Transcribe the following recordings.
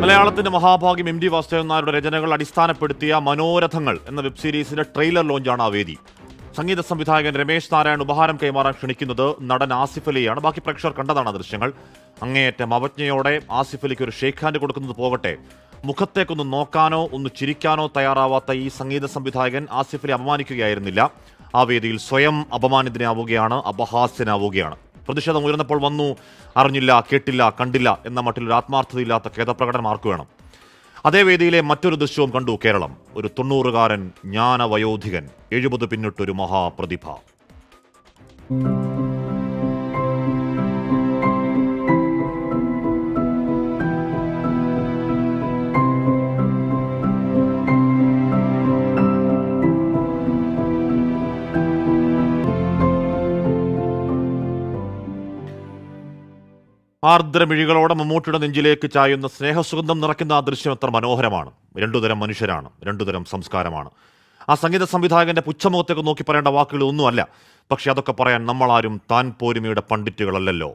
മലയാളത്തിന്റെ മഹാഭാഗ്യം M T Vasudevan നായരുടെ രചനകൾ അടിസ്ഥാനപ്പെടുത്തിയ മനോരഥങ്ങൾ എന്ന വെബ് സീരീസിന്റെ ട്രെയിലർ ലോഞ്ചാണ് ആ വേദി. സംഗീത സംവിധായകൻ രമേശ് നാരായൺ ഉപഹാരം കൈമാറാൻ ക്ഷണിക്കുന്നത് നടൻ ആസിഫ് അലിയാണ്. ബാക്കി പ്രേക്ഷകർ കണ്ടതാണ് ദൃശ്യങ്ങൾ. അങ്ങേയറ്റം അവജ്ഞയോടെ ആസിഫ് അലിക്ക് ഒരു ഷേക്ക് ഹാൻഡ് കൊടുക്കുന്നത് പോകട്ടെ, മുഖത്തേക്കൊന്ന് നോക്കാനോ ഒന്ന് ചിരിക്കാനോ തയ്യാറാവാത്ത ഈ സംഗീത സംവിധായകൻ ആസിഫ് അലി അപമാനിക്കുകയായിരുന്നില്ല. ആ വേദിയിൽ സ്വയം അപമാനിതനാവുകയാണ്, അപഹാസ്യനാവുകയാണ്. പ്രതിഷേധം ഉയർന്നപ്പോൾ വന്നു, അറിഞ്ഞില്ല, കേട്ടില്ല, കണ്ടില്ല എന്ന മട്ടിലൊരു ആത്മാർത്ഥതയില്ലാത്ത ഖേദപ്രകടനം ആർക്കു വേണം? അതേ വേദിയിലെ മറ്റൊരു ദൃശ്യവും കണ്ടു കേരളം. ഒരു 90-കാരൻ ജ്ഞാനവയോധികൻ, 70 പിന്നിട്ടൊരു മഹാപ്രതിഭ. ആർദ്രമിഴികളോടെ മമ്മൂട്ടിയുടെ നെഞ്ചിലേക്ക് ചായുന്ന സ്നേഹസുഗന്ധം നിറയ്ക്കുന്ന ആ ദൃശ്യം എത്ര മനോഹരമാണ്. രണ്ടുതരം മനുഷ്യരാണ്, രണ്ടുതരം സംസ്കാരമാണ്. ആ സംഗീത സംവിധായകന്റെ പുച്ഛമുഖത്തേക്ക് നോക്കി പറയേണ്ട വാക്കുകൾ ഒന്നുമല്ല. പക്ഷെ അതൊക്കെ പറയാൻ നമ്മളാരും താൻ പോരുമയുടെ പണ്ഡിറ്റുകളല്ലല്ലോ.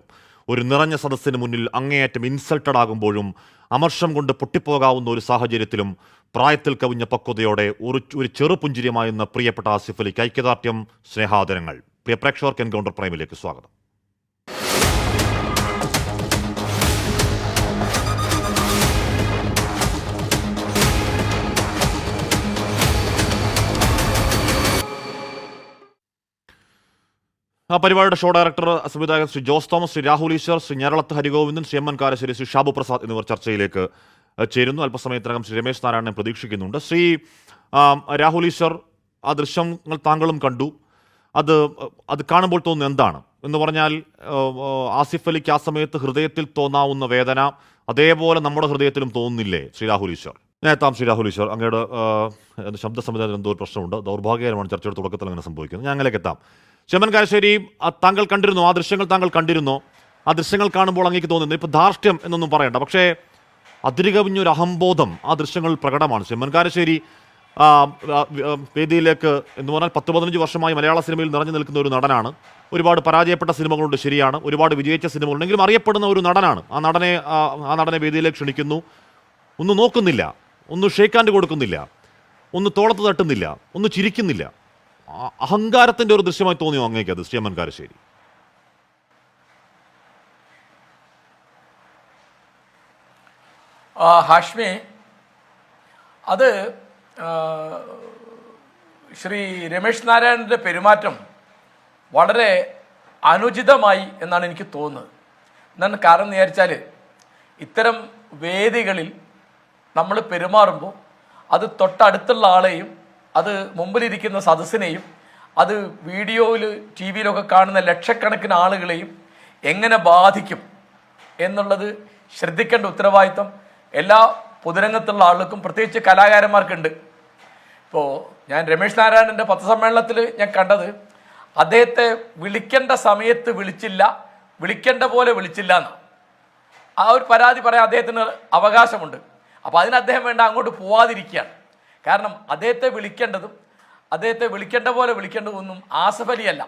ഒരു നിറഞ്ഞ സദസ്സിന് മുന്നിൽ അങ്ങേയറ്റം ഇൻസൾട്ടഡ് ആകുമ്പോഴും അമർഷം കൊണ്ട് പൊട്ടിപ്പോകാവുന്ന ഒരു സാഹചര്യത്തിലും പ്രായത്തിൽ കവിഞ്ഞ പക്വതയോടെ ഒരു ചെറുപുഞ്ചിരിയുമായെന്ന പ്രിയപ്പെട്ട ആസിഫ് അലിക്ക് ഐക്യദാർഢ്യം, സ്നേഹാദരങ്ങൾ. പ്രിയ പ്രേക്ഷകർക്ക് എൻകൗണ്ടർ പ്രൈമിലേക്ക് സ്വാഗതം. ആ പരിപാടിയുടെ ഷോ ഡയറക്ടർ, സംവിധായകൻ ശ്രീ ജോസ് തോമസ്, ശ്രീ രാഹുൽ ഈശ്വർ, ശ്രീ ഞരളത്ത് ഹരിഗോവിന്ദൻ, ശ്രീ എം എൻ കാരശ്ശേരി, ശ്രീ ഷാബു പ്രസാദ് എന്നിവർ ചർച്ചയിലേക്ക് ചേരുന്നു. അല്പസമയത്തിനകം ശ്രീ രമേശ് നാരായണനെ പ്രതീക്ഷിക്കുന്നുണ്ട്. ശ്രീ രാഹുൽ ഈശ്വർ, ആ ദൃശ്യങ്ങൾ താങ്കളും കണ്ടു. അത് കാണുമ്പോൾ തോന്നുന്നു എന്താണ് എന്ന് പറഞ്ഞാൽ, ആസിഫ് അലിക്ക് ആ സമയത്ത് ഹൃദയത്തിൽ തോന്നാവുന്ന വേദന അതേപോലെ നമ്മുടെ ഹൃദയത്തിലും തോന്നുന്നില്ലേ ശ്രീ രാഹുൽ ഈശ്വർ? നേതാം ശ്രീ രാഹുൽ ഈശ്വർ, അങ്ങയുടെ ശബ്ദ സംവിധാനത്തിൽ എന്തോ ഒരു പ്രശ്നമുണ്ട്. ദൗർഭാഗ്യകരമാണ് ചർച്ചയുടെ തുടക്കത്തിൽ അങ്ങനെ സംഭവിക്കുന്നത്. ഞാൻ അങ്ങനെയൊക്കെ എത്താം. ചെമ്മൻ കാരശ്ശേരി, താങ്കൾ കണ്ടിരുന്നോ ആ ദൃശ്യങ്ങൾ? താങ്കൾ കണ്ടിരുന്നോ? ആ ദൃശ്യങ്ങൾ കാണുമ്പോൾ അങ്ങേക്ക് തോന്നുന്നു ഇപ്പോൾ ധാർഷ്ട്യം എന്നൊന്നും പറയണ്ട, പക്ഷേ അതിരുകവിഞ്ഞൊരു അഹംബോധം ആ ദൃശ്യങ്ങളിൽ പ്രകടമാണ്. ചെമ്മൻ കാരശ്ശേരി വേദിയിലേക്ക് എന്ന് പറഞ്ഞാൽ 10-15 വർഷമായി മലയാള സിനിമയിൽ നിറഞ്ഞു നിൽക്കുന്ന ഒരു നടനാണ്. ഒരുപാട് പരാജയപ്പെട്ട സിനിമകളുണ്ട്, ശരിയാണ്. ഒരുപാട് വിജയിച്ച സിനിമകളുണ്ടെങ്കിലും അറിയപ്പെടുന്ന ഒരു നടനാണ്. ആ നടനെ വേദിയിലേക്ക് ക്ഷണിക്കുന്നു. ഒന്നും നോക്കുന്നില്ല, ഒന്ന് ഷേക്ക് ഹാൻഡ് കൊടുക്കുന്നില്ല, ഒന്ന് തോളത്ത് തട്ടുന്നില്ല, ഒന്ന് ചിരിക്കുന്നില്ല. അഹങ്കാരത്തിന്റെ ഒരു ദൃശ്യമായി തോന്നിയോ അങ്ങേക്ക് അത്, ചെമ്മൻ കാരശ്ശേരി? ഹാഷ്മി, അത് ശ്രീ രമേശ് നാരായണൻ്റെ പെരുമാറ്റം വളരെ അനുചിതമായി എന്നാണ് എനിക്ക് തോന്നുന്നത്. എന്നാണ് കാരണം എന്ന് വിചാരിച്ചാൽ, ഇത്തരം വേദികളിൽ നമ്മൾ പെരുമാറുമ്പോൾ അത് തൊട്ടടുത്തുള്ള ആളെയും അത് മുമ്പിലിരിക്കുന്ന സദസ്സിനെയും അത് വീഡിയോയിൽ ടി വിയിലൊക്കെ കാണുന്ന ലക്ഷക്കണക്കിന് ആളുകളെയും എങ്ങനെ ബാധിക്കും എന്നുള്ളത് ശ്രദ്ധിക്കേണ്ട ഉത്തരവാദിത്വം എല്ലാ പൊതുരംഗത്തുള്ള ആളുകൾക്കും, പ്രത്യേകിച്ച് കലാകാരന്മാർക്കുണ്ട്. ഇപ്പോൾ ഞാൻ രമേശ് നാരായണൻ്റെ പത്രസമ്മേളനത്തിൽ ഞാൻ കണ്ടത്, അദ്ദേഹത്തെ വിളിക്കേണ്ട സമയത്ത് വിളിച്ചില്ല, വിളിക്കേണ്ട പോലെ വിളിച്ചില്ല എന്ന്. ആ ഒരു പരാതി പറയാൻ അദ്ദേഹത്തിന് അവകാശമുണ്ട്. അപ്പോൾ അതിന് അദ്ദേഹം വേണ്ട അങ്ങോട്ട് പോവാതിരിക്കുകയാണ്. കാരണം അദ്ദേഹത്തെ വിളിക്കേണ്ടതും അദ്ദേഹത്തെ വിളിക്കേണ്ട പോലെ വിളിക്കേണ്ടതൊന്നും ആസിഫ് അലി അല്ല,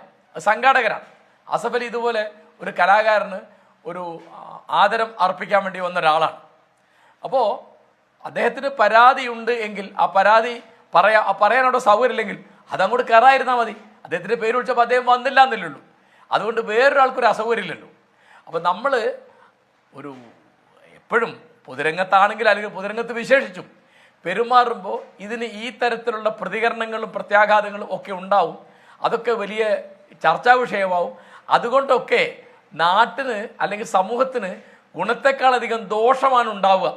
സംഘാടകരാണ്. ആസിഫ് അലി ഇതുപോലെ ഒരു കലാകാരന് ഒരു ആദരം അർപ്പിക്കാൻ വേണ്ടി വന്ന ഒരാളാണ്. അപ്പോൾ അദ്ദേഹത്തിന് പരാതിയുണ്ട് എങ്കിൽ ആ പരാതി പറയാനോട് സൗകര്യമില്ലെങ്കിൽ അതങ്ങോട്ട് കയറായിരുന്നാൽ മതി. അദ്ദേഹത്തിൻ്റെ പേര് വിളിച്ചപ്പോൾ അദ്ദേഹം വന്നില്ല എന്നല്ലുള്ളൂ. അതുകൊണ്ട് വേറൊരാൾക്കൊരു അസൗകര്യമില്ലല്ലോ. അപ്പോൾ നമ്മൾ ഒരു എപ്പോഴും പൊതുരംഗത്താണെങ്കിൽ അല്ലെങ്കിൽ പൊതുരംഗത്ത് വിശേഷിച്ചും പെരുമാറുമ്പോൾ ഇതിന് ഈ തരത്തിലുള്ള പ്രതികരണങ്ങളും പ്രത്യാഘാതങ്ങളും ഒക്കെ ഉണ്ടാവും. അതൊക്കെ വലിയ ചർച്ചാ വിഷയമാവും. അതുകൊണ്ടൊക്കെ നാട്ടിന് അല്ലെങ്കിൽ സമൂഹത്തിന് ഗുണത്തെക്കാളധികം ദോഷമാണ് ഉണ്ടാവുക.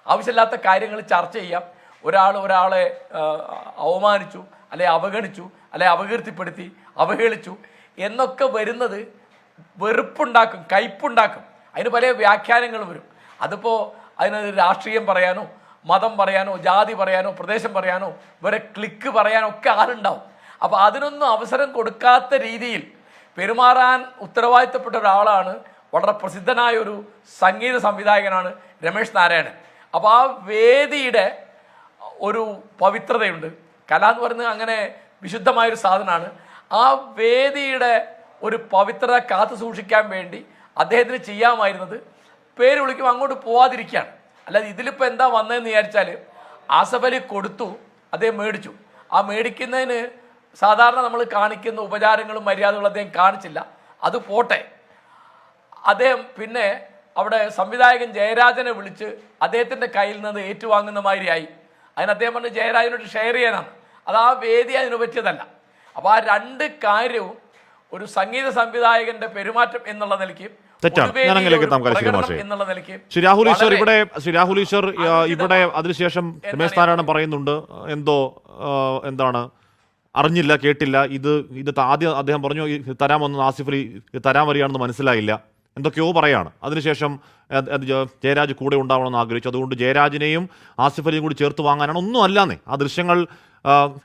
ആവശ്യമില്ലാത്ത കാര്യങ്ങൾ ചർച്ച ചെയ്യാം. ഒരാളെ അവമാനിച്ചു, അല്ലെ അവഗണിച്ചു, അല്ലെ അപകീർത്തിപ്പെടുത്തി, അവഹേളിച്ചു എന്നൊക്കെ വരുന്നത് വെറുപ്പുണ്ടാക്കും, കയ്പുണ്ടാക്കും. അതിന് പല വ്യാഖ്യാനങ്ങൾ വരും. അതിപ്പോൾ അതിന് രാഷ്ട്രീയം പറയാനോ മതം പറയാനോ ജാതി പറയാനോ പ്രദേശം പറയാനോ വേറെ ക്ലിക്ക് പറയാനോ ഒക്കെ ആളുണ്ടാവും. അപ്പോൾ അതിനൊന്നും അവസരം കൊടുക്കാത്ത രീതിയിൽ പെരുമാറാൻ ഉത്തരവാദിത്തപ്പെട്ട ഒരാളാണ് വളരെ പ്രസിദ്ധനായ ഒരു സംഗീത സംവിധായകനാണ് രമേശ് നാരായണൻ. അപ്പോൾ ആ വേദിയുടെ ഒരു പവിത്രതയുണ്ട്. കല എന്ന് പറയുന്നത് അങ്ങനെ വിശുദ്ധമായൊരു സാധനമാണ്. ആ വേദിയുടെ ഒരു പവിത്രത കാത്തു സൂക്ഷിക്കാൻ വേണ്ടി അദ്ദേഹത്തിന് ചെയ്യാമായിരുന്നത് പേര് വിളിക്കുമ്പോൾ അങ്ങോട്ട് പോവാതിരിക്കുകയാണ്. അല്ലാതെ ഇതിലിപ്പോൾ എന്താ വന്നതെന്ന് വിചാരിച്ചാൽ ആസഫ് അലി കൊടുത്തു, അദ്ദേഹം മേടിച്ചു. ആ മേടിക്കുന്നതിന് സാധാരണ നമ്മൾ കാണിക്കുന്ന ഉപചാരങ്ങളും മര്യാദകളും അദ്ദേഹം കാണിച്ചില്ല. അത് പോട്ടെ, അദ്ദേഹം പിന്നെ അവിടെ സംവിധായകൻ ജയരാജനെ വിളിച്ച് അദ്ദേഹത്തിൻ്റെ കയ്യിൽ നിന്ന് ഏറ്റുവാങ്ങുന്ന മാതിരിയായി. അതിന് അദ്ദേഹം പറഞ്ഞ് ജയരാജനോട് ഷെയർ ചെയ്യാനാണ്. അത് ആ വേദി അതിന് പറ്റിയതല്ല. അപ്പോൾ ആ രണ്ട് കാര്യവും ഒരു സംഗീത സംവിധായകന്റെ പെരുമാറ്റം എന്നുള്ള നിലയ്ക്ക് എന്നുള്ള നിലയ്ക്ക് ശ്രീ രാഹുൽ ഈശ്വർ ഇവിടെ അതിനുശേഷം രമേശ് നാരായണൻ പറയുന്നുണ്ട് എന്തോ എന്താണ് അറിഞ്ഞില്ല, കേട്ടില്ല, ഇത് ആദ്യം അദ്ദേഹം പറഞ്ഞു തരാമെന്ന് ആസിഫ് അലി തരാൻ വരികയാണെന്ന് മനസ്സിലായില്ല, എന്തൊക്കെയോ പറയാണ്. അതിനുശേഷം ജയരാജ് കൂടെ ഉണ്ടാവണമെന്ന് ആഗ്രഹിച്ചു, അതുകൊണ്ട് ജയരാജിനെയും ആസിഫ് അലിയും കൂടി ചേർത്ത് വാങ്ങാനാണ്. ഒന്നും അല്ലാന്നേ. ആ ദൃശ്യങ്ങൾ,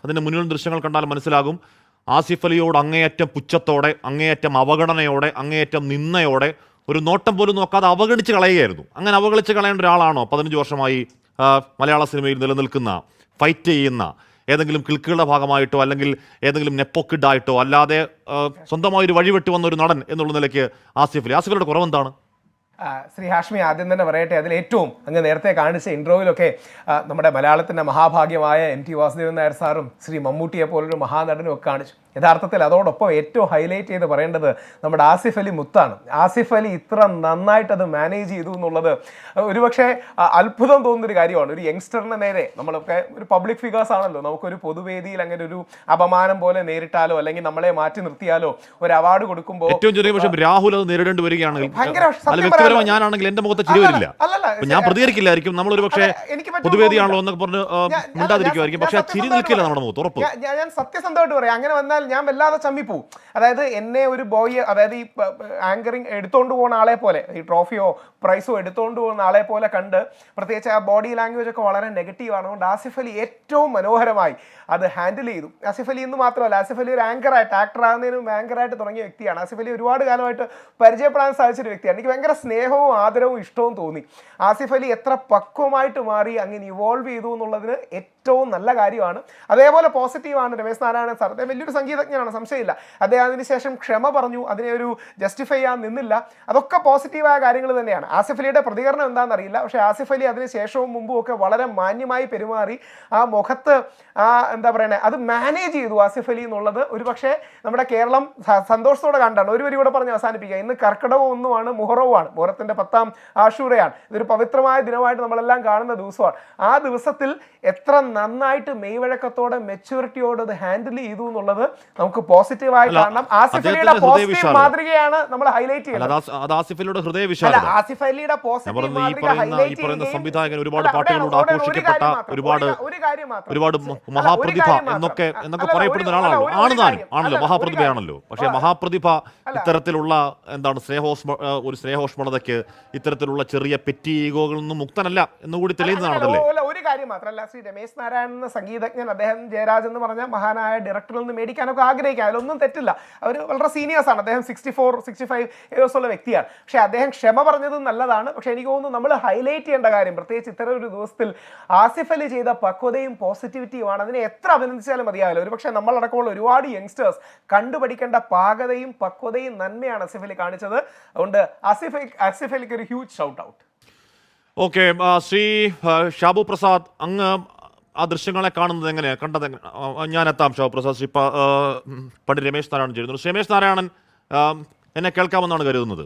അതിൻ്റെ മുന്നിലുള്ള ദൃശ്യങ്ങൾ കണ്ടാൽ മനസ്സിലാകും. ആസിഫ് അലിയോട് അങ്ങേയറ്റം പുച്ഛത്തോടെ, അങ്ങേയറ്റം അവഗണനയോടെ, അങ്ങേയറ്റം നിന്നയോടെ, ഒരു നോട്ടം പോലും നോക്കാതെ അവഗണിച്ച് കളയുകയായിരുന്നു. അങ്ങനെ അവഗണിച്ച് കളയേണ്ട ഒരാളാണോ 15 വർഷമായി മലയാള സിനിമയിൽ നിലനിൽക്കുന്ന, ഫൈറ്റ് ചെയ്യുന്ന, ഏതെങ്കിലും ക്ലിക്കുകളുടെ ഭാഗമായിട്ടോ അല്ലെങ്കിൽ ഏതെങ്കിലും നെപ്പോക്കിഡായിട്ടോ അല്ലാതെ സ്വന്തമായി ഒരു വഴിവെട്ടി വന്ന ഒരു നടൻ എന്നുള്ള നിലയ്ക്ക് ആസിഫ് അലിയുടെ കുറവെന്താണ്? ശ്രീ ഹാഷ്മി, ആദ്യം തന്നെ പറയട്ടെ, അതിൽ ഏറ്റവും അങ്ങ് നേരത്തെ കാണിച്ച ഇൻട്രോയിലൊക്കെ നമ്മുടെ മലയാളത്തിൻ്റെ മഹാഭാഗ്യമായ MT വാസുദേവൻ നായർ സാറും ശ്രീ മമ്മൂട്ടിയെ പോലൊരു മഹാനടനും ഒക്കെ കാണിച്ചു. യഥാർത്ഥത്തിൽ അതോടൊപ്പം ഏറ്റവും ഹൈലൈറ്റ് ചെയ്ത് പറയേണ്ടത് നമ്മുടെ ആസിഫ് അലി മുത്താണ്. ആസിഫ് അലി ഇത്ര നന്നായിട്ട് അത് മാനേജ് ചെയ്തു എന്നുള്ളത് ഒരുപക്ഷെ അത്ഭുതം തോന്നുന്നൊരു കാര്യമാണ്. ഒരു യങ്സ്റ്ററിന് നേരെ, നമ്മളൊക്കെ ഒരു പബ്ലിക് ഫിഗേഴ്സ് ആണല്ലോ, നമുക്കൊരു പൊതുവേദിയിൽ അങ്ങനെ ഒരു അപമാനം പോലെ നേരിട്ടാലോ അല്ലെങ്കിൽ നമ്മളെ മാറ്റി നിർത്തിയാലോ ഒരു അവാർഡ് കൊടുക്കുമ്പോൾ ഏറ്റവും ചെറിയ പക്ഷേ രാഹുൽ അത് നേരിടേണ്ടി വരികയാണെങ്കിൽ, ഞാനാണെങ്കിൽ എന്റെ മുഖത്ത് ചിരി വരില്ല, ഞാൻ പ്രതികരിക്കില്ലായിരിക്കും. നമ്മളൊരു പക്ഷേ പൊതുവേദിയാണല്ലോ എന്നൊക്കെ പറഞ്ഞ് മിണ്ടാതിരിക്കുമായിരിക്കും, പക്ഷെ ചിരി നിൽക്കില്ല നമ്മുടെ മുഖത്ത്, ഉറപ്പ്. ഞാൻ സത്യസന്ധമായിട്ട് പറയാം, അങ്ങനെ വന്നാൽ ഞാൻ വല്ലാതെ ചമ്മിപ്പോവും. അതായത് എന്നെ ഒരു ബോയ്, അതായത് ഈ ആങ്കറിങ് എടുത്തോണ്ട് പോകുന്ന ആളെ പോലെ, ഈ ട്രോഫിയോ പ്രൈസോ എടുത്തോണ്ട് പോകുന്ന ആളെ പോലെ കണ്ട്, പ്രത്യേകിച്ച് ആ ബോഡി ലാംഗ്വേജ് ഒക്കെ വളരെ നെഗറ്റീവാണ്. അതുകൊണ്ട് ആസിഫ് അലി ഏറ്റവും മനോഹരമായി അത് ഹാൻഡിൽ ചെയ്തു. ആസിഫ് അലി എന്ന് മാത്രമല്ല, ആസിഫ് അലി ഒരു ആങ്കറായിട്ട്, ആക്ടർ ആകുന്നതിനും ആങ്കറായിട്ട് തുടങ്ങിയ വ്യക്തിയാണ്. ആസിഫ് അലി ഒരുപാട് കാലമായിട്ട് പരിചയപ്പെടാൻ സാധിച്ചൊരു വ്യക്തിയാണ്. എനിക്ക് ഭയങ്കര സ്നേഹവും ആദരവും ഇഷ്ടവും തോന്നി. ആസിഫ് അലി എത്ര പക്വമായിട്ട് മാറി അങ്ങനെ ഇവോൾവ് ചെയ്തു എന്നുള്ളതിന് ഏറ്റവും നല്ല കാര്യമാണ്. അതേപോലെ പോസിറ്റീവാണ് രമേശ് നാരായണൻ സാർ. അദ്ദേഹം വലിയൊരു സംഗീതജ്ഞനാണ്, സംശയമില്ല. അദ്ദേഹം അതിനുശേഷം ക്ഷമ പറഞ്ഞു, അതിനെ ഒരു ജസ്റ്റിഫൈ ചെയ്യാൻ നിന്നില്ല. അതൊക്കെ പോസിറ്റീവായ കാര്യങ്ങൾ തന്നെയാണ്. ആസിഫ് അലിയുടെ പ്രതികരണം എന്താണെന്നറിയില്ല, പക്ഷേ ആസിഫ് അലി അതിന് ശേഷവും മുമ്പും ഒക്കെ വളരെ മാന്യമായി പെരുമാറി ആ മുഖത്ത് എന്താ പറയുന്നത്, അത് മാനേജ് ചെയ്തു ആസിഫ് അലി എന്നുള്ളത് ഒരുപക്ഷെ നമ്മുടെ കേരളം സന്തോഷത്തോടെ കണ്ടാണ്. ഒരു വരി കൂടെ പറഞ്ഞ് അവസാനിപ്പിക്കുക. ഇന്ന് കർക്കിടകം 1 മുഹറവുമാണ്, മുഹറത്തിൻ്റെ 10ാം ആഷൂറയാണ്. ഇതൊരു പവിത്രമായ ദിനമായിട്ട് നമ്മളെല്ലാം കാണുന്ന ദിവസമാണ്. ആ ദിവസത്തിൽ എത്ര നന്നായിട്ട് മെയ്വഴക്കത്തോടെ മെച്യൂരിറ്റിയോടെ അത് ഹാൻഡിൽ ചെയ്തു എന്നുള്ളത് നമുക്ക് പോസിറ്റീവായി കാണണം. ആസിഫ് അലിയുടെ പോസിറ്റീവ് മാതൃകയാണ് നമ്മൾ ഹൈലൈറ്റ് ചെയ്യുന്നത്. ആസിഫ് അലിയുടെ ഹൃദയവിശാലത, ആസിഫ് അലിയുടെ പോസിറ്റീവ് മാതൃക ഹൈലൈറ്റ് ചെയ്യുന്നത് സംവിധായകൻ ഒരുപാട് പാട്ടുകളിലൂടെ ആഘോഷിക്കപ്പെട്ട ഒരുപാട് മഹാപ്രതിഭ എന്നൊക്കെ പറയപ്പെടുന്ന ഒരാളാണല്ലോ, ആണല്ലോ, മഹാപ്രതിഭയാണല്ലോ. പക്ഷേ മഹാപ്രതിഭ ഇത്തരത്തിലുള്ള എന്താണ് ഒരു സ്നേഹോഷ്മളതയ്ക്ക്, ഇത്തരത്തിലുള്ള ചെറിയ പെറ്റി ഈഗോകളിൽ നിന്നും മുക്തനല്ല എന്നുകൂടി തെളിയുന്നതാണല്ലേ. ഒരു കാര്യം മാത്രമല്ല, ശ്രീ രമേശ് നാരായണൻ എന്ന സംഗീതജ്ഞൻ, അദ്ദേഹം ജയരാജ് എന്ന് പറഞ്ഞ മഹാനായ ഡയറക്ടറിൽ നിന്ന് മേടിക്കാനൊക്കെ ആഗ്രഹിക്കാം, അതിലൊന്നും തെറ്റില്ല. അവർ വളരെ സീനിയേഴ്സ് ആണ്. അദ്ദേഹം 64-65 ഇയേഴ്സ് ഉള്ള വ്യക്തിയാണ്. പക്ഷേ അദ്ദേഹം ക്ഷമ പറഞ്ഞത് നല്ലതാണ്. പക്ഷേ എനിക്ക് തോന്നുന്നു നമ്മൾ ഹൈലൈറ്റ് ചെയ്യേണ്ട കാര്യം, പ്രത്യേകിച്ച് ഇത്തരം ഒരു ദിവസത്തിൽ ആസിഫ് അലി ചെയ്ത പക്വതയും പോസിറ്റിവിറ്റിയുമാണ്. അതിനെ എത്ര അഭിനന്ദിച്ചാലും മതിയാവില്ല. ഒരുപക്ഷെ നമ്മളടക്കമുള്ള ഒരുപാട് യങ്സ്റ്റേഴ്സ് കണ്ടുപഠിക്കേണ്ട പാകതയും പക്വതയും നന്മയാണ് ആസിഫ് അലി കാണിച്ചത്. അതുകൊണ്ട് ആസിഫ് അലിക്ക് ഒരു huge shout out. Okay, Shri Shabu Prasad, അങ്ങ് ആ ദൃശ്യങ്ങളെ കാണുന്നത് എങ്ങനെയാണ്, കണ്ടത്? ഞാൻ എത്താം ഷാബു പ്രസാദ്. ശ്രീ പണ്ഡിറ്റ് രമേശ് നാരായണൻ ചേരുന്നു. രമേശ് നാരായണൻ എന്നെ കേൾക്കാമെന്നാണ് കരുതുന്നത്.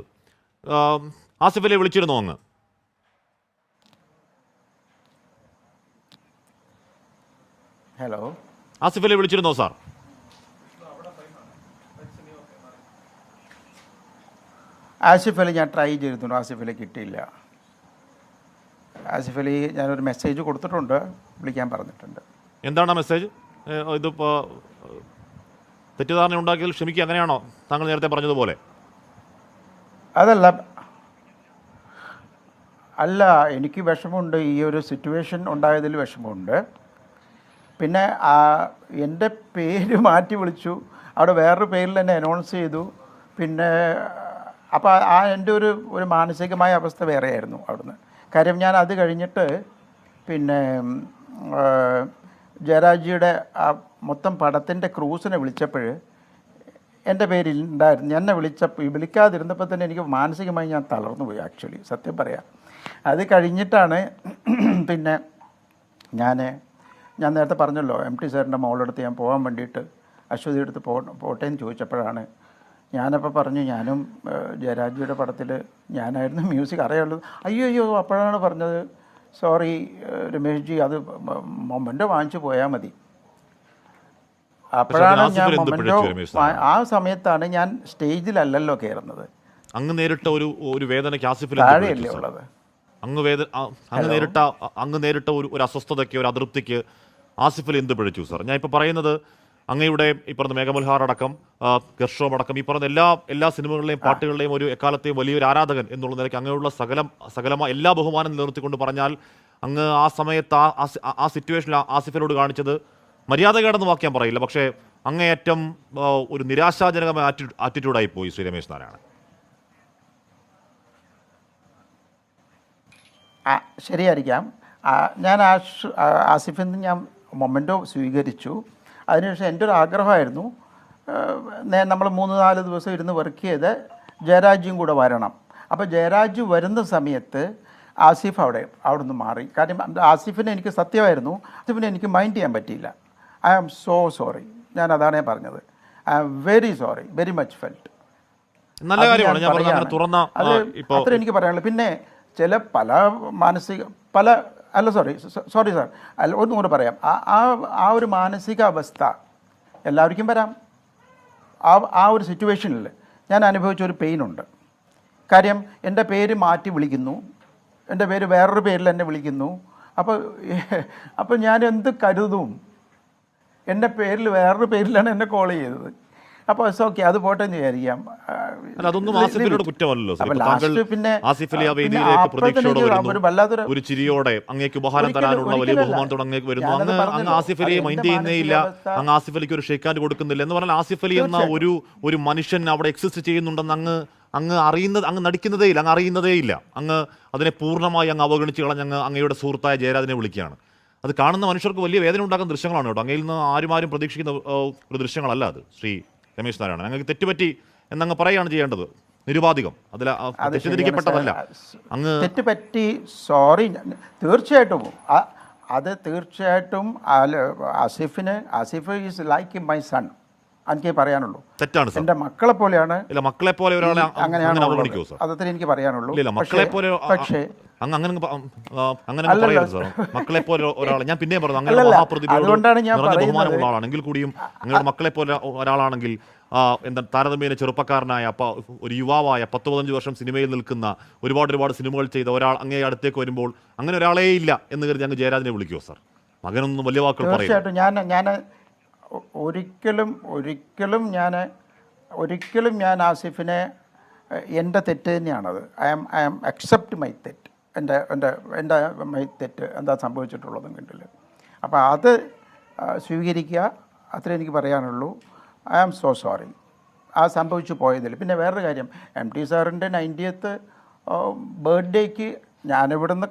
ആസിഫ് അലിയെ വിളിച്ചിരുന്നോ അങ്ങ്? ഹലോ, ആസിഫ് അലിയെ വിളിച്ചിരുന്നോ സാർ? ആസിഫ് അലി ഞാൻ ട്രൈ ചെയ്തിരുന്നു, ആസിഫ് അലി കിട്ടിയില്ല. ആസിഫ് അലി ഞാനൊരു മെസ്സേജ് കൊടുത്തിട്ടുണ്ട്, വിളിക്കാൻ പറഞ്ഞിട്ടുണ്ട്. എന്താണ് മെസ്സേജ്? ഇതിപ്പോൾ തെറ്റിദ്ധാരണ ഉണ്ടാക്കിയതിൽ ക്ഷമിക്കുക, അങ്ങനെയാണോ താങ്കൾ നേരത്തെ പറഞ്ഞതുപോലെ? അതല്ല, എനിക്ക് വിഷമമുണ്ട്, ഈ ഒരു സിറ്റുവേഷൻ ഉണ്ടായതിൽ വിഷമമുണ്ട്. പിന്നെ എൻ്റെ പേര് മാറ്റി വിളിച്ചു, അവിടെ വേറൊരു പേരിൽ തന്നെ അനൗൺസ് ചെയ്തു. പിന്നെ അപ്പോൾ എൻ്റെ ഒരു മാനസികമായ അവസ്ഥ വേറെയായിരുന്നു അവിടുന്ന്. കാര്യം ഞാൻ അത് കഴിഞ്ഞിട്ട് പിന്നെ ജയരാജിയുടെ ആ മൊത്തം പടത്തിൻ്റെ ക്രൂസിനെ വിളിച്ചപ്പോൾ എൻ്റെ പേരിൽ ഉണ്ടായിരുന്നു. എന്നെ വിളിക്കാതിരുന്നപ്പോൾ തന്നെ എനിക്ക് മാനസികമായി ഞാൻ തളർന്നു പോയി, ആക്ച്വലി സത്യം പറയാം. അത് കഴിഞ്ഞിട്ടാണ് പിന്നെ ഞാൻ നേരത്തെ പറഞ്ഞല്ലോ MT സാറിൻ്റെ മോളെടുത്ത് ഞാൻ പോകാൻ വേണ്ടിയിട്ട് അശ്വതി എടുത്ത് പോട്ടെ എന്ന് ചോദിച്ചപ്പോഴാണ് ഞാനപ്പോൾ പറഞ്ഞു ഞാനും ജയരാജിയുടെ പടത്തിൽ ഞാനായിരുന്നു മ്യൂസിക് അറിയാനുള്ളത്. അയ്യോ അപ്പോഴാണ് പറഞ്ഞത് സോറി രമേഷ് ജി, അത് മൊമെൻ്റോ വാങ്ങിച്ചു പോയാൽ മതി. അപ്പോഴാണ് ഞാൻ മൊമെൻ്റോ ആ സമയത്താണ് ഞാൻ സ്റ്റേജിലല്ലല്ലോ കയറുന്നത്. അങ്ങ് നേരിട്ട ഒരു വേദനയ്ക്ക് ആസിഫിൽ താഴെയല്ലേ ഉള്ളത്. അങ്ങ് നേരിട്ട ഒരു അസ്വസ്ഥതയ്ക്ക്, ഒരു അതൃപ്തിക്ക് ആസിഫിൽ എന്ത് പിഴച്ചു സാർ? ഞാൻ ഇപ്പോൾ പറയുന്നത് അങ്ങയുടെ ഈ പറഞ്ഞ മേഘമൽഹാർ അടക്കം ഗർഷോം അടക്കം ഈ പറഞ്ഞ എല്ലാ സിനിമകളിലെയും പാട്ടുകളിലെയും ഒരു എക്കാലത്തെയും വലിയൊരു ആരാധകൻ എന്നുള്ള നിലയ്ക്ക് അങ്ങനെയുള്ള സകലമായ എല്ലാ ബഹുമാനം നിലനിർത്തിക്കൊണ്ട് പറഞ്ഞാൽ അങ്ങ് ആ സമയത്ത് ആ സിറ്റുവേഷനിൽ ആസിഫിനോട് കാണിച്ചത് മര്യാദകേടെന്ന് വാക്യം പറയില്ല, പക്ഷേ അങ്ങേയറ്റം ഒരു നിരാശാജനകമായ ആറ്റിറ്റ്യൂഡായി പോയി ശ്രീ രമേശ് നാരായണൻ. ശരിയായിരിക്കാം. ഞാൻ ആസിഫിൽ നിന്ന് ഞാൻ മൊമെൻ്റോ സ്വീകരിച്ചു. അതിനുശേഷം എൻ്റെ ഒരു ആഗ്രഹമായിരുന്നു നമ്മൾ 3-4 ദിവസം ഇരുന്ന് വർക്ക് ചെയ്ത് ജയരാജും കൂടെ വരണം. അപ്പോൾ ജയരാജ് വരുന്ന സമയത്ത് ആസിഫ് അവിടെ നിന്ന് മാറി. കാര്യം ആസിഫിനെ എനിക്ക് സത്യമായിരുന്നു, ആസിഫിനെ എനിക്ക് മൈൻഡ് ചെയ്യാൻ പറ്റിയില്ല. I am so sorry. ഞാൻ അതാണ് ഞാൻ പറഞ്ഞത്. I am very sorry, very much felt. നല്ല കാര്യമാണ് ഞാൻ പറഞ്ഞത്. തുറന്ന അത് അത്ര എനിക്ക് പറയാനുള്ളൂ. പിന്നെ സോറി സാർ, ഒന്നും കൂടെ പറയാം. ആ ഒരു മാനസികാവസ്ഥ എല്ലാവർക്കും വരാം. ആ ഒരു സിറ്റുവേഷനിൽ ഞാൻ അനുഭവിച്ച ഒരു പെയിനുണ്ട്. കാര്യം എൻ്റെ പേര് മാറ്റി വിളിക്കുന്നു, എൻ്റെ പേര് വേറൊരു പേരിൽ എന്നെ വിളിക്കുന്നു. അപ്പോൾ ഞാൻ എന്ത് കരുതും? എൻ്റെ പേരിൽ വേറൊരു പേരിലാണ് എന്നെ കോൾ ചെയ്തത്. അപ്പോൾ ഇറ്റ്സ് ഓക്കെ, അത് പോട്ടെ എന്ന് വിചാരിക്കാം. അതൊന്നും ആസിഫിനോട് കുറ്റമല്ലല്ലോ. ഒരു ചിരിയോടെ അങ്ങേക്ക് ഉപഹാരം തരാനുള്ള വലിയ ബഹുമാനത്തോടെ അങ്ങേക്ക് വരുന്നു. അങ്ങ് ആസിഫ് അലിയെ മൈൻഡ് ചെയ്യുന്നേയില്ല, അങ്ങ് ആസിഫ് അലിക്ക് ഒരു ഷേക്ക് ഹാൻഡ് കൊടുക്കുന്നില്ല എന്ന് പറഞ്ഞാൽ ആസിഫ് അലി എന്ന ഒരു മനുഷ്യൻ അവിടെ എക്സിസ്റ്റ് ചെയ്യുന്നുണ്ടെന്ന് അങ്ങ് നടിക്കുന്നതേ ഇല്ല, അങ്ങ് അറിയുന്നതേ ഇല്ല. അങ്ങ് അതിനെ പൂർണ്ണമായി അങ്ങ് അവഗണിച്ച് കളഞ്ഞ് അങ്ങയുടെ സുഹൃത്തായ ജയരാജിനെ വിളിക്കുകയാണ്. അത് കാണുന്ന മനുഷ്യർക്ക് വലിയ വേദന ഉണ്ടാക്കുന്ന ദൃശ്യങ്ങളാണ് കേട്ടോ. അങ്ങയിൽ നിന്ന് ആരും പ്രതീക്ഷിക്കുന്ന ഒരു ദൃശ്യങ്ങളല്ല അത്. ശ്രീ രമേശ് നാരായണൻ, അങ്ങ് തെറ്റുപറ്റി എന്നങ്ങ് പറയുകയാണ് ചെയ്യേണ്ടത്. നിരുപാധികം, അതിൽ തെറ്റിദ്ധരിക്കപ്പെട്ടതല്ല. അങ്ങ് തെറ്റുപറ്റി സോറി, തീർച്ചയായിട്ടും അത് തീർച്ചയായിട്ടും Asif is like my son, എനിക്ക് പറയാനുള്ളൂ. തെറ്റാണ് സാർ. എൻ്റെ മക്കളെ പോലെയാണ്. ഇല്ല, മക്കളെ പോലെ ഒരാളെ അങ്ങനെയാണ് അവഗണിക്കുമോ സാർ? അതത്ര എനിക്ക് പറയാനുള്ളൂ. ഇല്ല, മക്കളെ പോലെ പക്ഷേ അങ്ങനെ പറയരുത് സാർ. മക്കളെ പോലെ ഒരാളെ ഞാൻ പിന്നെയും പറഞ്ഞു, അങ്ങനെ മഹാപ്രതിഭയോട് ബഹുമാനമുള്ള ആളാണെങ്കിൽ കൂടിയും അങ്ങയുടെ മക്കളെ പോലെ ഒരാളാണെങ്കിൽ എന്താ താരതമ്യേന ചെറുപ്പക്കാരനായ ഒരു യുവാവായ 10-15 വർഷം സിനിമയിൽ നിൽക്കുന്ന ഒരുപാട് സിനിമകൾ ചെയ്ത ഒരാൾ അങ്ങേ അടുത്തേക്ക് വരുമ്പോൾ അങ്ങനെ ഒരാളേ ഇല്ല എന്ന് കരുതി അങ്ങ് ജയരാജനെ വിളിക്കുമോ സാർ? മകനൊന്നും വലിയ വാക്കുകൾ പറയും. തീർച്ചയായിട്ടും ഞാൻ ഒരിക്കലും ഞാൻ ആസിഫിനെ, എൻ്റെ തെറ്റ് തന്നെയാണത്. ഐ ആം അക്സെപ്റ്റ് മൈ തെറ്റ്. എൻ്റെ മൈ തെറ്റ് എന്താ സംഭവിച്ചിട്ടുള്ളതും കണ്ടില്ല. അപ്പോൾ അത് സ്വീകരിക്കുക, അത്രേ എനിക്ക് പറയാനുള്ളൂ. ഐ ആം സോ സോറി ആ സംഭവിച്ചു പോയതിൽ. പിന്നെ വേറൊരു കാര്യം, MT സാറിൻ്റെ 90th ബർത്ത്ഡേക്ക് ഞാനിവിടുന്ന്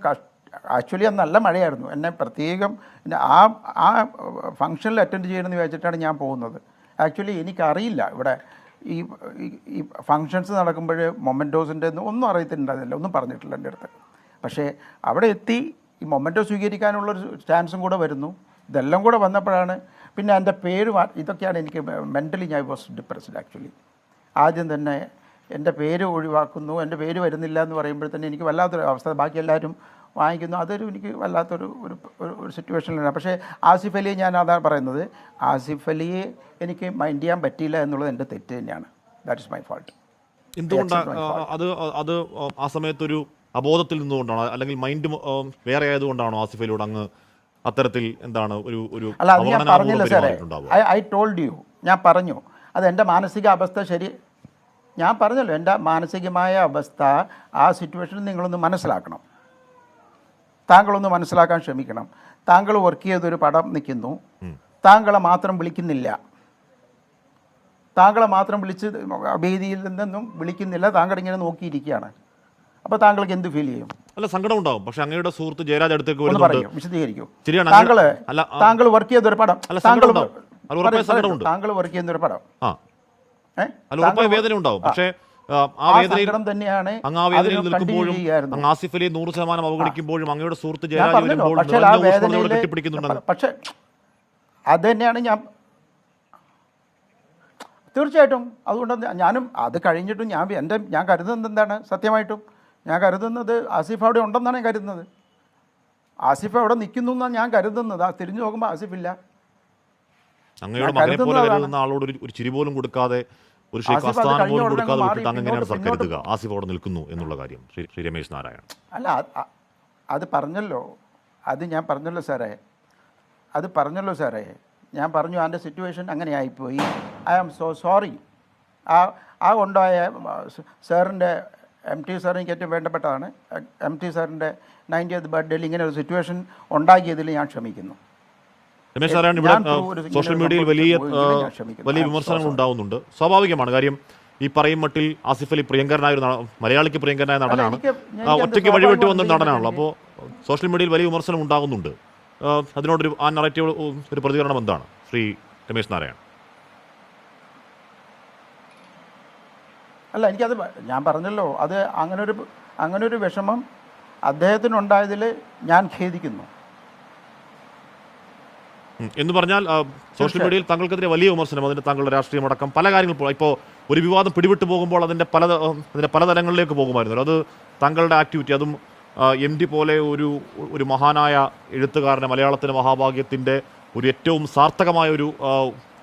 ആക്ച്വലി അത് നല്ല മഴയായിരുന്നു. എന്നെ പ്രത്യേകം ആ ഫംഗ്ഷനിൽ അറ്റൻഡ് ചെയ്യണമെന്ന് വിചാരിച്ചിട്ടാണ് ഞാൻ പോകുന്നത്. ആക്ച്വലി എനിക്കറിയില്ല ഇവിടെ ഈ ഫങ്ഷൻസ് നടക്കുമ്പോൾ മൊമെൻറ്റോസിൻ്റെ ഒന്നും അറിയത്തിട്ടുണ്ടായിരുന്നില്ല, ഒന്നും പറഞ്ഞിട്ടില്ല എൻ്റെ അടുത്ത്. പക്ഷേ അവിടെ എത്തി ഈ മൊമെൻറ്റോ സ്വീകരിക്കാനുള്ളൊരു ചാൻസും കൂടെ വരുന്നു. ഇതെല്ലാം കൂടെ വന്നപ്പോഴാണ് പിന്നെ എൻ്റെ പേര് ഇതൊക്കെയാണ് എനിക്ക് മെൻ്റലി ഞാൻ വാസ് ഡിപ്രസ്ഡ് ആക്ച്വലി. ആദ്യം തന്നെ എൻ്റെ പേര് ഒഴിവാക്കുന്നു, എൻ്റെ പേര് വരുന്നില്ല എന്ന് പറയുമ്പോൾ തന്നെ എനിക്ക് വല്ലാത്തൊരു അവസ്ഥ. ബാക്കി എല്ലാവരും വാങ്ങിക്കുന്നു, അതൊരു എനിക്ക് വല്ലാത്തൊരു ഒരു സിറ്റുവേഷനിലാണ്. പക്ഷേ ആസിഫ് അലിയെ ഞാൻ അതാണ് പറയുന്നത്, ആസിഫ് അലിയെ എനിക്ക് മൈൻഡ് ചെയ്യാൻ പറ്റിയില്ല എന്നുള്ളത് എൻ്റെ തെറ്റ് തന്നെയാണ്. That is my fault. എന്തുകൊണ്ടാണ് അത് ആ സമയത്തൊരു അബോധത്തിൽ നിന്നുകൊണ്ടാണോ, അല്ലെങ്കിൽ മൈൻഡ് വേറെ ആയതുകൊണ്ടാണോ ആസിഫ് അലിയോട് അങ്ങ് അത്തരത്തിൽ എന്താണ് ഒരു അല്ല, അത് ഞാൻ പറഞ്ഞില്ല സാറേ. ഐ ടോൾഡ് യു, ഞാൻ പറഞ്ഞു അത് എൻ്റെ മാനസിക അവസ്ഥ ശരി. ഞാൻ പറഞ്ഞല്ലോ എൻ്റെ മാനസികമായ അവസ്ഥ ആ സിറ്റുവേഷനിൽ നിങ്ങളൊന്ന് മനസ്സിലാക്കണം, താങ്കളൊന്ന് മനസ്സിലാക്കാൻ ശ്രമിക്കണം. താങ്കൾ വർക്ക് ചെയ്തൊരു പടം നിൽക്കുന്നു, താങ്കളെ മാത്രം വിളിക്കുന്നില്ല, താങ്കളെ മാത്രം വിളിച്ച് വേദിയിൽ നിന്നും വിളിക്കുന്നില്ല, താങ്കൾ ഇങ്ങനെ നോക്കിയിരിക്കുകയാണ്. അപ്പോൾ താങ്കൾക്ക് എന്ത് ഫീൽ ചെയ്യും? അല്ല, സങ്കടം ഉണ്ടാവും. പക്ഷെ അങ്ങയുടെ സുഹൃത്ത് ജയരാജ് അടുത്തേക്ക് വിശദീകരിക്കൂ. ശരിയാണ്, താങ്കൾ വർക്ക് ചെയ്തൊരു പടം, താങ്കൾ വർക്ക് ചെയ്യുന്നൊരു പടം അല്ല, ഉറപ്പായ വേദന ഉണ്ടാവും. പക്ഷേ ആ വേദനയിൽ സങ്കടം തന്നെയാണ്. അങ്ങ് ആ വേദനയിൽ അതിന് നിൽക്കുമ്പോഴും continue ചെയ്യായിരുന്നു. അങ്ങ് ആസിഫ് അലി 100% അവഗണിക്കുമ്പോഴും അങ്ങയുടെ സുഹൃത്ത് ഞാൻ ജയരാജ് പറഞ്ഞല്ലോ, വരുമ്പോൾ പക്ഷേ ആ നിറഞ്ഞ ഊഷ്മളതയോടെ വേദനയിൽ കെട്ടിപ്പിടിക്കുന്നുണ്ടെന്ന്. പക്ഷെ അത് തന്നെയാണ് തീർച്ചയായിട്ടും. അതുകൊണ്ട് ഞാനും അത് കഴിഞ്ഞിട്ടും ഞാൻ കരുതുന്നത് എന്താണ്, സത്യമായിട്ടും ഞാൻ കരുതുന്നത് ആസിഫ് അവിടെ ഉണ്ടെന്നാണ് ഞാൻ കരുതുന്നത്. ആസിഫ് അവിടെ നിൽക്കുന്നു എന്നാണ് ഞാൻ കരുതുന്നത്. ആ തിരിഞ്ഞു നോക്കുമ്പോൾ ആസിഫ് ഇല്ല. അങ്ങയുടെ മകനെ പോലെ കരുതുന്ന ആളോട് ഒരു ചിരി പോലും കൊടുക്കാതെ, ഒരു ഷെയ്ഖ് ആസിഫ് അത് ആസ്ഥാനം കഴിഞ്ഞ പോലും ഉടനെ കൊടുക്കാതെ മാറി വിട്ടിട്ട് അങ്ങനെയാണ് പിന്നോട്ട് കരുതുക ആസിഫ് അവിടെ നിൽക്കുന്നു എന്നുള്ള കാര്യം? ശ്രീ രമേശ് നാരായണൻ അല്ല, അത് പറഞ്ഞല്ലോ. അത് ഞാൻ പറഞ്ഞല്ലോ സാറേ. ഞാൻ പറഞ്ഞു അതിൻ്റെ സിറ്റുവേഷൻ അങ്ങനെ ആയിപ്പോയി. I am so sorry. ആ ഉണ്ടായ സാറിൻ്റെ MT സാർ എനിക്ക് ഏറ്റവും വേണ്ടപ്പെട്ടതാണ്. MT സാറിൻ്റെ 90th ബർത്ത്ഡേയിൽ ഇങ്ങനെ ഒരു സിറ്റുവേഷൻ ഉണ്ടാക്കിയതിൽ ഞാൻ ക്ഷമിക്കുന്നു. രമേശ് നാരായണൻ, ഇവിടെ സോഷ്യൽ മീഡിയയിൽ വലിയ വിമർശനങ്ങൾ ഉണ്ടാവുന്നുണ്ട്. സ്വാഭാവികമാണ്. കാര്യം ഈ പറയും മട്ടിൽ ആസിഫ് അലി പ്രിയങ്കരനായ ഒരു മലയാളിക്ക് പ്രിയങ്കരനായ നടനാണ്. ഒറ്റയ്ക്ക് വഴിവെട്ടി വന്ന നടനാണല്ലോ. അപ്പോൾ സോഷ്യൽ മീഡിയയിൽ വലിയ വിമർശനം ഉണ്ടാകുന്നുണ്ട്. അതിനോടൊരു ആ നറേറ്റീവ് ഒരു പ്രതികരണം എന്താണ് ശ്രീ രമേശ് നാരായണൻ? അല്ല, എനിക്കത് ഞാൻ പറഞ്ഞല്ലോ, അത് അങ്ങനൊരു വിഷമം അദ്ദേഹത്തിനുണ്ടായതിൽ ഞാൻ ഖേദിക്കുന്നു. എന്ന് പറഞ്ഞാൽ സോഷ്യൽ മീഡിയയിൽ താങ്കൾക്കെതിരെ വലിയ വിമർശനം, അതിൻ്റെ താങ്കളുടെ രാഷ്ട്രീയം അടക്കം പല കാര്യങ്ങൾ. ഇപ്പോൾ ഒരു വിവാദം പിടിവിട്ട് പോകുമ്പോൾ അതിൻ്റെ പല തലങ്ങളിലേക്ക് പോകുമായിരുന്നു. അത് താങ്കളുടെ ആക്ടിവിറ്റി, അതും MD പോലെ ഒരു മഹാനായ എഴുത്തുകാരനെ, മലയാളത്തിൻ്റെ മഹാഭാഗ്യത്തിൻ്റെ ഒരു ഏറ്റവും സാർത്ഥകമായ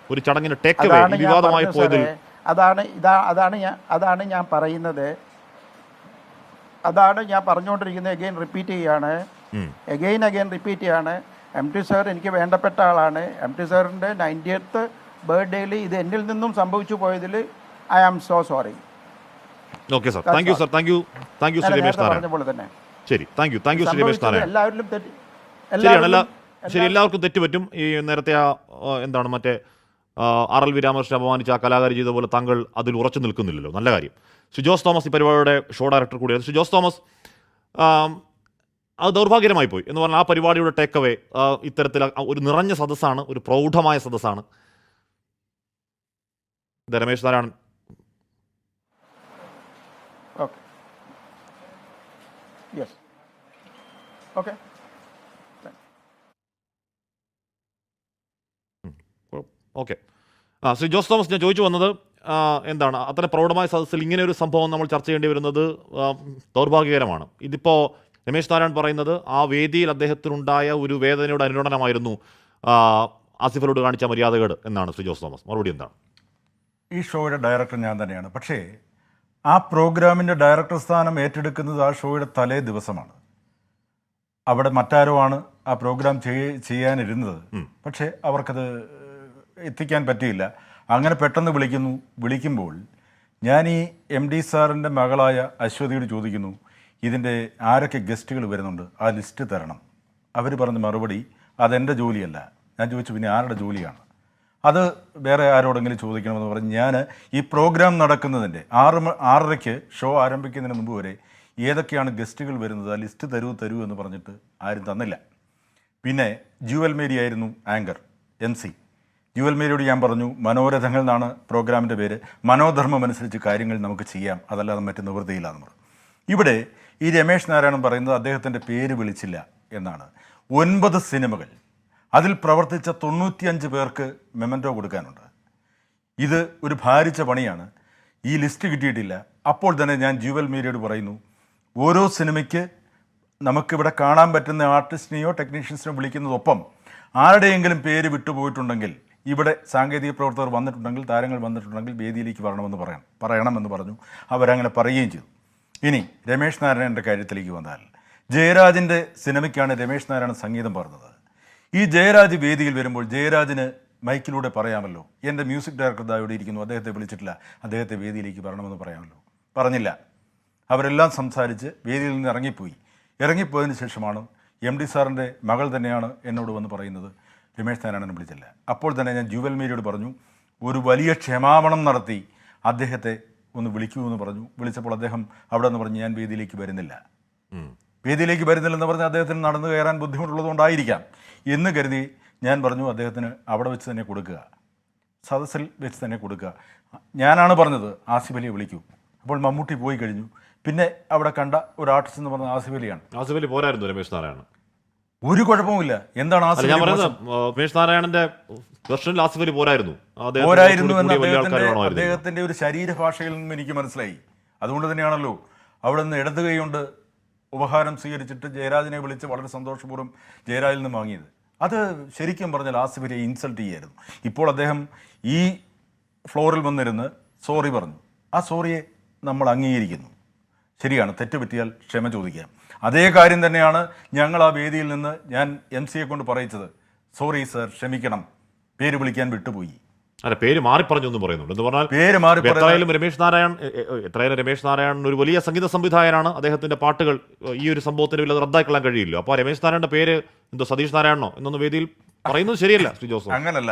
ഒരു ചടങ്ങിന് ടേക്ക് അവേ വിവാദമായി പോയതിൽ അതാണ് ഞാൻ പറയുന്നത്. അതാണ് ഞാൻ പറഞ്ഞുകൊണ്ടിരിക്കുന്നത്. അഗെയിൻ റിപ്പീറ്റ് ചെയ്യാണ്. MT സാർ എനിക്ക് വേണ്ടപ്പെട്ട ആളാണ്. MT സാറിൻ്റെ 90th ബർത്ത്ഡേയിൽ ഇത് എന്നിൽ നിന്നും സംഭവിച്ചു പോയതിൽ I am so sorry. Okay sir, thank you sir, thank you Shri Ramesh Narayanan. പറഞ്ഞ പോലെ തന്നെ ശരി, താങ്ക് യു ശ്രീ രമേശ് നാരായണൻ. എല്ലാവർക്കും തെറ്റുപറ്റും. ഈ നേരത്തെ എന്താണ് മറ്റേ RLV രാമകൃഷ്ണൻ അപമാനിച്ച ആ കലാകാരി ചെയ്ത പോലെ താങ്കൾ അതിൽ ഉറച്ചു നിൽക്കുന്നില്ലല്ലോ. നല്ല കാര്യം. ശ്രീ ജോസ് തോമസ് ഈ പരിപാടിയുടെ ഷോ ഡയറക്ടർ കൂടിയാണ്. ശ്രീ ജോസ് തോമസ്, അത് ദൗർഭാഗ്യമായി പോയി എന്ന് പറഞ്ഞാൽ ആ പരിപാടിയുടെ ടേക്ക് അവേ ഇത്തരത്തിൽ ഒരു നിറഞ്ഞ സദസ്സാണ്, ഒരു പ്രൗഢമായ സദസ്സാണ്. ഇത് രമേശ് നാരായണൻ. ഓക്കെ. ശ്രീ ജോസ് തോമസ്, ഞാൻ ചോദിച്ചു വന്നത് എന്താണ്, അത്ര പ്രൗഢമായ സദസ്സിൽ ഇങ്ങനെ ഒരു സംഭവം നമ്മൾ ചർച്ച ചെയ്യേണ്ടി വരുന്നത് ദൗർഭാഗ്യകരമാണ്. ഇതിപ്പോൾ രമേശ് നാരായൺ പറയുന്നത് ആ വേദിയിൽ അദ്ദേഹത്തിനുണ്ടായ ഒരു വേദനയുടെ അനുരണനമായിരുന്നു ആസിഫലോട് കാണിച്ച മര്യാദകേട് എന്നാണ്. ശ്രീ ജോസ് തോമസ്, മറുപടി എന്താണ്? ഈ ഷോയുടെ ഡയറക്ടർ ഞാൻ തന്നെയാണ്. പക്ഷേ ആ പ്രോഗ്രാമിൻ്റെ ഡയറക്ടർ സ്ഥാനം ഏറ്റെടുക്കുന്നത് ആ ഷോയുടെ തലേ ദിവസമാണ്. അവിടെ മറ്റാരോ ആണ് ആ പ്രോഗ്രാം ചെയ്യാനിരുന്നത്. പക്ഷേ അവർക്കത് എത്തിക്കാൻ പറ്റിയില്ല. അങ്ങനെ പെട്ടെന്ന് വിളിക്കുമ്പോൾ ഞാൻ ഈ MD സാറിൻ്റെ മകളായ അശ്വതിയോട് ചോദിക്കുന്നു, ഇതിൻ്റെ ആരൊക്കെ ഗസ്റ്റുകൾ വരുന്നുണ്ട്, ആ ലിസ്റ്റ് തരണം. അവർ പറഞ്ഞ മറുപടി, അതെൻ്റെ ജോലിയല്ല. ഞാൻ ചോദിച്ചു, പിന്നെ ആരുടെ ജോലിയാണ്? അത് വേറെ ആരോടെങ്കിലും ചോദിക്കണമെന്ന് പറഞ്ഞ് ഞാൻ ഈ പ്രോഗ്രാം നടക്കുന്നതിൻ്റെ 6:30 ഷോ ആരംഭിക്കുന്നതിന് മുമ്പ് വരെ ഏതൊക്കെയാണ് ഗസ്റ്റുകൾ വരുന്നത് ആ ലിസ്റ്റ് തരൂ എന്ന് പറഞ്ഞിട്ട് ആരും തന്നില്ല. പിന്നെ ജുവൽ മേരി ആയിരുന്നു ആങ്കർ, MC. ജുവൽ മേരിയോട് ഞാൻ പറഞ്ഞു, മനോരഥങ്ങൾ എന്നാണ് പ്രോഗ്രാമിൻ്റെ പേര്, മനോധർമ്മം അനുസരിച്ച് കാര്യങ്ങൾ നമുക്ക് ചെയ്യാം, അതല്ലാതെ മറ്റ് നിവൃത്തിയില്ലാന്ന് പറഞ്ഞു. ഇവിടെ ഈ രമേശ് നാരായണൻ പറയുന്നത് അദ്ദേഹത്തിൻ്റെ പേര് വിളിച്ചില്ല എന്നാണ്. 9 സിനിമകൾ, അതിൽ പ്രവർത്തിച്ച 95 പേർക്ക് മെമൻറ്റോ കൊടുക്കാനുണ്ട്. ഇത് ഒരു ഭാരിച്ച പണിയാണ്. ഈ ലിസ്റ്റ് കിട്ടിയിട്ടില്ല. അപ്പോൾ തന്നെ ഞാൻ ജുവൽ മേരിയോട് പറയുന്നു, ഓരോ സിനിമയ്ക്ക് നമുക്കിവിടെ കാണാൻ പറ്റുന്ന ആർട്ടിസ്റ്റിനെയോ ടെക്നീഷ്യൻസിനെയോ വിളിക്കുന്നതൊപ്പം ആരുടെയെങ്കിലും പേര് വിട്ടുപോയിട്ടുണ്ടെങ്കിൽ, ഇവിടെ സാങ്കേതിക പ്രവർത്തകർ വന്നിട്ടുണ്ടെങ്കിൽ, താരങ്ങൾ വന്നിട്ടുണ്ടെങ്കിൽ വേദിയിലേക്ക് പറയണമെന്ന് പറഞ്ഞു. അവരങ്ങനെ പറയുകയും ചെയ്തു. ഇനി രമേശ് നാരായണൻ്റെ കാര്യത്തിലേക്ക് വന്നാൽ, ജയരാജിൻ്റെ സിനിമയ്ക്കാണ് രമേശ് നാരായണൻ സംഗീതം പറഞ്ഞത്. ഈ ജയരാജ് വേദിയിൽ വരുമ്പോൾ ജയരാജിന് മൈക്കിലൂടെ പറയാമല്ലോ, എൻ്റെ മ്യൂസിക് ഡയറക്ടർ ഇവിടെ ഇരിക്കുന്നു, അദ്ദേഹത്തെ വിളിച്ചിട്ടില്ല, അദ്ദേഹത്തെ വേദിയിലേക്ക് വരണമെന്ന് പറയാമല്ലോ. പറഞ്ഞില്ല. അവരെല്ലാം സംസാരിച്ച് വേദിയിൽ നിന്ന് ഇറങ്ങിപ്പോയതിന് ശേഷമാണ് MD സാറിൻ്റെ മകൾ തന്നെയാണ് എന്നോട് വന്ന് പറയുന്നത്, രമേശ് നാരായണനെ വിളിച്ചില്ല. അപ്പോൾ തന്നെ ഞാൻ ജുവൽ മേരിയോട് പറഞ്ഞു, ഒരു വലിയ ക്ഷമാപണം നടത്തി അദ്ദേഹത്തെ ഒന്ന് വിളിക്കൂ എന്ന് പറഞ്ഞു. വിളിച്ചപ്പോൾ അദ്ദേഹം അവിടെ നിന്ന് പറഞ്ഞു, ഞാൻ വേദിയിലേക്ക് വരുന്നില്ലെന്ന് പറഞ്ഞ് അദ്ദേഹത്തിന് നടന്നു കയറാൻ ബുദ്ധിമുട്ടുള്ളതുകൊണ്ടായിരിക്കാം എന്ന് കരുതി ഞാൻ പറഞ്ഞു, അദ്ദേഹത്തിന് അവിടെ വെച്ച് തന്നെ കൊടുക്കുക, സദസ്സിൽ വെച്ച് തന്നെ കൊടുക്കുക. ഞാനാണ് പറഞ്ഞത്, ആസിഫ് അലിയെ വിളിക്കൂ. അപ്പോൾ മമ്മൂട്ടി പോയി കഴിഞ്ഞു. പിന്നെ അവിടെ കണ്ട ഒരു ആർട്ടിസ്റ്റ് എന്ന് പറഞ്ഞ ആസിഫ് അലിയാണ്. ആസിഫ് അലി പോരായിരുന്നു രമേശ് നാരായണൻ. ഒരു കുഴപ്പവുമില്ല. എന്താണ് അല്ല, ആസിഫ് ഞാൻ അലി പറയുന്നത് രമേശ് നാരായണന്റെ വെർഷനിൽ ആസിഫ് അലി പോരായിരുന്നു. പോരായിരുന്നു എന്ന് വലിയ ആൾക്കാർ വേണമായിരുന്നു. അദ്ദേഹത്തിന്റെ ഒരു ശരീരഭാഷയിൽ നിന്നും എനിക്ക് മനസ്സിലായി. അതുകൊണ്ട് തന്നെയാണല്ലോ അവിടെ നിന്ന് ഇടത് കൈ കൊണ്ട് ഉപഹാരം സ്വീകരിച്ചിട്ട് ജയരാജനെ വിളിച്ച് വളരെ സന്തോഷപൂർവ്വം ജയരാജിൽ നിന്ന് വാങ്ങിയത്. അത് ശരിക്കും പറഞ്ഞാൽ ആസിഫ് അലിയെ ഇൻസൾട്ട് ചെയ്യായിരുന്നു. ഇപ്പോൾ അദ്ദേഹം ഈ ഫ്ലോറിൽ വന്നിരുന്ന് സോറി പറഞ്ഞു. ആ സോറിയെ നമ്മൾ അംഗീകരിക്കുന്നു. ശരിയാണ്, തെറ്റ് പറ്റിയാൽ ക്ഷമ ചോദിക്കാം. അതേ കാര്യം തന്നെയാണ് ഞങ്ങൾ ആ വേദിയിൽ നിന്ന് ഞാൻ MC യെ കൊണ്ട് പറയിച്ചത്. സോറി സർ, ക്ഷമിക്കണം, പേര് വിളിക്കാൻ വിട്ടുപോയി. അല്ല, പേര് മാറി പറഞ്ഞു എന്നും പറയുന്നുണ്ട്. എന്ന് പറഞ്ഞാൽ പേര് മാറി എത്രയായാലും രമേശ് നാരായണൻ ഒരു വലിയ സംഗീത സംവിധായകനാണ്. അദ്ദേഹത്തിന്റെ പാട്ടുകൾ ഈ ഒരു സംഭവത്തിന് വല്ല റദ്ദാക്കിക്കാൻ കഴിയില്ല. അപ്പോൾ രമേശ് നാരായണന്റെ പേര് എന്തോ സതീഷ് നാരായണനോ എന്നൊന്ന് വേദിയിൽ പറയുന്നത് ശരിയല്ല ശ്രീ ജോസഫ്. അങ്ങനല്ല,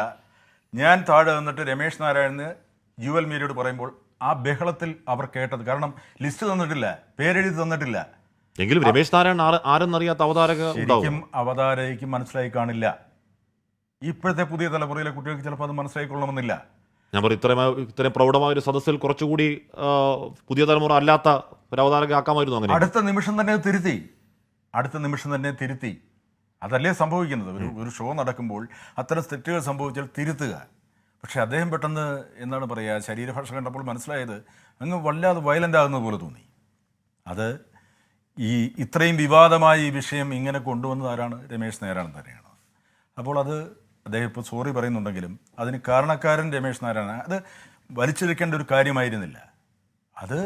ഞാൻ താഴെ നിന്നിട്ട് രമേശ് നാരായണന് ജുവൽ മീരയോട് പറയുമ്പോൾ ആ ബഹളത്തിൽ അവർ കേട്ടത്. കാരണം ലിസ്റ്റ് തന്നിട്ടില്ല, പേരെഴുതി തന്നിട്ടില്ല. എങ്കിലും രമേശ് നാരായണൻ ആരെന്നറിയാത്ത അവതാരക ശരിക്കും അവതാരകയ്ക്ക് മനസ്സിലായി കാണില്ല. ഇപ്പോഴത്തെ പുതിയ തലമുറയിലെ കുട്ടികൾക്ക് ചിലപ്പോൾ അത് മനസ്സിലായിക്കൊള്ളണമെന്നില്ല. ഞാൻ പറയും, ഇത്രയും പ്രൗഢമായ ഒരു സദസ്സിൽ കുറച്ചുകൂടി പുതിയ തലമുറ അല്ലാത്ത ഒരു അവതാരക ആക്കാമായിരുന്നു. അങ്ങനെ അടുത്ത നിമിഷം തന്നെ തിരുത്തി. അതല്ലേ സംഭവിക്കുന്നത്. ഒരു ഷോ നടക്കുമ്പോൾ അത്തരം തെറ്റുകൾ സംഭവിച്ചാൽ തിരുത്തുക. പക്ഷെ അദ്ദേഹം പെട്ടെന്ന് എന്താണ് പറയുക, ശരീരഭാഷ കണ്ടപ്പോൾ മനസ്സിലായത് അങ്ങ് വല്ലാതെ വയലൻ്റ് ആകുന്നത് പോലെ തോന്നി. അത് ഇത്രയും വിവാദമായ ഈ വിഷയം ഇങ്ങനെ കൊണ്ടുവന്നത് ആരാണ്? രമേശ് നാരായണൻ തന്നെയാണ്. അപ്പോൾ അത് അദ്ദേഹം ഇപ്പോൾ സോറി പറയുന്നുണ്ടെങ്കിലും അതിന് കാരണക്കാരൻ രമേശ് നാരായണൻ. അത് വലിച്ചെടുക്കേണ്ട ഒരു കാര്യമായിരുന്നില്ല. അത്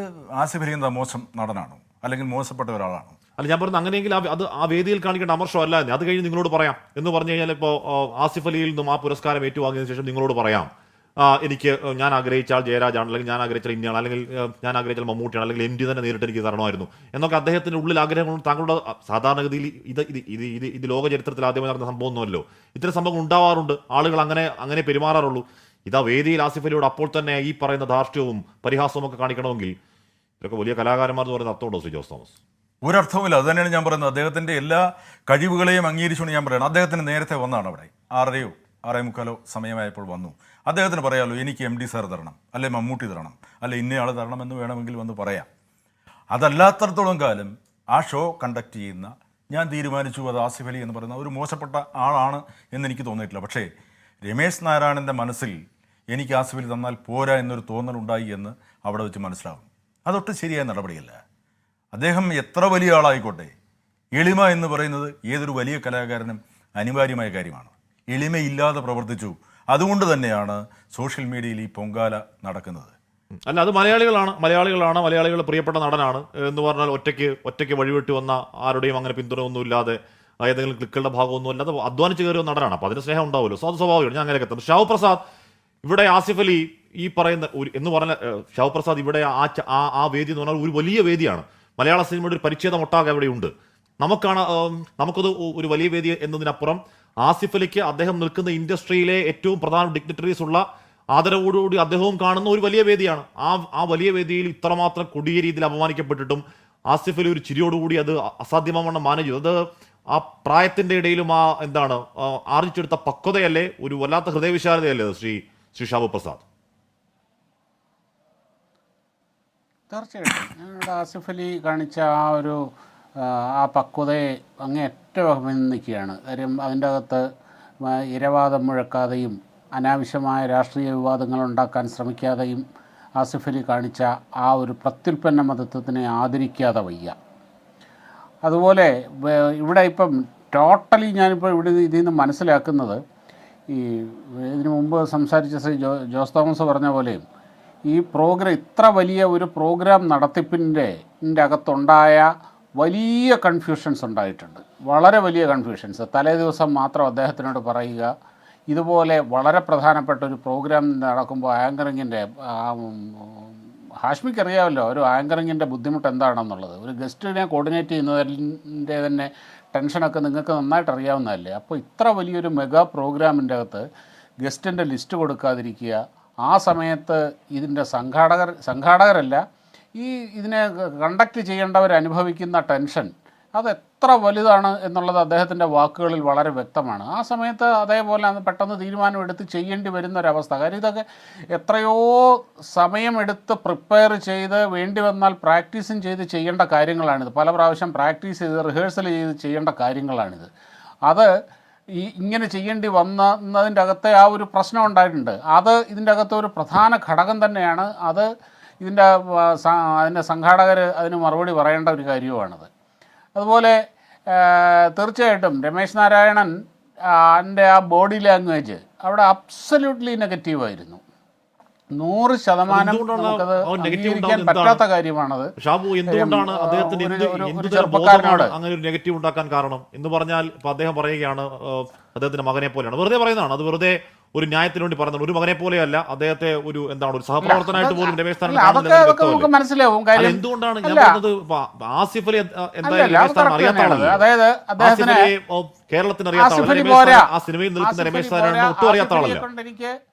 ആസിഫ് അലി എന്താ മോശം നടനാണോ അല്ലെങ്കിൽ മോശപ്പെട്ട ഒരാളാണോ? അല്ല, ഞാൻ പറയുന്നത് അങ്ങനെയെങ്കിൽ അത് ആ വേദിയിൽ കാണിക്കേണ്ട അമർഷം അല്ല. അത് കഴിഞ്ഞ് നിങ്ങളോട് പറയാം എന്ന് പറഞ്ഞു കഴിഞ്ഞാൽ, ഇപ്പോൾ ആസിഫ് അലിയിൽ നിന്നും ആ പുരസ്കാരം ഏറ്റുവാങ്ങിയതിനു ശേഷം നിങ്ങളോട് പറയാം, ഞാൻ ആഗ്രഹിച്ചാൽ ജയരാജാണ്, അല്ലെങ്കിൽ ഞാൻ ആഗ്രഹിച്ചാൽ ഇന്ത്യയാണ്, അല്ലെങ്കിൽ ഞാൻ ആഗ്രഹിച്ചാൽ മമ്മൂട്ടിയാണ്, അല്ലെങ്കിൽ MD തന്നെ നേരിട്ട് എനിക്ക് തരണമായിരുന്നു എന്നൊക്കെ അദ്ദേഹത്തിന്റെ ഉള്ളിൽ ആഗ്രഹങ്ങളും താങ്കളുടെ സാധാരണഗതിയിൽ ഇത് ലോക ചരിത്രത്തിൽ ആദ്യമായി നടന്ന സംഭവമൊന്നുമല്ലോ. ഇത്തരം സംഭവങ്ങൾ ഉണ്ടാവാറുണ്ട്. ആളുകൾ അങ്ങനെ പെരുമാറാറുള്ളൂ. ഇതാ വേദിയിൽ ആസിഫ് അലിയോട് അപ്പോൾ തന്നെ ഈ പറയുന്ന ധാർഷ്ട്യവും പരിഹാസവും ഒക്കെ കാണിക്കണമെങ്കിൽ ഇതൊക്കെ വലിയ കലാകാരന്മാർ എന്ന് പറയുന്ന അർത്ഥമുണ്ടോ ശ്രീ ജോസ് തോമസ്? ഒരർത്ഥവുമില്ല. അത് തന്നെയാണ് ഞാൻ പറയുന്നത്. അദ്ദേഹത്തിൻ്റെ എല്ലാ കഴിവുകളെയും അംഗീകരിച്ചുകൊണ്ട് ഞാൻ പറയുന്നത്. അദ്ദേഹത്തിന് നേരത്തെ വന്നാണ് അവിടെ 6:30 6:45 സമയമായപ്പോൾ വന്നു. അദ്ദേഹത്തിന് പറയാമല്ലോ, എനിക്ക് MD സാർ തരണം, അല്ലെ മമ്മൂട്ടി തരണം, അല്ലെ ഇന്നയാൾ തരണം എന്ന് വേണമെങ്കിൽ വന്ന് പറയാം. അതല്ലാത്തടത്തോളം കാലം ആ ഷോ കണ്ടക്ട് ചെയ്യുന്ന ഞാൻ തീരുമാനിച്ചു അത് ആസിഫ് അലി എന്ന് പറയുന്ന ഒരു മോശപ്പെട്ട ആളാണ് എന്നെനിക്ക് തോന്നിയിട്ടില്ല. പക്ഷേ രമേശ് നാരായണൻ്റെ മനസ്സിൽ എനിക്ക് ആസിഫ് അലി തന്നാൽ പോരാ എന്നൊരു തോന്നലുണ്ടായി എന്ന് അവിടെ വെച്ച് മനസ്സിലാവും. അതൊട്ടും ശരിയായ നടപടിയല്ല. അദ്ദേഹം എത്ര വലിയ ആളായിക്കോട്ടെ, എളിമ എന്ന് പറയുന്നത് ഏതൊരു വലിയ കലാകാരനും അനിവാര്യമായ കാര്യമാണ്. എളിമയില്ലാതെ പ്രവർത്തിച്ചു. അതുകൊണ്ട് തന്നെയാണ് സോഷ്യൽ മീഡിയയിൽ ഈ പൊങ്കാല നടക്കുന്നത്. അല്ല, അത് മലയാളികളുടെ പ്രിയപ്പെട്ട നടനാണ് എന്ന് പറഞ്ഞാൽ ഒറ്റയ്ക്ക് വഴിവിട്ട് വന്ന ആരുടെയും അങ്ങനെ പിന്തുണയൊന്നുമില്ലാതെ ഏതെങ്കിലും ക്ലിക്കുകളുടെ ഭാഗമൊന്നും അല്ലാതെ അധ്വാനിച്ച് കയറിയ നടനാണ്. അപ്പോൾ അതിന് സ്നേഹം ഉണ്ടാവുമല്ലോ. സോ അത് സ്വാഭാവികമാണ്. ഞാൻ അങ്ങനെയൊക്കെ എത്തുന്നു. ഷാഹു പ്രസാദ് ഇവിടെ ആസിഫ് അലി ഈ പറയുന്ന എന്ന് പറഞ്ഞ ഷാഹു പ്രസാദ് ഇവിടെ ആ വേദി എന്ന് പറഞ്ഞാൽ ഒരു വലിയ വേദിയാണ്. മലയാള സിനിമയുടെ ഒരു പരിച്ഛേദം ഒട്ടാകെ അവിടെയുണ്ട്. നമുക്കത് ഒരു വലിയ വേദി എന്നതിനപ്പുറം ആസിഫ് അലിക്ക് അദ്ദേഹം നിൽക്കുന്ന ഇൻഡസ്ട്രിയിലെ ഏറ്റവും പ്രധാന ഡിഗ്നിറ്ററീസ് ഉള്ള ആദരവോടുകൂടി അദ്ദേഹവും കാണുന്ന ഒരു വലിയ വേദിയാണ്. ആ വലിയ വേദിയിൽ ഇത്രമാത്രം കൊടിയ രീതിയിൽ അപമാനിക്കപ്പെട്ടിട്ടും ആസിഫ് അലി ഒരു ചിരിയോടുകൂടി അത് അസാധ്യമാവണ്ണം മാനേജ് ചെയ്തു. അത് ആ പ്രായത്തിന്റെ ഇടയിലും ആർജിച്ചെടുത്ത പക്വതയല്ലേ, ഒരു വല്ലാത്ത ഹൃദയവിശാലതയല്ലേ ശ്രീ ഷാബു പ്രസാദ്? തീർച്ചയായിട്ടും ഞങ്ങളുടെ ആസിഫ് അലി കാണിച്ച ആ പക്വതയെ അങ്ങേയറ്റം അഭിനന്ദിക്കുകയാണ്. കാര്യം അതിൻ്റെ അകത്ത് ഇരവാദം മുഴക്കാതെയും അനാവശ്യമായ രാഷ്ട്രീയ വിവാദങ്ങൾ ഉണ്ടാക്കാൻ ശ്രമിക്കാതെയും ആസിഫ് അലി കാണിച്ച ആ ഒരു പ്രത്യുൽപ്പന്ന മതത്വത്തിനെ ആദരിക്കാതെ വയ്യ. അതുപോലെ ഇവിടെ ഇപ്പം ടോട്ടലി ഞാനിപ്പോൾ ഇതിൽ നിന്ന് മനസ്സിലാക്കുന്നത്, ഇതിനു മുമ്പ് സംസാരിച്ച ശ്രീ ജോസ് തോമസ് പറഞ്ഞ പോലെയും ഈ ഇത്ര വലിയ ഒരു പ്രോഗ്രാം നടത്തിപ്പിൻ്റെ അകത്തുണ്ടായ വലിയ കൺഫ്യൂഷൻസ് ഉണ്ടായിട്ടുണ്ട്. വളരെ വലിയ കൺഫ്യൂഷൻസ്. തലേ ദിവസം മാത്രം അദ്ദേഹത്തിനോട് പറയുക, ഇതുപോലെ വളരെ പ്രധാനപ്പെട്ട ഒരു പ്രോഗ്രാം നടക്കുമ്പോൾ ആങ്കറിങ്ങിൻ്റെ ഹാഷ്മിക്ക് അറിയാമല്ലോ ഒരു ആങ്കറിങ്ങിൻ്റെ ബുദ്ധിമുട്ട് എന്താണെന്നുള്ളത്. ഒരു ഗസ്റ്റിനെ കോർഡിനേറ്റ് ചെയ്യുന്നതിൻ്റെ തന്നെ ടെൻഷനൊക്കെ നിങ്ങൾക്ക് നന്നായിട്ട് അറിയാവുന്നതല്ലേ. അപ്പോൾ ഇത്ര വലിയൊരു മെഗാ പ്രോഗ്രാമിൻ്റെ അകത്ത് ഗസ്റ്റിൻ്റെ ലിസ്റ്റ് കൊടുക്കാതിരിക്കുക, ആ സമയത്ത് ഇതിൻ്റെ സംഘാടകരല്ല ഇതിനെ കണ്ടക്ട് ചെയ്യേണ്ടവർ അനുഭവിക്കുന്ന ടെൻഷൻ അതെത്ര വലുതാണ് എന്നുള്ളത് അദ്ദേഹത്തിൻ്റെ വാക്കുകളിൽ വളരെ വ്യക്തമാണ്. ആ സമയത്ത് അതേപോലെ അത് പെട്ടെന്ന് തീരുമാനമെടുത്ത് ചെയ്യേണ്ടി വരുന്നൊരവസ്ഥ. കാര്യം ഇതൊക്കെ എത്രയോ സമയമെടുത്ത് പ്രിപ്പയർ ചെയ്ത് വേണ്ടി വന്നാൽ പ്രാക്ടീസും ചെയ്ത് ചെയ്യേണ്ട കാര്യങ്ങളാണിത്. പല പ്രാവശ്യം പ്രാക്ടീസ് ചെയ്ത് റിഹേഴ്സൽ ചെയ്ത് ചെയ്യേണ്ട കാര്യങ്ങളാണിത്. അത് ഇങ്ങനെ ചെയ്യേണ്ടി വന്നതിൻ്റെ അകത്തെ ആ ഒരു പ്രശ്നം ഉണ്ടായിട്ടുണ്ട്. അത് ഇതിൻ്റെ അകത്തെ ഒരു പ്രധാന ഘടകം തന്നെയാണ്. അത് അതിൻ്റെ സംഘാടകർ അതിന് മറുപടി പറയേണ്ട ഒരു കാര്യവുമാണത്. അതുപോലെ തീർച്ചയായിട്ടും രമേശ് നാരായണൻ എൻ്റെ ആ ബോഡി ലാംഗ്വേജ് അവിടെ അബ്സല്യൂട്ട്ലി നെഗറ്റീവായിരുന്നു. 100% നമുക്കത് അംഗീകരിക്കാൻ പറ്റാത്ത കാര്യമാണത്. ഷാബു, എന്തുകൊണ്ടാണ് അദ്ദേഹത്തിന് ഒരു ചെറുപ്പക്കാരനോട് അങ്ങനെ ഒരു നെഗറ്റീവ് ഉണ്ടാക്കാൻ കാരണം എന്ന് പറഞ്ഞാൽ, ഇപ്പൊ അദ്ദേഹം പറയുകയാണ് അദ്ദേഹത്തിന്റെ മകനെ പോലെയാണ്. വെറുതെ പറയുന്നതാണ്, അത് വെറുതെ ഒരു ന്യായത്തിന് വേണ്ടി പറയുന്നത്. ഒരു മകനെ പോലെയല്ല, അദ്ദേഹത്തെ ഒരു ഒരു സഹപ്രവർത്തനായിട്ട് പോലും രമേശ് നമുക്ക് മനസ്സിലാവും. കാര്യം എന്തുകൊണ്ടാണ് ഞാൻ പറഞ്ഞത്, ആസിഫ് അലി എന്തായാലും രമേശ് നാരായണൻ അറിയാത്ത ആളല്ല. അതായത് അദ്ദേഹത്തിന് കേരളത്തിന് അറിയാത്ത ആളല്ല. ആ സിനിമയിൽ നിൽക്കുന്ന രമേശ് നാരായണൻ ഒട്ടും അറിയാത്ത ആളല്ല.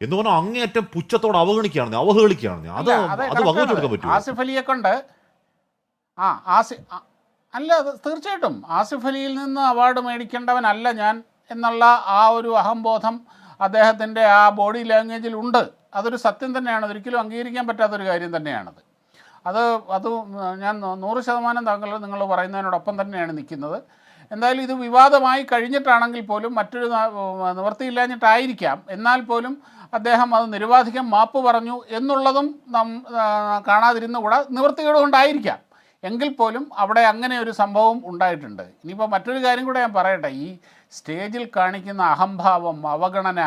എന്ന് പറഞ്ഞാൽ അങ്ങേയറ്റം പുച്ഛത്തോട് അവഹേളിക്കുകയാണ്. അത് വകവെച്ച് കൊടുക്കാൻ പറ്റും. ആസിഫ് അലിയെ കൊണ്ട് അല്ല, അത് തീർച്ചയായിട്ടും ആസിഫ് അലിയിൽ നിന്ന് അവാർഡ് മേടിക്കേണ്ടവനല്ല ഞാൻ എന്നുള്ള ആ ഒരു അഹംബോധം അദ്ദേഹത്തിൻ്റെ ആ ബോഡി ലാംഗ്വേജിൽ ഉണ്ട്. അതൊരു സത്യം തന്നെയാണ്. ഒരിക്കലും അംഗീകരിക്കാൻ പറ്റാത്തൊരു കാര്യം തന്നെയാണത്. അത് ഞാൻ 100% നിങ്ങൾ പറയുന്നതിനോടൊപ്പം തന്നെയാണ് നിൽക്കുന്നത്. എന്തായാലും ഇത് വിവാദമായി കഴിഞ്ഞിട്ടാണെങ്കിൽ പോലും മറ്റൊരു നിവൃത്തിയില്ലാഞ്ഞിട്ടായിരിക്കാം, എന്നാൽ പോലും അദ്ദേഹം അത് നിരുപാധികം മാപ്പ് പറഞ്ഞു എന്നുള്ളതും കാണാതിരുന്നുകൂടാ. നിവൃത്തികേട് കൊണ്ടായിരിക്കാം, എങ്കിൽ പോലും അവിടെ അങ്ങനെ ഒരു സംഭവം ഉണ്ടായിട്ടുണ്ട്. ഇനിയിപ്പോൾ മറ്റൊരു കാര്യം കൂടെ ഞാൻ പറയട്ടെ. ഈ സ്റ്റേജിൽ കാണിക്കുന്ന അഹംഭാവം, അവഗണന,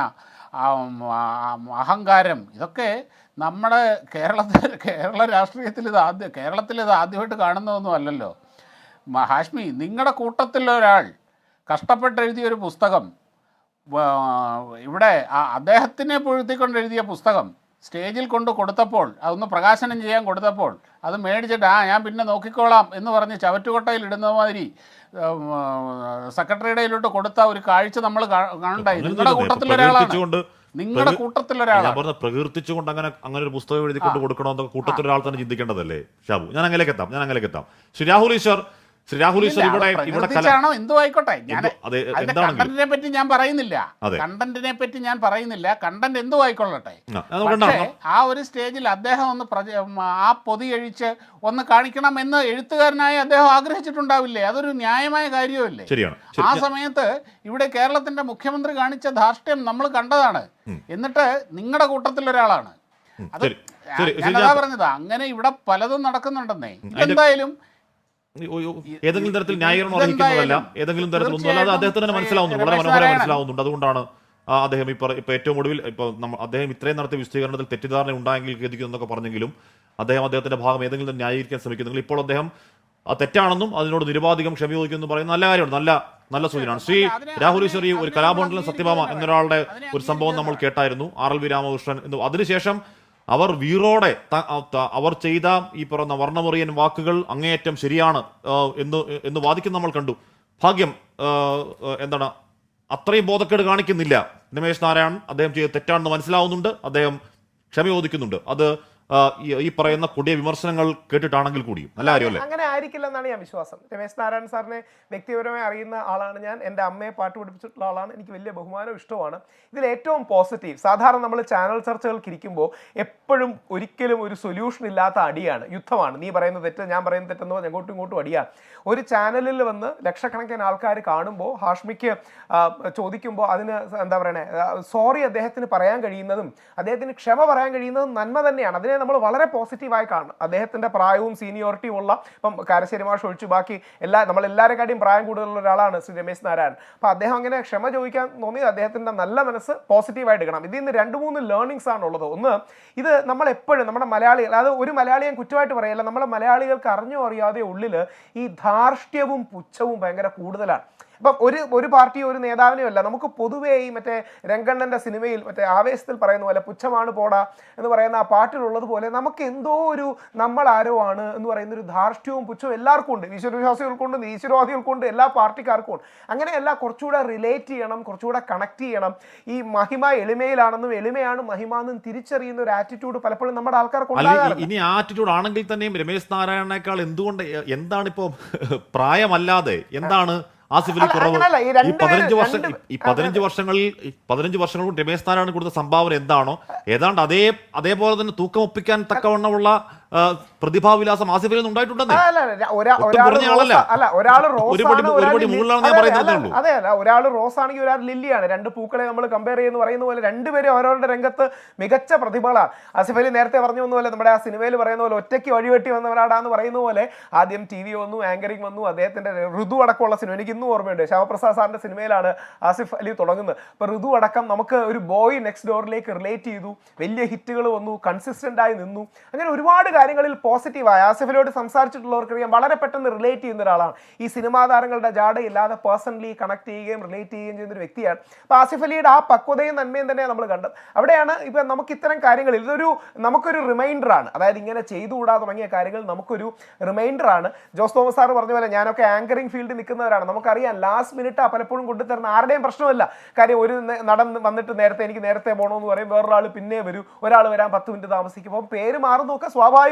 അഹങ്കാരം, ഇതൊക്കെ നമ്മുടെ കേരള രാഷ്ട്രീയത്തിൽ കേരളത്തിൽ ഇത് ആദ്യമായിട്ട് കാണുന്നതൊന്നും അല്ലല്ലോ. ഹാഷ്മി, നിങ്ങളുടെ കൂട്ടത്തിലൊരാൾ കഷ്ടപ്പെട്ട് എഴുതിയൊരു പുസ്തകം, ഇവിടെ അദ്ദേഹത്തിനെ പൊഴുത്തിക്കൊണ്ട് എഴുതിയ പുസ്തകം സ്റ്റേജിൽ കൊണ്ട് കൊടുത്തപ്പോൾ, അതൊന്ന് പ്രകാശനം ചെയ്യാൻ കൊടുത്തപ്പോൾ, അത് മേടിച്ചിട്ട് ഞാൻ പിന്നെ നോക്കിക്കോളാം എന്ന് പറഞ്ഞ് ചവറ്റുകൊട്ടയിൽ ഇടുന്ന മാതിരി സെക്രട്ടറിയുടെയിലോട്ട് കൊടുത്ത ഒരു കാഴ്ച നമ്മൾ കാണണ്ടായി. നിങ്ങളുടെ കൂട്ടത്തിലൊരാളാണ്. പ്രകീർത്തിച്ചുകൊണ്ട് അങ്ങനെ ഒരു പുസ്തകം എഴുതിക്കൊണ്ട് കൊടുക്കണമെന്നൊക്കെ കൂട്ടത്തിലൊരാൾ തന്നെ ചിന്തിക്കേണ്ടതല്ലേ ഷാബു? ഞാൻ അങ്ങനെയൊക്കെ എത്താം. ശ്രീ രാഹുൽ ഈശ്വർ ഇവിടെ എന്തോ ആയിക്കോട്ടെ, കണ്ടന്റിനെ പറ്റി ഞാൻ പറയുന്നില്ല. കണ്ടന്റ് എന്തോ ആയിക്കൊള്ളട്ടെ. പക്ഷേ ആ ഒരു സ്റ്റേജിൽ അദ്ദേഹം ഒന്ന് ആ പൊതി കഴിച്ച് ഒന്ന് കാണിക്കണം എന്ന് എഴുത്തുകാരനായി അദ്ദേഹം ആഗ്രഹിച്ചിട്ടുണ്ടാവില്ലേ? അതൊരു ന്യായമായ കാര്യമല്ലേ? ആ സമയത്ത് ഇവിടെ കേരളത്തിന്റെ മുഖ്യമന്ത്രി കാണിച്ച ധാർഷ്ട്യം നമ്മൾ കണ്ടതാണ്. എന്നിട്ട് നിങ്ങളുടെ കൂട്ടത്തിലൊരാളാണ് അത്. ഞാനതാ പറഞ്ഞത്, അങ്ങനെ ഇവിടെ പലതും നടക്കുന്നുണ്ടെന്നേ. എന്തായാലും ഏതെങ്കിലും തരത്തിൽ ന്യായീകരണം അർഹിക്കുന്നതല്ല, ഏതെങ്കിലും തരത്തിൽ ഒന്നുമല്ല. അത് അദ്ദേഹത്തിന് തന്നെ മനസ്സിലാവുന്നുണ്ട്, വളരെ മനോഹരമായി മനസ്സിലാവുന്നുണ്ട്. അതുകൊണ്ടാണ് അദ്ദേഹം ഇപ്പൊ ഏറ്റവും ഒടുവിൽ അദ്ദേഹം ഇത്രയും നടത്തിയ വിശദീകരണത്തിൽ തെറ്റിദ്ധാരണ ഉണ്ടായെങ്കിൽ ഖേദിക്കുന്നൊക്കെ പറഞ്ഞെങ്കിലും അദ്ദേഹത്തിന്റെ ഭാഗം ഏതെങ്കിലും ന്യായീകരിക്കാൻ ശ്രമിക്കുന്നെങ്കിൽ ഇപ്പോൾ അദ്ദേഹം തെറ്റാണെന്നും അതിനോട് നിരുപാധികം ക്ഷമ ചോദിക്കുമെന്ന് പറയുന്ന നല്ല കാര്യമാണ്, നല്ല സൂചനയാണ്. ശ്രീ രാഹുൽ ഈശ്വർ, ഒരു കലാഭവനിലെ സത്യഭാമ എന്നൊരാളുടെ ഒരു സംഭവം നമ്മൾ കേട്ടായിരുന്നു, RLV രാമകൃഷ്ണൻ. അതിനുശേഷം അവർ വീറോടെ അവർ ചെയ്ത ഈ പറഞ്ഞ വർണ്ണമുറിയൻ വാക്കുകൾ അങ്ങേയറ്റം ശരിയാണ് എന്ന് വാദിക്കുന്ന നമ്മൾ കണ്ടു. ഭാഗ്യം അത്രയും ബോധക്കേട് കാണിക്കുന്നില്ല രമേശ് നാരായണൻ. അദ്ദേഹം ചെയ്ത് തെറ്റാണെന്ന് മനസ്സിലാവുന്നുണ്ട്, അദ്ദേഹം ക്ഷമ ചോദിക്കുന്നുണ്ട്. അത് ഈ പറയുന്ന കൊടിയ വിമർശനങ്ങൾ കേട്ടിട്ടാണെങ്കിൽ കൂടിയും നല്ല കാര്യമല്ലേ? അങ്ങനെ ആയിരിക്കില്ല എന്നാണ് ഞാൻ വിശ്വാസം. രമേശ് നാരായണൻ സാറിനെ വ്യക്തിപരമായി അറിയുന്ന ആളാണ് ഞാൻ. എൻ്റെ അമ്മയെ പാട്ട് പഠിപ്പിച്ചിട്ടുള്ള ആളാണ്. എനിക്ക് വലിയ ബഹുമാനവും ഇഷ്ടമാണ്. ഇതിൽ ഏറ്റവും പോസിറ്റീവ്, സാധാരണ നമ്മൾ ചാനൽ ചർച്ചകൾക്ക് ഇരിക്കുമ്പോൾ എപ്പോഴും ഒരിക്കലും ഒരു സൊല്യൂഷൻ ഇല്ലാത്ത അടിയാണ്, യുദ്ധമാണ്. നീ പറയുന്നത് തെറ്റ്, ഞാൻ പറയുന്നത് തെറ്റെന്ന് പറഞ്ഞ് അങ്ങോട്ടും ഇങ്ങോട്ടും അടിയാണ്. ഒരു ചാനലിൽ വന്ന് ലക്ഷക്കണക്കിന് ആൾക്കാർ കാണുമ്പോൾ ഹാഷ്മിക്ക് ചോദിക്കുമ്പോൾ അതിന് എന്താ പറയണേ, സോറി അദ്ദേഹത്തിന് പറയാൻ കഴിയുന്നതും അദ്ദേഹത്തിന് ക്ഷമ പറയാൻ കഴിയുന്നതും നന്മ തന്നെയാണ്. അതിനെ നമ്മൾ വളരെ പോസിറ്റീവായി കാണും. അദ്ദേഹത്തിൻ്റെ പ്രായവും സീനിയോറിറ്റിയും ഉള്ള, ഇപ്പം കാരശ്ശേരി മാഷ് ഒഴിച്ചു ബാക്കി നമ്മളെല്ലാവരെക്കാട്ടിയും പ്രായം കൂടുതലുള്ള ഒരാളാണ് ശ്രീ രമേശ് നാരായണൻ. അപ്പോൾ അദ്ദേഹം അങ്ങനെ ക്ഷമ ചോദിക്കാൻ തോന്നിയത് അദ്ദേഹത്തിൻ്റെ നല്ല മനസ്സ് പോസിറ്റീവായിട്ട് എടുക്കണം. ഇതിൽ നിന്ന് 2-3 ലേണിങ്സ് ആണുള്ളത്. ഒന്ന്, ഇത് നമ്മളെപ്പോഴും നമ്മുടെ മലയാളികൾ, അത് ഒരു മലയാളിയെ കുറ്റമായിട്ട് പറയല്ല, നമ്മളെ മലയാളികൾക്ക് അറിഞ്ഞോ അറിയാതെ ഉള്ളിൽ ഈ ധാർഷ്ട്യവും പുച്ഛവും ഭയങ്കര കൂടുതലാണ്. ഇപ്പം ഒരു പാർട്ടി ഒരു നേതാവിനെയും അല്ല, നമുക്ക് പൊതുവേ ഈ മറ്റേ രംഗണ്ണന്റെ സിനിമയിൽ മറ്റേ ആവേശത്തിൽ പറയുന്ന പോലെ പുച്ഛമാണ് പോടാ എന്ന് പറയുന്ന ആ പാട്ടിലുള്ളത് പോലെ നമുക്ക് എന്തോ ഒരു നമ്മൾ ആരോ ആണ് എന്ന് പറയുന്ന ഒരു ധാർഷ്ട്യവും പുച്ഛവും എല്ലാവർക്കും ഉണ്ട്. ഈശ്വരവിശ്വാസികൾക്കുണ്ട്, ഈശ്വരവാദികൾക്കുണ്ട്, എല്ലാ പാർട്ടിക്കാർക്കും ഉണ്ട്. അങ്ങനെയല്ല, കുറച്ചുകൂടെ റിലേറ്റ് ചെയ്യണം, കുറച്ചുകൂടെ കണക്ട് ചെയ്യണം. ഈ മഹിമ എളിമയിലാണെന്നും എളിമയാണ് മഹിമ എന്നും തിരിച്ചറിയുന്ന ഒരു ആറ്റിറ്റ്യൂഡ് പലപ്പോഴും നമ്മുടെ ആൾക്കാർക്ക് ഉണ്ടാകാറുണ്ട്. ഇനി ആറ്റിറ്റ്യൂഡ് ആണെങ്കിൽ തന്നെയും രമേശ് നാരായണനേക്കാൾ എന്തുകൊണ്ട് എന്താണിപ്പോ പ്രായമല്ലാതെ എന്താണ് ആസിഫ് അലി കുറവ്? ഈ 15 വർഷങ്ങൾ കൊണ്ട് രമേശ് നാരായണൻ കൊടുത്ത സംഭാവന എന്താണോ ഏതാണ്ട് അതേപോലെ തന്നെ തൂക്കമൊപ്പിക്കാൻ തക്കവണ്ണമുള്ള പ്രതിഭാവിലാസം ആസിഫ് അലി ഉണ്ടായിട്ടുണ്ടെന്നേ. അതെ, ഒരാൾ റോസ് ആണെങ്കിൽ ഒരാൾ ലില്ലിയാണ്. രണ്ട് പൂക്കളെ നമ്മൾ കമ്പയർ ചെയ്യുന്ന പറയുന്ന പോലെ രണ്ടുപേരും അവരവരുടെ രംഗത്ത് മികച്ച പ്രതിഭകളാണ്. ആസിഫ് അലി നേരത്തെ പറഞ്ഞു വന്ന പോലെ, നമ്മുടെ ആ സിനിമയിൽ പറയുന്ന പോലെ ഒറ്റയ്ക്ക് വഴിവെട്ടി വന്നവരാടാന്ന് പറയുന്ന പോലെ ആദ്യം TV വന്നു, ആങ്കറിങ് വന്നു, അദ്ദേഹത്തിന്റെ ഋതു അടക്കമുള്ള സിനിമ എനിക്ക് ഇന്നും ഓർമ്മയുണ്ട്. ശ്യാമപ്രസാദ് സാറിന്റെ സിനിമയിലാണ് ആസിഫ് അലി തുടങ്ങുന്നത്. അപ്പൊ ഋതു അടക്കം നമുക്ക് ഒരു ബോയ് നെക്സ്റ്റ് ഡോറിലേക്ക് റിലേറ്റ് ചെയ്തു, വലിയ ഹിറ്റുകൾ വന്നു, കൺസിസ്റ്റന്റ് ആയി നിന്നു. അങ്ങനെ ഒരുപാട് കാര്യങ്ങളിൽ പോസിറ്റീവായ ആസിഫിലോട് സംസാരിച്ചിട്ടുള്ളവർക്കറിയാം വളരെ പെട്ടെന്ന് റിലേറ്റ് ചെയ്യുന്ന ഒരാളാണ്. ഈ സിനിമാ താരങ്ങളുടെ ജാടയില്ലാതെ പേഴ്സണലി കണക്ട് ചെയ്യുകയും റിലേറ്റ് ചെയ്യുകയും ചെയ്യുന്ന ഒരു വ്യക്തിയാണ്. അപ്പോൾ ആസിഫ് അലിയുടെ ആ പക്വതയും നന്മയും തന്നെയാണ് നമ്മൾ കണ്ടത്. അവിടെയാണ് ഇപ്പം നമുക്ക് ഇത്തരം കാര്യങ്ങളിൽ നമുക്കൊരു റിമൈൻഡറാണ്. അതായത് ഇങ്ങനെ ചെയ്തുകൂടാ തുടങ്ങിയ കാര്യങ്ങൾ നമുക്കൊരു റിമൈൻഡറാണ്. ജോസ് തോമസ് സാർ പറഞ്ഞ പോലെ ഞാനൊക്കെ ആങ്കറിംഗ് ഫീൽഡിൽ നിൽക്കുന്നവരാണ്. നമുക്കറിയാം ലാസ്റ്റ് മിനിറ്റ് പലപ്പോഴും കൊണ്ടുതരുന്ന ആരുടെയും പ്രശ്നമല്ല. കാര്യം ഒരു നടൻ വന്നിട്ട് എനിക്ക് നേരത്തെ പോകണമെന്ന് പറയും, വേറൊരാൾ പിന്നെ വരും, ഒരാൾ വരാൻ 10 മിനിറ്റ് താമസിക്കുമ്പോൾ പേര് മാറുന്നതൊക്കെ സ്വാഭാവികമാണ്.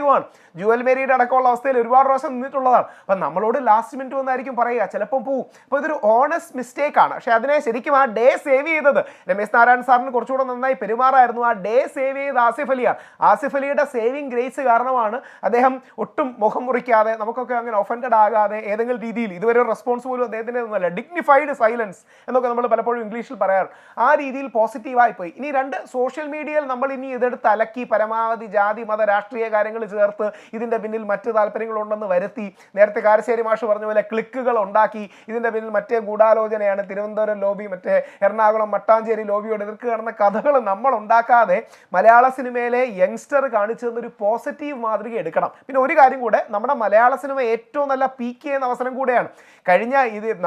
ജുവൽ മേരിയുടെ അടക്കമുള്ള അവസ്ഥയിൽ ഒരുപാട് പ്രാവശ്യം നിന്നിട്ടുള്ളതാണ്. അപ്പം നമ്മളോട് ലാസ്റ്റ് മിനിറ്റ് വന്നായിരിക്കും പറയുക, ചിലപ്പോൾ പോവും. അപ്പോൾ ഇതൊരു ഓണസ്റ്റ് മിസ്റ്റേക്ക് ആണ്. പക്ഷേ അതിനെ ശരിക്കും ആ ഡേ സേവ് ചെയ്തത് രമേശ് നാരായണൻ സാറിന് കുറച്ചുകൂടെ നന്നായി പെരുമാറായിരുന്നു. ആ ഡേ സേവ് ചെയ്ത് ആസിഫ് അലിയാണ്. ആസിഫ് അലിയുടെ സേവിങ് ഗ്രേസ് കാരണമാണ് അദ്ദേഹം ഒട്ടും മുഖം മുറിക്കാതെ, നമുക്കൊക്കെ അങ്ങനെ ഒഫൻഡഡ് ആകാതെ ഏതെങ്കിലും രീതിയിൽ ഇതുവരെ ഒരു റെസ്പോൺസ് പോലും അദ്ദേഹത്തിൻ്റെ ഒന്നുമല്ല, ഡിഗ്നിഫൈഡ് സൈലൻസ് എന്നൊക്കെ നമ്മൾ പലപ്പോഴും ഇംഗ്ലീഷിൽ പറയാറ്. ആ രീതിയിൽ പോസിറ്റീവായി പോയി. ഇനി സോഷ്യൽ മീഡിയയിൽ നമ്മൾ ഇനി ഇതെടുത്ത് അലക്കി പരമാവധി ജാതി മത രാഷ്ട്രീയ കാര്യങ്ങൾ ചേർത്ത് ഇതിൻ്റെ പിന്നിൽ മറ്റ് താല്പര്യങ്ങളുണ്ടെന്ന് വരുത്തി, നേരത്തെ കാരശ്ശേരി മാഷ് പറഞ്ഞ പോലെ ക്ലിക്കുകൾ ഉണ്ടാക്കി ഇതിൻ്റെ പിന്നിൽ മറ്റേ ഗൂഢാലോചനയാണ്, തിരുവനന്തപുരം ലോബി മറ്റേ എറണാകുളം മട്ടാഞ്ചേരി ലോബിയോട് എതിർക്ക് കിടന്ന കഥകൾ നമ്മൾ ഉണ്ടാക്കാതെ മലയാള സിനിമയിലെ യങ്സ്റ്റർ കാണിച്ചു തന്നൊരു പോസിറ്റീവ് മാതൃക എടുക്കണം. പിന്നെ ഒരു കാര്യം കൂടെ, നമ്മുടെ മലയാള സിനിമ ഏറ്റവും നല്ല പീക്ക് ചെയ്യുന്ന അവസരം കൂടെയാണ്. കഴിഞ്ഞ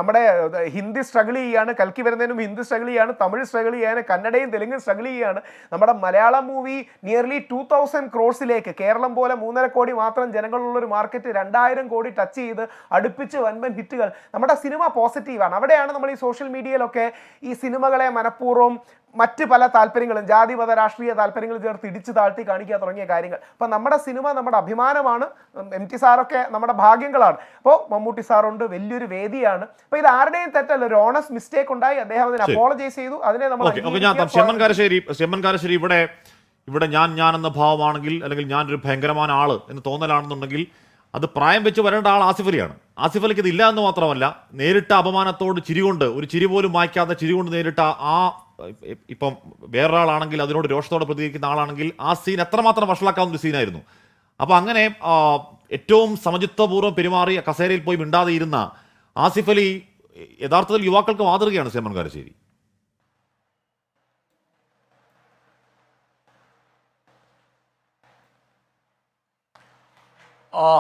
നമ്മുടെ ഹിന്ദി സ്ട്രഗിൾ ചെയ്യാണ്, കൽക്കി വരുന്നതിനും ഹിന്ദി സ്ട്രഗിൾ ചെയ്യാണ്, തമിഴ് സ്ട്രഗിൾ ചെയ്യാണ്, കന്നഡയും തെലുങ്കും സ്ട്രഗിൾ ചെയ്യാണ്. നമ്മുടെ Malayalam movie nearly 2000 crores Keralam പോലെ 3.5 കോടി മാത്രം ജനങ്ങളുള്ളൊരു മാർക്കറ്റ് 2000 കോടി ടച്ച് ചെയ്ത് അടുപ്പിച്ച് വൻപൻ ഹിറ്റുകൾ. നമ്മുടെ സിനിമ പോസിറ്റീവാണ്. അവിടെയാണ് നമ്മൾ ഈ സോഷ്യൽ മീഡിയയിലൊക്കെ ഈ സിനിമകളെ മനഃപൂർവ്വം മറ്റ് പല താല്പര്യങ്ങളും ജാതി മത രാഷ്ട്രീയ താല്പര്യങ്ങൾ ചേർത്ത് ഇടിച്ചു താഴ്ത്തി കാണിക്കുക തുടങ്ങിയ കാര്യങ്ങൾ. അപ്പം നമ്മുടെ സിനിമ നമ്മുടെ അഭിമാനമാണ്. MT സാറൊക്കെ നമ്മുടെ ഭാഗ്യങ്ങളാണ്. അപ്പോൾ മമ്മൂട്ടി സാറുണ്ട്, വലിയൊരു വേദിയാണ്. അപ്പോൾ ഇത് ആരുടെയും തെറ്റല്ല, ഒരു ഓണസ്റ്റ് മിസ്റ്റേക്ക് ഉണ്ടായി, അദ്ദേഹം അതിന് അപ്പോളജൈസ് ചെയ്തു. അതിനെ നമ്മൾ ഇവിടെ ഞാൻ എന്ന ഭാവമാണെങ്കിൽ, അല്ലെങ്കിൽ ഞാനൊരു ഭയങ്കരമായ ആള് എന്ന് തോന്നലാണെന്നുണ്ടെങ്കിൽ അത് പ്രായം വെച്ച് വരേണ്ട ആൾ ആസിഫ് അലിയാണ്. ആസിഫ് അലിക്ക് ഇതില്ല എന്ന് മാത്രമല്ല, നേരിട്ട അപമാനത്തോട് ചിരികൊണ്ട്, ഒരു ചിരി പോലും വായിക്കാതെ ചിരികൊണ്ട് നേരിട്ട ഇപ്പം വേറൊരാളാണെങ്കിൽ അതിനോട് രോഷത്തോടെ പ്രതികരിക്കുന്ന ആളാണെങ്കിൽ ആ സീൻ എത്രമാത്രം വഷളാക്കാവുന്ന ഒരു സീനായിരുന്നു. അപ്പോൾ അങ്ങനെ ഏറ്റവും സമചിത്വപൂർവ്വം പെരുമാറി കസേരയിൽ പോയി മിണ്ടാതെ ഇരുന്ന ആസിഫ് അലി യഥാർത്ഥത്തിൽ യുവാക്കൾക്ക് മാതൃകയാണ്. സേമൻ കാരശ്ശേരി,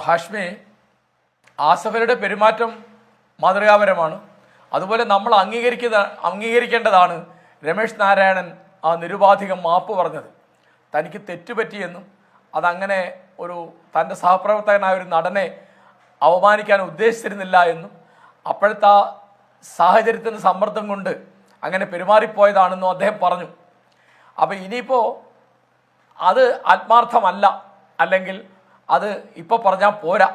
ഹാഷ്മി, ആസിഫ് അലിയുടെ പെരുമാറ്റം മാതൃകാപരമാണ്. അതുപോലെ നമ്മൾ അംഗീകരിക്കേണ്ടതാണ് രമേശ് നാരായണൻ നിരുപാധികം മാപ്പ് പറഞ്ഞത്. തനിക്ക് തെറ്റുപറ്റിയെന്നും അതങ്ങനെ തൻ്റെ സഹപ്രവർത്തകനായ ഒരു നടനെ അവമാനിക്കാൻ ഉദ്ദേശിച്ചിരുന്നില്ല എന്നും അപ്പോഴത്തെ സാഹചര്യത്തിൻ്റെ സമ്മർദ്ദം കൊണ്ട് അങ്ങനെ പെരുമാറിപ്പോയതാണെന്നും അദ്ദേഹം പറഞ്ഞു. അപ്പോൾ ഇനിയിപ്പോൾ അത് ആത്മാർത്ഥമല്ല, അല്ലെങ്കിൽ അത് ഇപ്പോൾ പറഞ്ഞാൽ പോരാ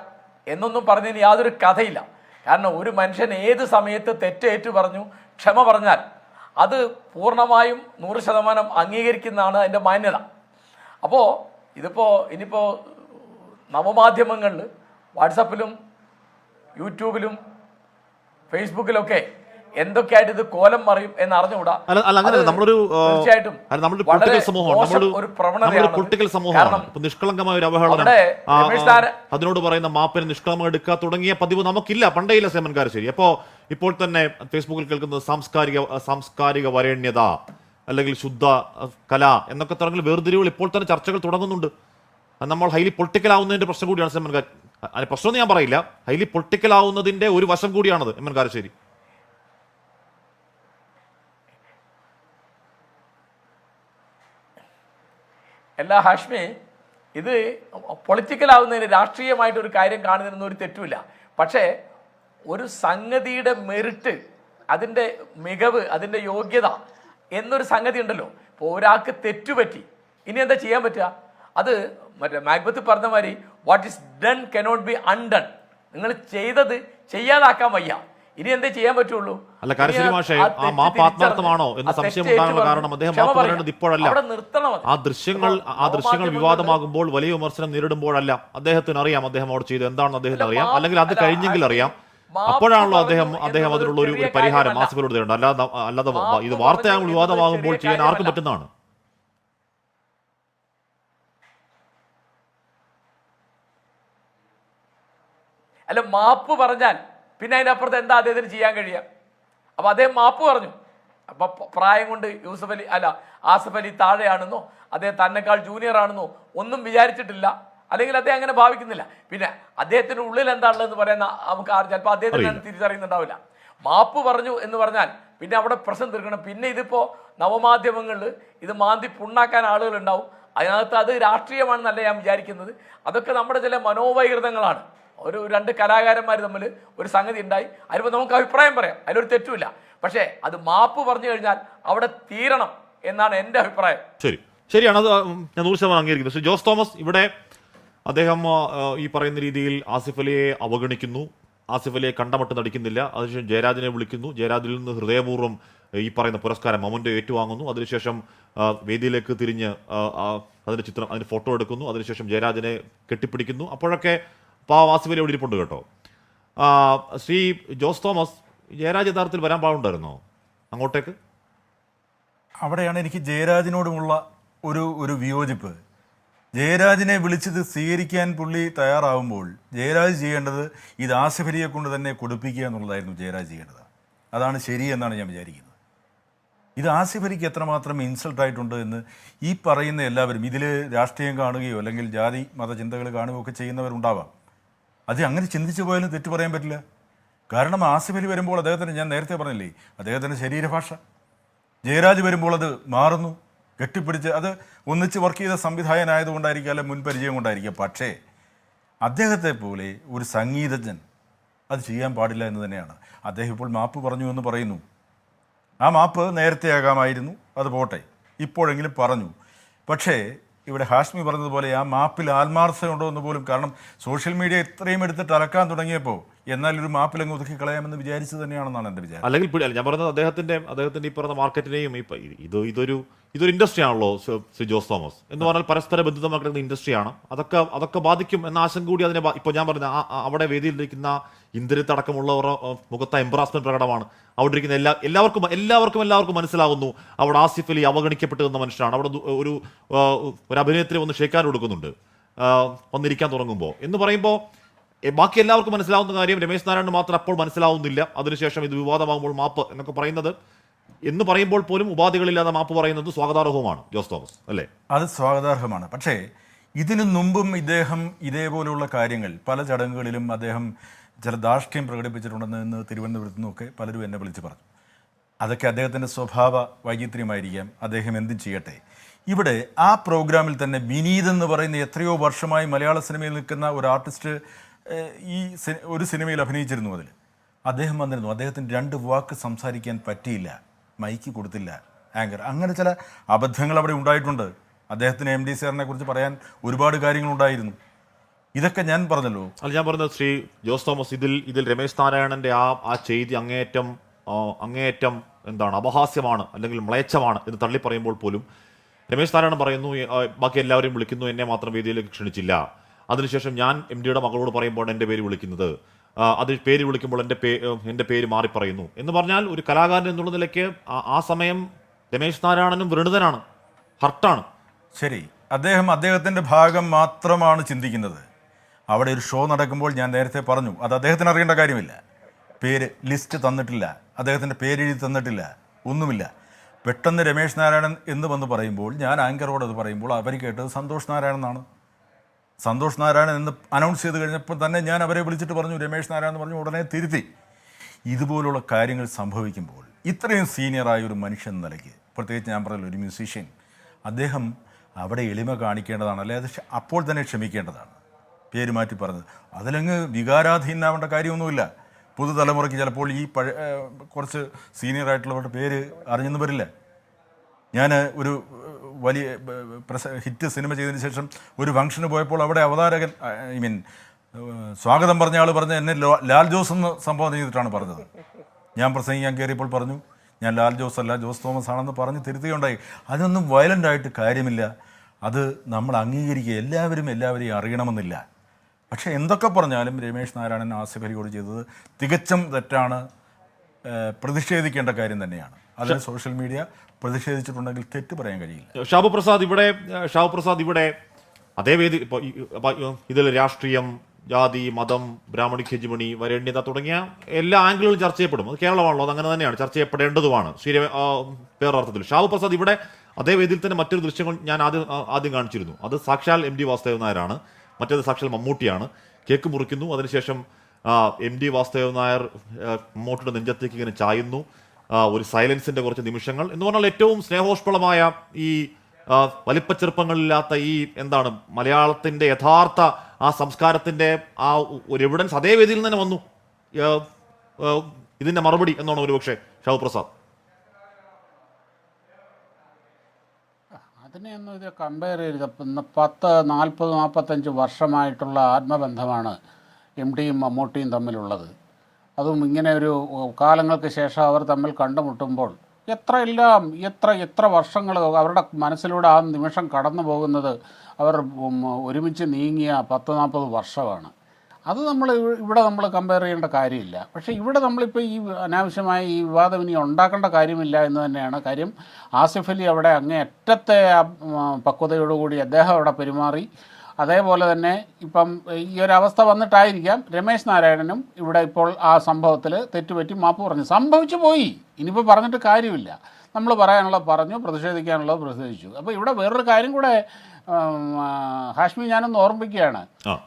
എന്നൊന്നും പറഞ്ഞതിന് യാതൊരു കഥയില്ല. കാരണം ഒരു മനുഷ്യൻ ഏത് സമയത്ത് തെറ്റേറ്റു പറഞ്ഞു ക്ഷമ പറഞ്ഞാൽ അത് പൂർണ്ണമായും 100% അംഗീകരിക്കുന്നതാണ് അതിൻ്റെ മാന്യത. അപ്പോൾ ഇനിയിപ്പോൾ നവമാധ്യമങ്ങളിൽ വാട്സപ്പിലും യൂട്യൂബിലും ഫേസ്ബുക്കിലൊക്കെ എന്തൊക്കെയായിട്ട് ഇത് കോലം മറിയും എന്ന് അറിഞ്ഞുകൂടാ. തീർച്ചയായിട്ടും ഒരു പ്രവണതയാണ്. നിഷ്കളങ്കമായ ഒരു അവഹേളനം, അതിനോട് പറയുന്ന മാപ്പിന് നിഷ്കളങ്കം എടുക്കുക തുടങ്ങിയ പതിവ് നമുക്കില്ല, പണ്ടേയില്ല സേമൻ കാരശ്ശേരി. ഇപ്പോൾ തന്നെ ഫേസ്ബുക്കിൽ കേൾക്കുന്നത് സാംസ്കാരിക വരേണ്യത അല്ലെങ്കിൽ ശുദ്ധ കല എന്നൊക്കെ തുടങ്ങിയ വേർതിരിവുകൾ ഇപ്പോൾ തന്നെ ചർച്ചകൾ തുടങ്ങുന്നുണ്ട്. നമ്മൾ ഹൈലി പൊളിറ്റിക്കൽ ആവുന്നതിന്റെ പ്രശ്നം കൂടിയാണ് സേമൻ പ്രശ്നമെന്ന് ഞാൻ പറയില്ല, ഹൈലി പൊളിറ്റിക്കൽ ആവുന്നതിന്റെ ഒരു വശം കൂടിയാണത്. എമ്മൻ കാരശ്ശേരി, എല്ലാ ഹാഷ്മി, ഇത് പൊളിറ്റിക്കൽ ആവുന്നതിന്, രാഷ്ട്രീയമായിട്ടൊരു കാര്യം കാണുന്നതിനൊന്നും ഒരു തെറ്റുമില്ല. പക്ഷേ ഒരു സംഗതിയുടെ മെറിറ്റ്, അതിൻ്റെ മികവ്, അതിൻ്റെ യോഗ്യത എന്നൊരു സംഗതി ഉണ്ടല്ലോ. ഇപ്പോൾ ഒരാൾക്ക് തെറ്റുപറ്റി, ഇനി എന്താ ചെയ്യാൻ പറ്റുക? അത് മറ്റേ മാക്ബത്ത് പറഞ്ഞ മാതിരി what is done cannot be undone. നിങ്ങൾ ചെയ്തത് ചെയ്യാതാക്കാൻ വയ്യ. ഇനി എന്തേ ചെയ്യാൻ പറ്റുള്ളൂ? അല്ല കാരശ്ശേരി മാഷേ, ആ മാപ്പ് ആത്മാർത്ഥമാണോ എന്ന സംശയം ഉണ്ടാകാനുള്ള കാരണം അദ്ദേഹം മാപ്പ് പറയേണ്ടത് ഇപ്പോഴല്ല. ആ ദൃശ്യങ്ങൾ വിവാദമാകുമ്പോൾ, വലിയ വിമർശനം നേരിടുമ്പോഴല്ല. അദ്ദേഹത്തിന് അറിയാം അദ്ദേഹം അവിടെ ചെയ്ത് എന്താണെന്ന് അദ്ദേഹത്തിന് അറിയാം, അല്ലെങ്കിൽ അത് കഴിഞ്ഞെങ്കിൽ അറിയാം. അപ്പോഴാണല്ലോ അദ്ദേഹം അതിനുള്ള ഒരു പരിഹാരം ആസിഫിനോട് തേടേണ്ടത്. അല്ലാതെ ഇത് വാർത്തയാകുമ്പോൾ വിവാദമാകുമ്പോൾ ചെയ്യാൻ ആർക്കും പറ്റുന്നതാണ്. അല്ല, മാപ്പ് പറഞ്ഞാൽ പിന്നെ അതിനപ്പുറത്ത് എന്താ അദ്ദേഹത്തിന് ചെയ്യാൻ കഴിയുക? അപ്പൊ അദ്ദേഹം മാപ്പ് പറഞ്ഞു. അപ്പൊ പ്രായം കൊണ്ട് ആസിഫ് അലി താഴെയാണെന്നോ അദ്ദേഹം തന്നെക്കാൾ ജൂനിയർ ആണെന്നോ ഒന്നും വിചാരിച്ചിട്ടില്ല, അല്ലെങ്കിൽ അദ്ദേഹം അങ്ങനെ ഭാവിക്കുന്നില്ല. പിന്നെ അദ്ദേഹത്തിന് ഉള്ളിൽ എന്താണുള്ളതെന്ന് പറയുന്ന നമുക്ക് ചിലപ്പോൾ അദ്ദേഹത്തിന് തിരിച്ചറിയുന്നുണ്ടാവില്ല. മാപ്പ് പറഞ്ഞു എന്ന് പറഞ്ഞാൽ പിന്നെ അവിടെ പ്രശ്നം തീർക്കണം. പിന്നെ ഇതിപ്പോ നവമാധ്യമങ്ങളിൽ ഇത് മാന്തി പുണ്ണാക്കാൻ ആളുകൾ ഉണ്ടാവും. അതിനകത്ത് അത് രാഷ്ട്രീയമാണെന്നല്ല ഞാൻ വിചാരിക്കുന്നത്. അതൊക്കെ നമ്മുടെ ചില മനോവൈകൃതങ്ങളാണ്. രണ്ട് കലാകാരന്മാർ തമ്മിൽ ഒരു സംഗതി ഉണ്ടായി, അതിലിപ്പോൾ നമുക്ക് അഭിപ്രായം പറയാം, അതിലൊരു തെറ്റുമില്ല. പക്ഷേ അത് മാപ്പ് പറഞ്ഞു കഴിഞ്ഞാൽ അവിടെ തീരണം എന്നാണ് എൻ്റെ അഭിപ്രായം. ശരിയാണ്, അത് ഞാൻ 100% അംഗീകരിക്കുന്നു. ശ്രീ ജോസ് തോമസ്, ഇവിടെ അദ്ദേഹം ഈ പറയുന്ന രീതിയിൽ ആസിഫ് അലിയെ അവഗണിക്കുന്നു, ആസിഫ് അലിയെ കണ്ടമട്ട് നടിക്കുന്നില്ല. അതിനുശേഷം ജയരാജനെ വിളിക്കുന്നു, ജയരാജിൽ നിന്ന് ഹൃദയപൂർവ്വം ഈ പറയുന്ന പുരസ്കാരം മൊമൻ്റോ ഏറ്റുവാങ്ങുന്നു. അതിനുശേഷം വേദിയിലേക്ക് തിരിഞ്ഞ് അതിൻ്റെ ഫോട്ടോ എടുക്കുന്നു. അതിനുശേഷം ജയരാജനെ കെട്ടിപ്പിടിക്കുന്നു. അപ്പോഴൊക്കെ ആസിഫ് അലി അവിടെ ഇരിപ്പുണ്ട് കേട്ടോ. ശ്രീ ജോസ് തോമസ്, ജയരാജ് യഥാർത്ഥത്തിൽ വരാൻ പാടുണ്ടായിരുന്നോ അങ്ങോട്ടേക്ക്? അവിടെയാണ് എനിക്ക് ജയരാജിനോടുമുള്ള ഒരു വിയോജിപ്പ്. ജയരാജിനെ വിളിച്ചത് സ്വീകരിക്കാൻ പുള്ളി തയ്യാറാവുമ്പോൾ ജയരാജ് ചെയ്യേണ്ടത് ഇത് ആസിഫ് അലിയെ കൊണ്ട് തന്നെ കൊടുപ്പിക്കുക എന്നുള്ളതായിരുന്നു ജയരാജ് ചെയ്യേണ്ടത്. അതാണ് ശരി എന്നാണ് ഞാൻ വിചാരിക്കുന്നത്. ഇത് ആസിഫ് അലിക്ക് എത്രമാത്രം ഇൻസൾട്ട് ആയിട്ടുണ്ട് എന്ന് ഈ പറയുന്ന എല്ലാവരും, ഇതിൽ രാഷ്ട്രീയം കാണുകയോ അല്ലെങ്കിൽ ജാതി മതചിന്തകൾ കാണുകയോ ഒക്കെ ചെയ്യുന്നവരുണ്ടാവാം. അത് അങ്ങനെ ചിന്തിച്ചു പോയാലും തെറ്റ് പറയാൻ പറ്റില്ല. കാരണം ആസിഫ് അലി വരുമ്പോൾ അദ്ദേഹത്തിന്, ഞാൻ നേരത്തെ പറഞ്ഞില്ലേ, അദ്ദേഹത്തിൻ്റെ ശരീരഭാഷ, ജയരാജ് വരുമ്പോൾ അത് മാറുന്നു, കെട്ടിപ്പിടിച്ച്. അത് ഒന്നിച്ച് വർക്ക് ചെയ്ത സംവിധായകനായതുകൊണ്ടായിരിക്കും, അല്ലെ മുൻപരിചയം കൊണ്ടായിരിക്കും. പക്ഷേ അദ്ദേഹത്തെ പോലെ ഒരു സംഗീതജ്ഞൻ അത് ചെയ്യാൻ പാടില്ല എന്ന് തന്നെയാണ്. അദ്ദേഹം ഇപ്പോൾ മാപ്പ് പറഞ്ഞു എന്ന് പറയുന്നു. ആ മാപ്പ് നേരത്തെ ആകാമായിരുന്നു, അത് പോട്ടെ, ഇപ്പോഴെങ്കിലും പറഞ്ഞു. പക്ഷേ ഇവിടെ ഹാഷ്മി പറഞ്ഞതുപോലെ ആ മാപ്പിൽ ആത്മാർത്ഥതയുണ്ടോ എന്ന് പോലും, കാരണം സോഷ്യൽ മീഡിയ ഇത്രയും എടുത്തിട്ട് അലക്കാൻ തുടങ്ങിയപ്പോൾ എന്നാൽ ഒരു മാപ്പിലങ്ങ് ഒതുക്കി കളയാമെന്ന് വിചാരിച്ചു തന്നെയാണെന്നാണ് എൻ്റെ വിചാരം. അല്ലെങ്കിൽ ഞാൻ പറഞ്ഞത് അദ്ദേഹത്തിന്റെ ഈ പറഞ്ഞ മാർക്കറ്റിനെയും ഇതൊരു ഇൻഡസ്ട്രി ആണല്ലോ ശ്രീ ജോസ് തോമസ് എന്ന് പറഞ്ഞാൽ പരസ്പര ബന്ധിതമാക്കുന്ന ഇൻഡസ്ട്രിയാണ്. അതൊക്കെ ബാധിക്കും എന്ന ആശങ്ക കൂടി അതിനെ ഇപ്പോൾ ഞാൻ പറഞ്ഞ അവിടെ വേദിയിലിരിക്കുന്ന ഇന്ദ്രിയത്തടക്കമുള്ളവർ മുഖത്ത് എംബ്രാസ്മെന്റ് പ്രകടമാണ്. അവിടെ ഇരിക്കുന്ന എല്ലാവർക്കും മനസ്സിലാകുന്നു അവിടെ ആസിഫ് അലി അവഗണിക്കപ്പെട്ടു എന്ന മനുഷ്യനാണ്. അവിടെ ഒരു അഭിനയത്തിന് ഒന്ന് ഷേക്കാൻ കൊടുക്കുന്നുണ്ട് വന്നിരിക്കാൻ തുടങ്ങുമ്പോൾ എന്ന് പറയുമ്പോൾ ബാക്കി എല്ലാവർക്കും മനസ്സിലാവുന്ന കാര്യം രമേശ് നാരായണന് മാത്രം അപ്പോൾ മനസ്സിലാവുന്നില്ല. അതിനുശേഷം ഇത് വിവാദമാകുമ്പോൾ മാപ്പ് എന്നൊക്കെ പറയുന്നത്, എന്ന് പറയുമ്പോൾ പോലും ഉപാധികളില്ലാതെ മാപ്പ് പറയുന്നത് സ്വാഗതാർഹവുമാണ് ജോസ് തോമസ്, അല്ലേ? അത് സ്വാഗതാർഹമാണ്. പക്ഷേ ഇതിനു മുമ്പും ഇദ്ദേഹം ഇതേപോലെയുള്ള കാര്യങ്ങൾ പല ചടങ്ങുകളിലും അദ്ദേഹം ചില ധാർഷ്ട്യം പ്രകടിപ്പിച്ചിട്ടുണ്ടെന്ന് ഇന്ന് തിരുവനന്തപുരത്തു നിന്നൊക്കെ പലരും എന്നെ വിളിച്ച് പറഞ്ഞു. അതൊക്കെ അദ്ദേഹത്തിൻ്റെ സ്വഭാവ വൈചിത്ര്യമായിരിക്കാം, അദ്ദേഹം എന്തും ചെയ്യട്ടെ. ഇവിടെ ആ പ്രോഗ്രാമിൽ തന്നെ വിനീത് എന്ന് പറയുന്ന എത്രയോ വർഷമായി മലയാള സിനിമയിൽ നിൽക്കുന്ന ഒരു ആർട്ടിസ്റ്റ് ഒരു സിനിമയിൽ അഭിനയിച്ചിരുന്നു. അതിൽ അദ്ദേഹം വന്നിരുന്നു. അദ്ദേഹത്തിന് 2 വാക്ക് സംസാരിക്കാൻ പറ്റിയില്ല, മൈക്ക് കൊടുത്തില്ല ആങ്കർ. അങ്ങനെ ചില അബദ്ധങ്ങൾ അവിടെ ഉണ്ടായിട്ടുണ്ട്. അദ്ദേഹത്തിന് MD സാറിനെ കുറിച്ച് പറയാൻ ഒരുപാട് കാര്യങ്ങളുണ്ടായിരുന്നു. ഇതൊക്കെ ഞാൻ പറഞ്ഞല്ലോ. അല്ല, ഞാൻ പറഞ്ഞത് ശ്രീ ജോസ് തോമസ്, ഇതിൽ രമേശ് നാരായണന്റെ ആ ചെയ്തി അങ്ങേയറ്റം എന്താണ് അപഹാസ്യമാണ് അല്ലെങ്കിൽ മ്ലേച്ഛമാണ് എന്ന് തള്ളി പറയുമ്പോൾ പോലും രമേശ് നാരായണൻ പറയുന്നു ബാക്കി എല്ലാവരെയും വിളിക്കുന്നു, എന്നെ മാത്രം വേദിയിലേക്ക് ക്ഷണിച്ചില്ല. അതിനുശേഷം ഞാൻ MDയുടെ മകളോട് പറയുമ്പോൾ എൻ്റെ പേര് വിളിക്കുന്നത്, അത് പേര് വിളിക്കുമ്പോൾ എൻ്റെ പേര് മാറി പറയുന്നു എന്ന് പറഞ്ഞാൽ ഒരു കലാകാരൻ എന്നുള്ള നിലയ്ക്ക് ആ സമയം രമേശ് നാരായണനും വൃണിതനാണ്, ഹർട്ടാണ്. ശരി, അദ്ദേഹത്തിൻ്റെ ഭാഗം മാത്രമാണ് ചിന്തിക്കുന്നത്. അവിടെ ഒരു ഷോ നടക്കുമ്പോൾ ഞാൻ നേരത്തെ പറഞ്ഞു, അത് അദ്ദേഹത്തിന് അറിയേണ്ട കാര്യമില്ല. പേര് ലിസ്റ്റ് തന്നിട്ടില്ല, അദ്ദേഹത്തിൻ്റെ പേരെഴുതി തന്നിട്ടില്ല, ഒന്നുമില്ല. പെട്ടെന്ന് രമേശ് നാരായണൻ എന്ന് വന്ന് പറയുമ്പോൾ, ഞാൻ ആങ്കറോട് അത് പറയുമ്പോൾ അവർ കേട്ടത് സന്തോഷ് നാരായണൻ എന്നാണ്. സന്തോഷ് നാരായണൻ എന്ന് അനൗൺസ് ചെയ്ത് കഴിഞ്ഞപ്പോൾ തന്നെ ഞാൻ അവരെ വിളിച്ചിട്ട് പറഞ്ഞു രമേശ് നാരായണൻ എന്ന് പറഞ്ഞു, ഉടനെ തിരുത്തി. ഇതുപോലുള്ള കാര്യങ്ങൾ സംഭവിക്കുമ്പോൾ ഇത്രയും സീനിയറായ ഒരു മനുഷ്യൻ നിലയ്ക്ക്, പ്രത്യേകിച്ച് ഞാൻ പറഞ്ഞല്ലോ ഒരു മ്യൂസീഷ്യൻ, അദ്ദേഹം അവിടെ എളിമ കാണിക്കേണ്ടതാണ്, അല്ലെ അത് അപ്പോൾ തന്നെ ക്ഷമിക്കേണ്ടതാണ്. പേര് മാറ്റി പറഞ്ഞത് അതിലങ്ങ് വികാരാധീനാവേണ്ട കാര്യമൊന്നുമില്ല. പുതുതലമുറയ്ക്ക് ചിലപ്പോൾ ഈ കുറച്ച് സീനിയർ ആയിട്ടുള്ളവരുടെ പേര് അറിഞ്ഞെന്ന് വരില്ല. ഞാൻ ഒരു വലിയ ഹിറ്റ് സിനിമ ചെയ്തതിന് ശേഷം ഒരു ഫംഗ്ഷന് പോയപ്പോൾ അവിടെ അവതാരകൻ സ്വാഗതം പറഞ്ഞ ആൾ പറഞ്ഞ എന്നെ ലാൽ ജോസ് എന്ന് സംഭവം ചെയ്തിട്ടാണ് പറഞ്ഞത്. ഞാൻ പ്രസംഗിക്കാൻ കയറിയപ്പോൾ പറഞ്ഞു ഞാൻ ലാൽ ജോസ് അല്ല ജോസ് തോമസ് ആണെന്ന് പറഞ്ഞ് തിരുത്തുകയുണ്ടായി. അതൊന്നും വയലൻ്റായിട്ട് കാര്യമില്ല, അത് നമ്മൾ അംഗീകരിക്കുക. എല്ലാവരെയും അറിയണമെന്നില്ല. പക്ഷേ എന്തൊക്കെ പറഞ്ഞാലും രമേശ് നാരായണൻ ആസിഫ് അലിയോട് ചെയ്തത് തികച്ചും തെറ്റാണ്, പ്രതിഷേധിക്കേണ്ട കാര്യം തന്നെയാണ്. അതിന് സോഷ്യൽ മീഡിയ പ്രതിഷേധിച്ചിട്ടുണ്ടെങ്കിൽ തെറ്റ് പറയാൻ കഴിയില്ല. ഷാബു പ്രസാദ് ഇവിടെ അതേ വേദി ഇതിൽ രാഷ്ട്രീയം, ജാതി, മതം, ബ്രാഹ്മണിക് ഹെജിമണി, വരേണ്യത തുടങ്ങിയ എല്ലാ ആംഗിളുകളും ചർച്ച ചെയ്യപ്പെടും. അത് കേരളമാണല്ലോ, അത് അങ്ങനെ തന്നെയാണ്, ചർച്ച ചെയ്യപ്പെടേണ്ടതുമാണ്. വേറൊരർത്ഥത്തിൽ ഷാബു പ്രസാദ് ഇവിടെ അതേ വേദിയിൽ തന്നെ മറ്റൊരു ദൃശ്യങ്ങൾ ഞാൻ ആദ്യം കാണിച്ചിരുന്നു. അത് സാക്ഷാൽ MD വാസുദേവൻ നായരാണ്, മറ്റേത് സാക്ഷാൽ മമ്മൂട്ടിയാണ്. കേക്ക് മുറിക്കുന്നു, അതിനുശേഷം MD വാസുദേവൻ നായർ മമ്മൂട്ടിയുടെ നെഞ്ചത്തേക്ക് ഇങ്ങനെ ചായുന്നു. ഒരു സൈലൻസിന്റെ കുറച്ച് നിമിഷങ്ങൾ എന്ന് പറഞ്ഞാൽ ഏറ്റവും സ്നേഹോഷ്പളമായ ഈ വലിപ്പച്ചെറുപ്പങ്ങളില്ലാത്ത ഈ എന്താണ് മലയാളത്തിന്റെ യഥാർത്ഥ ആ സംസ്കാരത്തിന്റെ ആ ഒരു എവിഡൻസ് അതേ വേദിയിൽ തന്നെ വന്നു. ഇതിന്റെ മറുപടി എന്നാണ് ഒരുപക്ഷെ ഷാബു പ്രസാദ്. അതിനെയൊന്നും ഇത് കമ്പയർ ചെയ്ത് 40-45 വർഷമായിട്ടുള്ള ആത്മബന്ധമാണ് MDയും മമ്മൂട്ടിയും തമ്മിലുള്ളത്. അതും ഇങ്ങനെ ഒരു കാലങ്ങൾക്ക് ശേഷം അവർ തമ്മിൽ കണ്ടുമുട്ടുമ്പോൾ എത്ര വർഷങ്ങൾ അവരുടെ മനസ്സിലൂടെ ആ നിമിഷം കടന്നു പോകുന്നത് അവർ ഒരുമിച്ച് നീങ്ങിയ 40-40 വർഷമാണ്. അത് ഇവിടെ നമ്മൾ കമ്പയർ ചെയ്യേണ്ട കാര്യമില്ല. പക്ഷേ ഇവിടെ നമ്മളിപ്പോൾ ഈ അനാവശ്യമായ ഈ വിവാദം ഇനി ഉണ്ടാക്കേണ്ട കാര്യമില്ല എന്ന് തന്നെയാണ് കാര്യം. ആസിഫ് അലി അവിടെ അങ്ങേയറ്റത്തെ പക്വതയോടുകൂടി അദ്ദേഹം അവിടെ പെരുമാറി. അതേപോലെ തന്നെ ഇപ്പം ഈ ഒരവസ്ഥ വന്നിട്ടായിരിക്കാം രമേശ് നാരായണനും ഇവിടെ ഇപ്പോൾ ആ സംഭവത്തിൽ തെറ്റുപറ്റി മാപ്പ് പറഞ്ഞു. സംഭവിച്ചു പോയി, ഇനിയിപ്പോൾ പറഞ്ഞിട്ട് കാര്യമില്ല. നമ്മൾ പറയാനുള്ളത് പറഞ്ഞു, പ്രതിഷേധിക്കാനുള്ളത് പ്രതിഷേധിച്ചു. അപ്പോൾ ഇവിടെ വേറൊരു കാര്യം കൂടെ ഹാഷ്മി ഞാനൊന്ന് ഓർമ്മിപ്പിക്കുകയാണ്.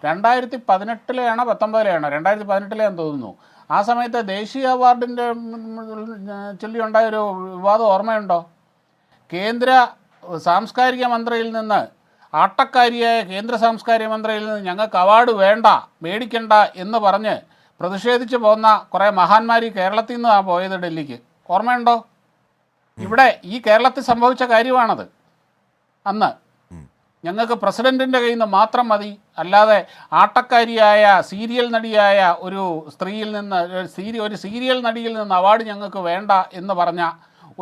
2018 2018 തോന്നുന്നു. ആ സമയത്ത് ദേശീയ അവാർഡിൻ്റെ ചൊല്ലിയുണ്ടായൊരു വിവാദം ഓർമ്മയുണ്ടോ? കേന്ദ്ര സാംസ്കാരിക മന്ത്രിയിൽ നിന്ന്, ആട്ടക്കാരിയായ കേന്ദ്ര സാംസ്കാരിക മന്ത്രിയിൽ നിന്ന് ഞങ്ങൾക്ക് അവാർഡ് വേണ്ട, മേടിക്കണ്ട എന്ന് പറഞ്ഞ് പ്രതിഷേധിച്ച് പോകുന്ന കുറേ മഹാന്മാർ കേരളത്തിൽ നിന്നാണ് പോയത് ഡൽഹിക്ക്. ഓർമ്മയുണ്ടോ? ഇവിടെ ഈ കേരളത്തിൽ സംഭവിച്ച കാര്യമാണത്. അന്ന് ഞങ്ങൾക്ക് പ്രസിഡൻറ്റിൻ്റെ കയ്യിൽ നിന്ന് മാത്രം മതി, അല്ലാതെ ആട്ടക്കാരിയായ സീരിയൽ നടിയായ ഒരു സ്ത്രീയിൽ നിന്ന് ഒരു സീരിയൽ നടിയിൽ നിന്ന് അവാർഡ് ഞങ്ങൾക്ക് വേണ്ട എന്ന് പറഞ്ഞ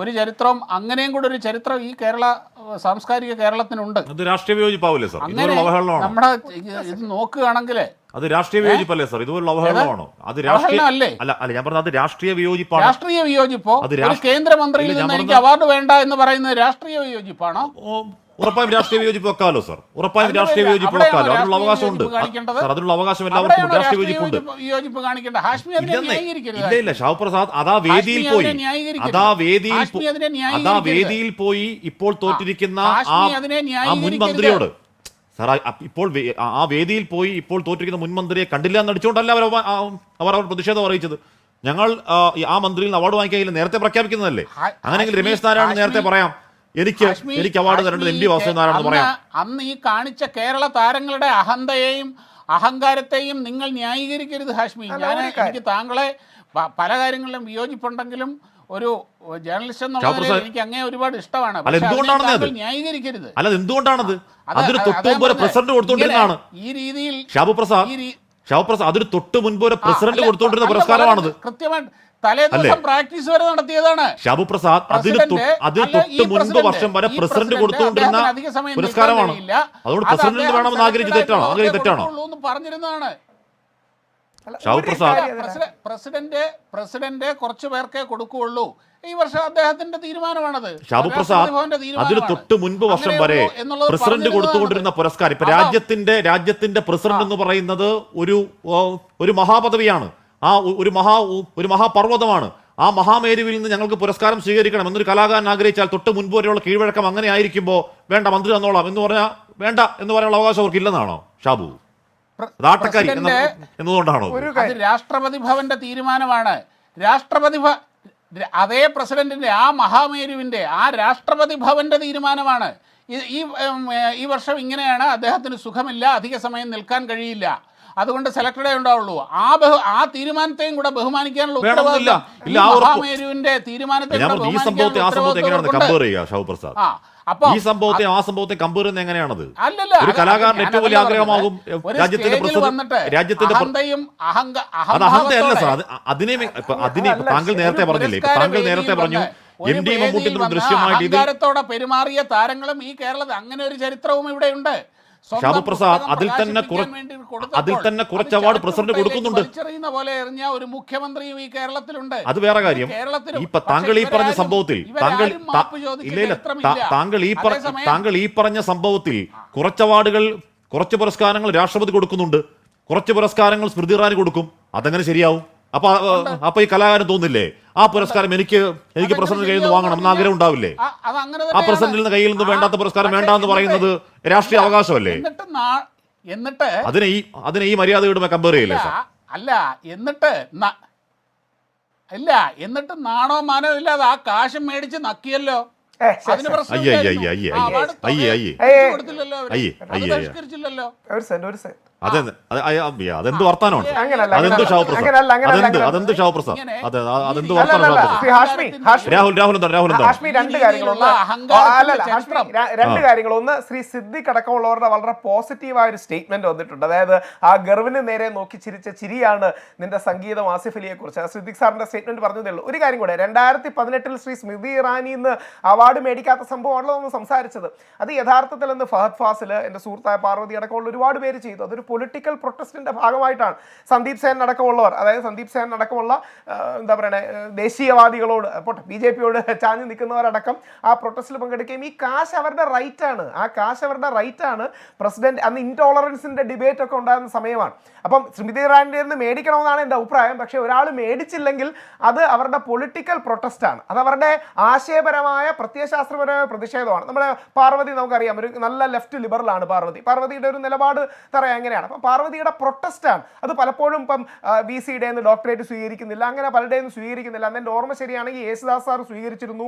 ഒരു ചരിത്രം, അങ്ങനെയും കൂടെ ഒരു ചരിത്രം ഈ കേരള സാംസ്കാരിക കേരളത്തിനുണ്ട്. രാഷ്ട്രീയ വിയോജിപ്പാവില്ലേ സാർ? അങ്ങനെ നമ്മുടെ ഇത് നോക്കുകയാണെങ്കിൽ അത് രാഷ്ട്രീയ വിയോജിപ്പല്ലേ സാർ? ഇതുപോലുള്ള അവഹേളനമാണോ? അത് രാഷ്ട്രീയ അല്ല, ഞാൻ പറഞ്ഞത് അത് രാഷ്ട്രീയ വിയോജിപ്പാണ്. രാഷ്ട്രീയ വിയോജിപ്പോ? ഒരു കേന്ദ്രമന്ത്രിയിൽ നിന്ന് എനിക്ക് അവാർഡ് വേണ്ട എന്ന് പറയുന്നത് രാഷ്ട്രീയ വിയോജിപ്പാണോ? ഉറപ്പായും രാഷ്ട്രീയ വിയോജിപ്പ് വെക്കാമല്ലോ സാർ, ഉറപ്പായും രാഷ്ട്രീയ വിയോജിപ്പ് വെക്കാമല്ലോ. അതിനുള്ള അവകാശമുണ്ട് സാർ, അതിനുള്ള അവകാശം എല്ലാവർക്കും രാഷ്ട്രീയ വിയോജിപ്പുണ്ട്. ഇല്ല ഷാബു പ്രസാദ് അതാ വേദിയിൽ പോയി ഇപ്പോൾ തോറ്റിരിക്കുന്ന ആ മുൻ മന്ത്രിയോട് സാർ, ഇപ്പോൾ ആ വേദിയിൽ പോയി ഇപ്പോൾ തോറ്റിരിക്കുന്ന മുൻ മന്ത്രിയെ കണ്ടില്ല എന്ന് അടിച്ചുകൊണ്ടല്ല അവർ പ്രതിഷേധം അറിയിച്ചത്. ഞങ്ങൾ ആ മന്ത്രിയിൽ നിന്ന് അവാർഡ് വാങ്ങിക്കാൻ നേരത്തെ പ്രഖ്യാപിക്കുന്നതല്ലേ? അങ്ങനെയെങ്കിൽ രമേശ് നാരായണൻ നേരത്തെ പറയാം എനിക്ക് അവാർഡ് തരേണ്ടത് MD വാസുദേവൻ നാരായണൻ പറയാം. അന്ന് ഈ കാണിച്ച കേരള താരങ്ങളുടെ അഹന്തയെയും അഹങ്കാരത്തെയും നിങ്ങൾ ന്യായീകരിക്കരുത് ഹാഷ്മി. എനിക്ക് താങ്കളെ പല കാര്യങ്ങളിലും വിയോജിപ്പുണ്ടെങ്കിലും ഒരു ജേർണലിസ്റ്റ് എന്നുള്ള എനിക്ക് അങ്ങേ ഒരുപാട് ഇഷ്ടമാണ്. ന്യായീകരിക്കരുത്. അല്ല എന്തുകൊണ്ടാണത്? അതൊരു തൊട്ട് മുമ്പ് പ്രസിഡന്റ് കൊടുത്തോണ്ടിരുന്നതാണ് ഈ രീതിയിൽ. ഷാബു പ്രസാദ് അതൊരു തൊട്ട് മുൻപ് ഒരു പ്രസിഡന്റ് കൊടുത്തോണ്ടിരുന്ന പുരസ്കാരമാണത്. കൃത്യമായിട്ട് തലേദിവസം പ്രാക്ടീസ് വരെ നടത്തിയതാണ് ഷാബു പ്രസാദ്. അതിന് തൊട്ട് മുൻപ് വർഷം വരെ പ്രസിഡന്റ് കൊടുത്തുകൊണ്ടിരുന്ന പുരസ്കാരമാണ്. അതുകൊണ്ട് പ്രസിഡന്റ് വേണമെന്ന് ആഗ്രഹിച്ച് തെറ്റാണോ പറഞ്ഞിരുന്നതാണ് ഷാബു പ്രസാദ്? പ്രസിഡന്റ് കുറച്ചു പേർക്കേ കൊടുക്കുകയുള്ളൂ. ഈ വർഷം അദ്ദേഹത്തിന്റെ തീരുമാനമാണത്. ഷാബു പ്രസാദ് അതിന് തൊട്ട് മുൻപ് വർഷം വരെ പ്രസിഡന്റ് കൊടുത്തുകൊണ്ടിരുന്ന പുരസ്കാരം, ഇപ്പൊ രാജ്യത്തിന്റെ പ്രസിഡന്റ് എന്ന് പറയുന്നത് ഒരു മഹാപദവിയാണ്, ആ ഒരു മഹാപർവ്വതമാണ്. ആ മഹാമേരുവിൽ നിന്ന് ഞങ്ങൾക്ക് പുരസ്കാരം സ്വീകരിക്കണം എന്നൊരു കലാകാരൻ ആഗ്രഹിച്ചാൽ തൊട്ട് മുൻപ് വരെയുള്ള കീഴ്വഴക്കം അങ്ങനെ ആയിരിക്കുമ്പോൾ വേണ്ട മന്ത്രി തന്നോളാം എന്ന് പറഞ്ഞാൽ വേണ്ട എന്ന് പറയാനുള്ള അവകാശം അവർക്ക് ഇല്ലെന്നാണോ ഷാബു? എന്നതുകൊണ്ടാണോ? രാഷ്ട്രപതി ഭവന്റെ തീരുമാനമാണ്. അതേ പ്രസിഡന്റിന്റെ ആ മഹാമേരുവിന്റെ ആ രാഷ്ട്രപതി ഭവന്റെ തീരുമാനമാണ്. ഈ വർഷം ഇങ്ങനെയാണ്, അദ്ദേഹത്തിന് സുഖമില്ല, അധിക സമയം നിൽക്കാൻ കഴിയില്ല, അതുകൊണ്ട് സെലക്ടഡേ ഉണ്ടാവുള്ളൂ. ആ തീരുമാനത്തെയും കൂടെ ബഹുമാനിക്കാനുള്ള വേണമെന്നില്ല. ഉത്തരവാദിത്വം ഇല്ല, ആ ഉറപ്പ്. മഹാമേരുവിന്റെ തീരുമാനത്തെ ഞാൻ ഈ സംഭവത്തെ ആ സംഭവത്തെ എങ്ങനെയാണ് കമ്പയർ ചെയ്യുക ഷാബു പ്രസാദ്? അപ്പൊ ഈ സംഭവത്തെ ആ സംഭവത്തെ കമ്പയർ ചെയ്യുന്നത് എങ്ങനെയാണത്? അല്ലല്ല, ഒരു കലാകാരന്റെ ഏറ്റവും വലിയ ആഗ്രഹമാകും രാജ്യത്തിന്റെ അത് അഹന്തയല്ല സാർ. അതിനെ താങ്കൾ നേരത്തെ പറഞ്ഞില്ലേ, താങ്കൾ നേരത്തെ പറഞ്ഞു എം ഡി മമ്മൂട്ടിന്റെ ദൃശ്യമായിട്ട് ഇത് അഹങ്കാരത്തോടെ പെരുമാറിയ താരങ്ങളും ഈ കേരളത്തിൽ അങ്ങനെ ഒരു ചരിത്രവും ഇവിടെ ഉണ്ട്. ഷാബു പ്രസാദ് അതിൽ തന്നെ കുറച്ച് അവാർഡ് പ്രസിഡന്റ് കൊടുക്കുന്നുണ്ട്. പോലെ എറിഞ്ഞ ഒരു മുഖ്യമന്ത്രിയും ഈ കേരളത്തിലുണ്ട്. അത് വേറെ കാര്യം. താങ്കൾ ഈ പറഞ്ഞ സംഭവത്തിൽ താങ്കൾ ഈ പറഞ്ഞ സംഭവത്തിൽ കുറച്ച് അവാർഡുകൾ, കുറച്ച് പുരസ്കാരങ്ങൾ രാഷ്ട്രപതി കൊടുക്കുന്നുണ്ട്, കുറച്ച് പുരസ്കാരങ്ങൾ സ്മൃതി ഇറാനി കൊടുക്കും. അതെങ്ങനെ ശരിയാവും? അപ്പൊ ഈ കലാകാരൻ തോന്നില്ലേ ആ പുരസ്കാരം എനിക്ക് പ്രസിഡന്റ് കയ്യിൽ നിന്ന് വാങ്ങണം എന്ന് ആഗ്രഹം ഉണ്ടാവില്ലേ? ആ പ്രസിഡന്റിൽ നിന്ന് കയ്യിൽ നിന്ന് വേണ്ടാത്ത പുരസ്കാരം വേണ്ടെന്ന് പറയുന്നത് രാഷ്ട്രീയ അവകാശമല്ലേ? അതിനെ ഈ മര്യാദയോടുമേ കമ്പയർ ചെയ്യില്ലേ സാർ? എന്നിട്ട് നാണോ മാനോ ഇല്ലാതെ ആ കാശും മേടിച്ച് നക്കിയല്ലോ. അതിന് ബഹിഷ്കരിച്ചില്ലല്ലോ. അതെന്ത് വർത്താനമാണ്? അതെന്ത് ഷാബു പ്രസാദ്? അതെന്ത് വർത്താനം? ഹാഷ്മി രണ്ട് കാര്യങ്ങൾ. ഒന്ന്, ശ്രീ സിദ്ദിഖ് അടക്കമുള്ളവരുടെ വളരെ പോസിറ്റീവായ ഒരു സ്റ്റേറ്റ്മെന്റ് വന്നിട്ടുണ്ട്. അതായത് ആ ഗർവിന് നേരെ നോക്കി ചിരിച്ച ചിരിയാണ് നിന്റെ സംഗീതം ആസിഫ് അലിയെ കുറിച്ച്. സിദ്ദിഖ് സാറിന്റെ സ്റ്റേറ്റ്മെന്റ് പറഞ്ഞതേ ഉള്ളൂ. ഒരു കാര്യം കൂടെ, 2018 ശ്രീ സ്മൃതി ഇറാനി ഇന്ന് അവാർഡ് മേടിക്കാത്ത സംഭവമാണല്ലോ നമ്മൾ സംസാരിച്ചത്. അത് യഥാർത്ഥത്തിൽ ഇന്ന് ഫഹദ് ഫാസിൽ, എന്റെ സുഹൃത്തായ പാർവതി അടക്കമുള്ള ഒരുപാട് പേര് ചെയ്തു. അതൊരു പൊളിറ്റിക്കൽ പ്രൊട്ടസ്റ്റിന്റെ ഭാഗമായിട്ടാണ്. സന്ദീപ് സേൻ അടക്കമുള്ളവർ, അതായത് സന്ദീപ് സേൻ അടക്കമുള്ള എന്താ പറയുക ദേശീയവാദികളോട് പോട്ടെ BJP-യോട് ചാഞ്ഞു നിൽക്കുന്നവരടക്കം ആ പ്രൊട്ടസ്റ്റിൽ പങ്കെടുക്കുകയും ഈ കാശ് അവരുടെ റൈറ്റാണ്. ആ കാശ് അവരുടെ റൈറ്റാണ്. പ്രസിഡന്റ് അന്ന് ഇൻടോളറൻസിന്റെ ഡിബേറ്റ് ഒക്കെ ഉണ്ടാകുന്ന സമയമാണ്. അപ്പം സ്മൃതി ഇറാനിയുടെ നിന്ന് മേടിക്കണമെന്നാണ് എൻ്റെ അഭിപ്രായം. പക്ഷേ ഒരാൾ മേടിച്ചില്ലെങ്കിൽ അത് അവരുടെ പൊളിറ്റിക്കൽ പ്രൊട്ടസ്റ്റാണ്. അത് അവരുടെ ആശയപരമായ പ്രത്യയശാസ്ത്രപരമായ പ്രതിഷേധമാണ്. നമ്മുടെ പാർവതി നമുക്കറിയാം, ഒരു നല്ല ലെഫ്റ്റ് ലിബറലാണ് പാർവതിയുടെ ഒരു നിലപാട് പറയാം എങ്ങനെയാണ്. അപ്പം പാർവതിയുടെ പ്രൊട്ടസ്റ്റാണ്. അത് പലപ്പോഴും ഇപ്പം VC-യുടെ ഡോക്ടറേറ്റ് സ്വീകരിക്കുന്നില്ല, അങ്ങനെ പലരുടെയും സ്വീകരിക്കുന്നില്ല. അന്ന് എൻ്റെ ഓർമ്മ ശരിയാണെങ്കിൽ യേശുദാസ് സാർ സ്വീകരിച്ചിരുന്നു,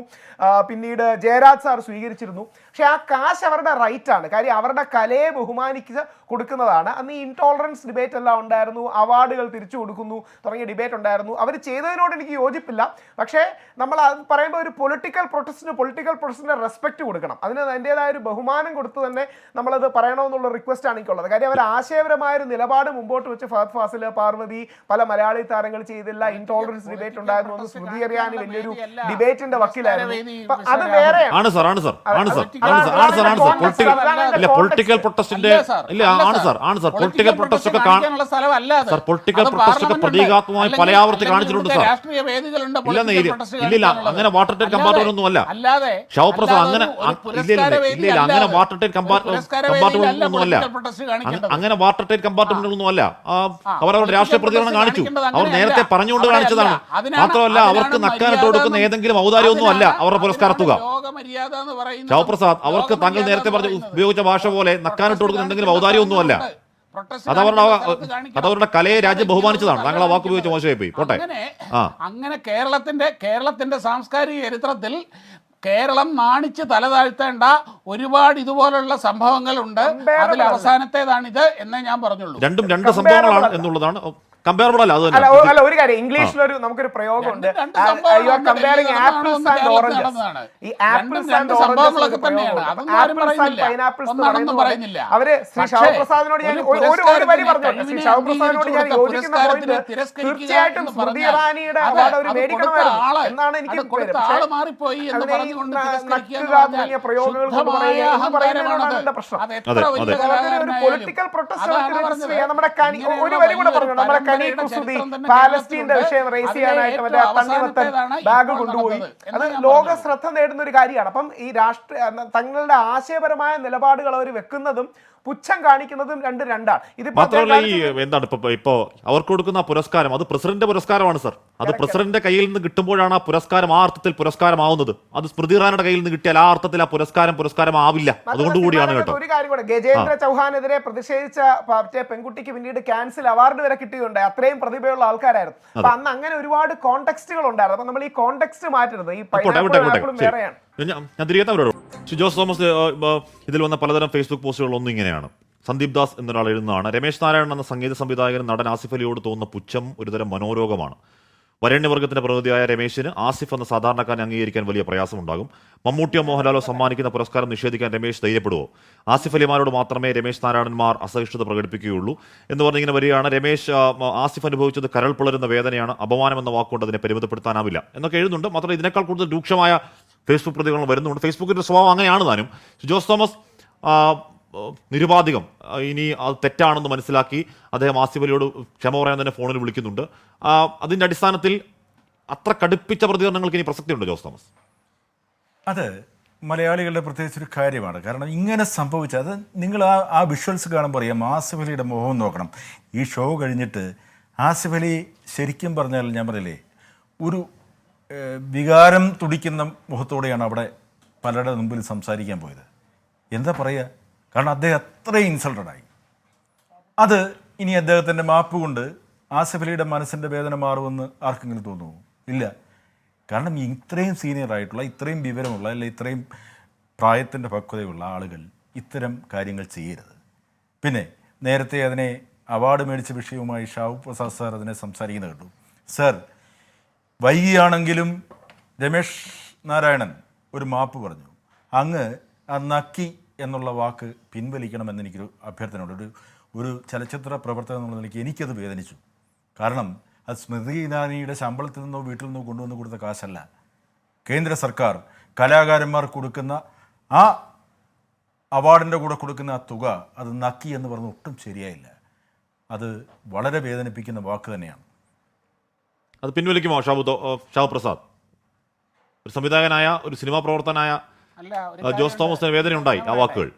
പിന്നീട് ജയരാജ് സാർ സ്വീകരിച്ചിരുന്നു. പക്ഷെ ആ കാശ് അവരുടെ റൈറ്റാണ്. കാര്യം അവരുടെ കലയെ ബഹുമാനിച്ച് കൊടുക്കുന്നതാണ്. അന്ന് ഈ ഇൻടോളറൻസ് ഡിബേറ്റ് എല്ലാം ഉണ്ടായിരുന്നു, അവാർഡുകൾ തിരിച്ചു കൊടുക്കുന്നു തുടങ്ങിയ ഡിബേറ്റ് ഉണ്ടായിരുന്നു. അവർ ചെയ്തതിനോട് എനിക്ക് യോജിപ്പില്ല. പക്ഷേ നമ്മൾ അത് പറയുമ്പോൾ ഒരു പൊളിറ്റിക്കൽ പ്രൊട്ടസ്റ്റിന് റെസ്പെക്ട് കൊടുക്കണം. അതിന് അതിൻ്റെതായ ഒരു ബഹുമാനം കൊടുത്ത് തന്നെ നമ്മളത് പറയണമെന്നുള്ള റിക്വസ്റ്റ് ആണ് എനിക്കുള്ളത്. കാര്യം അവർ ആശയപരമായ ഒരു നിലപാട് മുമ്പോട്ട് വെച്ച് ഫഹദ് ഫാസിൽ, പാർവതി, പല മലയാളി താരങ്ങൾ ചെയ്തില്ല. ഇൻടോളറൻസ് ഡിബേറ്റ് ഉണ്ടായിരുന്നു. ഒന്ന് സ്മൃതി ഇറാനി വലിയൊരു ഡിബേറ്റിന്റെ വക്കീലായിരുന്നു. അത് വേറെയാണ്. പൊളിറ്റിക്കൽ പ്രൊട്ടസ്റ്റിന്റെ പൊളിറ്റിക്കൽ പ്രൊട്ടസ്റ്റ് ഒക്കെ പ്രതീകാത്മകമായി പല ആവർത്തി കാണിച്ചിട്ടുണ്ട് സാർ. ഇല്ല അങ്ങനെ വാട്ടർ ടൈറ്റ് കമ്പാർട്ട്മെന്റ് ഒന്നും അല്ല ഷാബു പ്രസാദ്. അങ്ങനെ വാട്ടർ ടൈറ്റ് കമ്പാർട്ട്മെന്റ് ഒന്നും അല്ല. അങ്ങനെ വാട്ടർ ടൈറ്റ് കമ്പാർട്ട്മെന്റ് ഒന്നും അല്ല. അവരവരുടെ രാഷ്ട്രീയ പ്രതികരണം കാണിച്ചു. അവർ നേരത്തെ പറഞ്ഞുകൊണ്ട് കാണിച്ചതാണ്. മാത്രമല്ല അവർക്ക് നക്കാനിട്ട് കൊടുക്കുന്ന ഏതെങ്കിലും ഔദാര്യമൊന്നും അല്ല അവരുടെ പുരസ്കാരത്തുക. ഷാബു പ്രസാദ്, അവർക്ക് താങ്കൾ നേരത്തെ ഉപയോഗിച്ച ഭാഷ പോലെ നക്കാനിട്ട് കൊടുക്കുന്ന എന്തെങ്കിലും ഔദാര്യമൊന്നും അല്ല. അതവരുടെ കലയെ രാജ്യം ബഹുമാനിച്ചതാണ്. താങ്കൾ ആ വാക്ക് ഉപയോഗിച്ച് മോശമായി പോയി. പോട്ടെ. അങ്ങനെ കേരളത്തിന്റെ സാംസ്കാരിക ചരിത്രത്തിൽ കേരളം നാണിച്ച് തലതാഴ്ത്തേണ്ട ഒരുപാട് ഇതുപോലുള്ള സംഭവങ്ങളുണ്ട്. അതിൽ അവസാനത്തേതാണിത് എന്നേ ഞാൻ പറഞ്ഞുള്ളൂ. രണ്ടും രണ്ട് സംഭവങ്ങളാണ് എന്നുള്ളതാണ്. കമ്പയറബിൾ അല്ല. അല്ല, ഒരു കാര്യം, ഇംഗ്ലീഷിലൊരു നമുക്കൊരു പ്രയോഗമുണ്ട്, you are comparing apples and oranges. ഈ ആപ്പിൾസ് ആൻഡ് ഓറഞ്ചസ് പൈനാപ്പിൾസ് പറയുന്നില്ല. അവര് ശ്രീ ഷാബു പ്രസാദിനോട് ഞാൻ ഒരു വരി പറഞ്ഞു. ശ്രീ ഷാബു പ്രസാദിനോട് ഞാൻ യോജിക്കുന്ന പോയിന്റ്, തീർച്ചയായിട്ടും സ്മൃതി ഇറാനിയുടെ അവാർഡ് അവർ മേടിക്കണമായിരുന്നു എന്നാണ് എനിക്ക് തുടങ്ങിയ പ്രയോഗങ്ങൾ പറയുന്നതിനോടാണ് പ്രശ്നം. ഒരു പൊളിറ്റിക്കൽ പ്രൊട്ടസ്റ്റ് നമ്മുടെ ഒരു വരി കൂടെ പറഞ്ഞു. നമ്മുടെ പാലസ്തീന്റെ വിഷയം റേസ് ചെയ്യാനായിട്ട് മറ്റേ തണ്ണിമത്തൻ ബാഗ് കൊണ്ടുപോയി. അത് ലോക ശ്രദ്ധ നേടുന്ന ഒരു കാര്യമാണ്. അപ്പം ഈ തങ്ങളുടെ ആശയപരമായ നിലപാടുകൾ അവർ വെക്കുന്നതും പുച്ഛം കാണിക്കുന്നതും രണ്ടാണ്. ഇത് മാത്രമല്ല ഈ എന്താണ് ഇപ്പോ അവർക്ക് കൊടുക്കുന്ന പുരസ്കാരം അത് പ്രസിഡന്റ് പുരസ്കാരമാണ് സർ. അത് പ്രസിഡന്റിന്റെ കയ്യിൽ നിന്ന് കിട്ടുമ്പോഴാണ് ആ പുരസ്കാരം ആ അർത്ഥത്തിൽ പുരസ്കാരമാവുന്നത്. അത് സ്മൃതി ഇറാനിയുടെ കയ്യിൽ നിന്ന് കിട്ടിയാൽ ആ അർത്ഥത്തിൽ ആ പുരസ്കാരം ആവില്ല. അതുകൊണ്ട് കൂടിയാണ് കേട്ടോ. ഒരു കാര്യം കൂടെ, ഗജേന്ദ്ര ചൗഹാനെതിരെ പ്രതിഷേധിച്ച പെൺകുട്ടിക്ക് പിന്നീട് ക്യാൻസൽ അവാർഡ് വരെ കിട്ടിയിട്ടുണ്ട്. അത്രയും പ്രതിഭയുള്ള ആൾക്കാരായിരുന്നു. അപ്പൊ അന്ന് അങ്ങനെ ഒരുപാട് കോണ്ടെക്സ്റ്റുകൾ ഉണ്ടായിരുന്നു. അപ്പൊ നമ്മൾ ഈ കോണ്ടെക്സ്റ്റ് മാറ്റരുത്. ഈ ഞാൻ തിരികെ ജോസ് തോമസ്, ഇതിൽ വന്ന പലതരം ഫേസ്ബുക്ക് പോസ്റ്റുകളൊന്നും ഇങ്ങനെയാണ്. സന്ദീപ് ദാസ് എന്നൊരാൾ എഴുതുന്നതാണ്: രമേശ് നാരായണൻ എന്ന സംഗീത സംവിധായകൻ നടൻ ആസിഫ് അലിയോട് തോന്നുന്ന പുച്ഛം ഒരുതരം മനോരോഗമാണ്. വരേണ്യവർഗത്തിന്റെ പ്രതിനിധിയായ രമേശിന് ആസിഫ് എന്ന സാധാരണക്കാരനെ അംഗീകരിക്കാൻ വലിയ പ്രയാസമുണ്ടാകും. മമ്മൂട്ടിയോ മോഹൻലാലോ സമ്മാനിക്കുന്ന പുരസ്കാരം നിഷേധിക്കാൻ രമേശ് ധൈര്യപ്പെടുവോ? ആസിഫ് അലിമാരോട് മാത്രമേ രമേശ് നാരായണന്മാർ അസഹിഷ്ണുത പ്രകടിപ്പിക്കുകയുള്ളൂ എന്ന് പറഞ്ഞിങ്ങനെ വരികയാണ്. രമേശ് ആസിഫ് അനുഭവിച്ചത് കരൾ പിളരുന്ന വേദനയാണ്, അപമാനം എന്ന വാക്കുകൊണ്ട് അതിനെ പരിമിതപ്പെടുത്താനാവില്ല എന്നൊക്കെ എഴുതുന്നുണ്ട്. മാത്രമല്ല ഇതിനേക്കാൾ കൂടുതൽ രൂക്ഷമായ ഫേസ്ബുക്ക് പ്രതികരണം വരുന്നുണ്ട്. ഫേസ്ബുക്കിന്റെ സ്വഭാവം അങ്ങനെയാണ് താനും. ജോസ് തോമസ് നിരുപാധികം ഇനി അത് തെറ്റാണെന്ന് മനസ്സിലാക്കി അദ്ദേഹം ആസിഫ് അലിയോട് ക്ഷമ പറയാൻ തന്നെ ഫോണിൽ വിളിക്കുന്നുണ്ട്. അതിൻ്റെ അടിസ്ഥാനത്തിൽ അത്ര കടുപ്പിച്ച പ്രതികരണങ്ങൾക്ക് ഇനി പ്രസക്തിയുണ്ടോ ജോസ് തോമസ്? അത് മലയാളികളുടെ പ്രത്യേകിച്ചൊരു കാര്യമാണ്. കാരണം ഇങ്ങനെ സംഭവിച്ച അത് നിങ്ങൾ ആ വിഷ്വൽസ് കാണുമ്പോൾ അറിയാം. ആസിഫ് അലിയുടെ മുഖം നോക്കണം. ഈ ഷോ കഴിഞ്ഞിട്ട് ആസിഫ് അലി ശരിക്കും പറഞ്ഞാൽ ഞാൻ പറയില്ലേ, ഒരു വികാരം തുടിക്കുന്ന മുഖത്തോടെയാണ് അവിടെ പലരുടെ മുമ്പിൽ സംസാരിക്കാൻ പോയത്. എന്താ പറയുക, കാരണം അദ്ദേഹം അത്രയും ഇൻസൾട്ടഡായി. അത് ഇനി അദ്ദേഹത്തിൻ്റെ മാപ്പ് കൊണ്ട് ആസിഫ് അലിയുടെ മനസ്സിൻ്റെ വേദന മാറുമെന്ന് ആർക്കെങ്കിലും തോന്നുമോ? ഇല്ല. കാരണം ഇത്രയും സീനിയറായിട്ടുള്ള, ഇത്രയും വിവരമുള്ള, അല്ലെ ഇത്രയും പ്രായത്തിൻ്റെ പക്വതയുള്ള ആളുകൾ ഇത്തരം കാര്യങ്ങൾ ചെയ്യരുത്. പിന്നെ നേരത്തെ അതിനെ അവാർഡ് മേടിച്ച വിഷയവുമായി ഷാബു പ്രസാദ് സാർ അതിനെ സംസാരിക്കുന്നത് കേട്ടു. സാർ, വൈകിയാണെങ്കിലും രമേശ് നാരായണൻ ഒരു മാപ്പ് പറഞ്ഞു. അങ്ങ് ആ നക്കി എന്നുള്ള വാക്ക് പിൻവലിക്കണമെന്ന് എനിക്കൊരു അഭ്യർത്ഥനയുണ്ട്. ഒരു ചലച്ചിത്ര പ്രവർത്തകൻ എന്നുള്ള നിലയ്ക്ക് എനിക്കത് വേദനിച്ചു. കാരണം അത് സ്മൃതി ഇറാനിയുടെ ശമ്പളത്തിൽ നിന്നോ വീട്ടിൽ നിന്നോ കൊണ്ടുവന്ന് കൊടുത്ത കാശല്ല. കേന്ദ്ര സർക്കാർ കലാകാരന്മാർക്ക് കൊടുക്കുന്ന ആ അവാർഡിൻ്റെ കൂടെ കൊടുക്കുന്ന ആ തുക, അത് നക്കി എന്ന് പറഞ്ഞ് ഒട്ടും ശരിയായില്ല. അത് വളരെ വേദനിപ്പിക്കുന്ന വാക്ക് തന്നെയാണ്. അത് പിൻവലിക്കുമോ ഷാബു പ്രസാദ്? ഒരു സംവിധായകനായ, ഒരു സിനിമാ പ്രവർത്തനായ ജോസ് തോമസിന് വേദന ഉണ്ടായി ആ വാക്കുകൾ.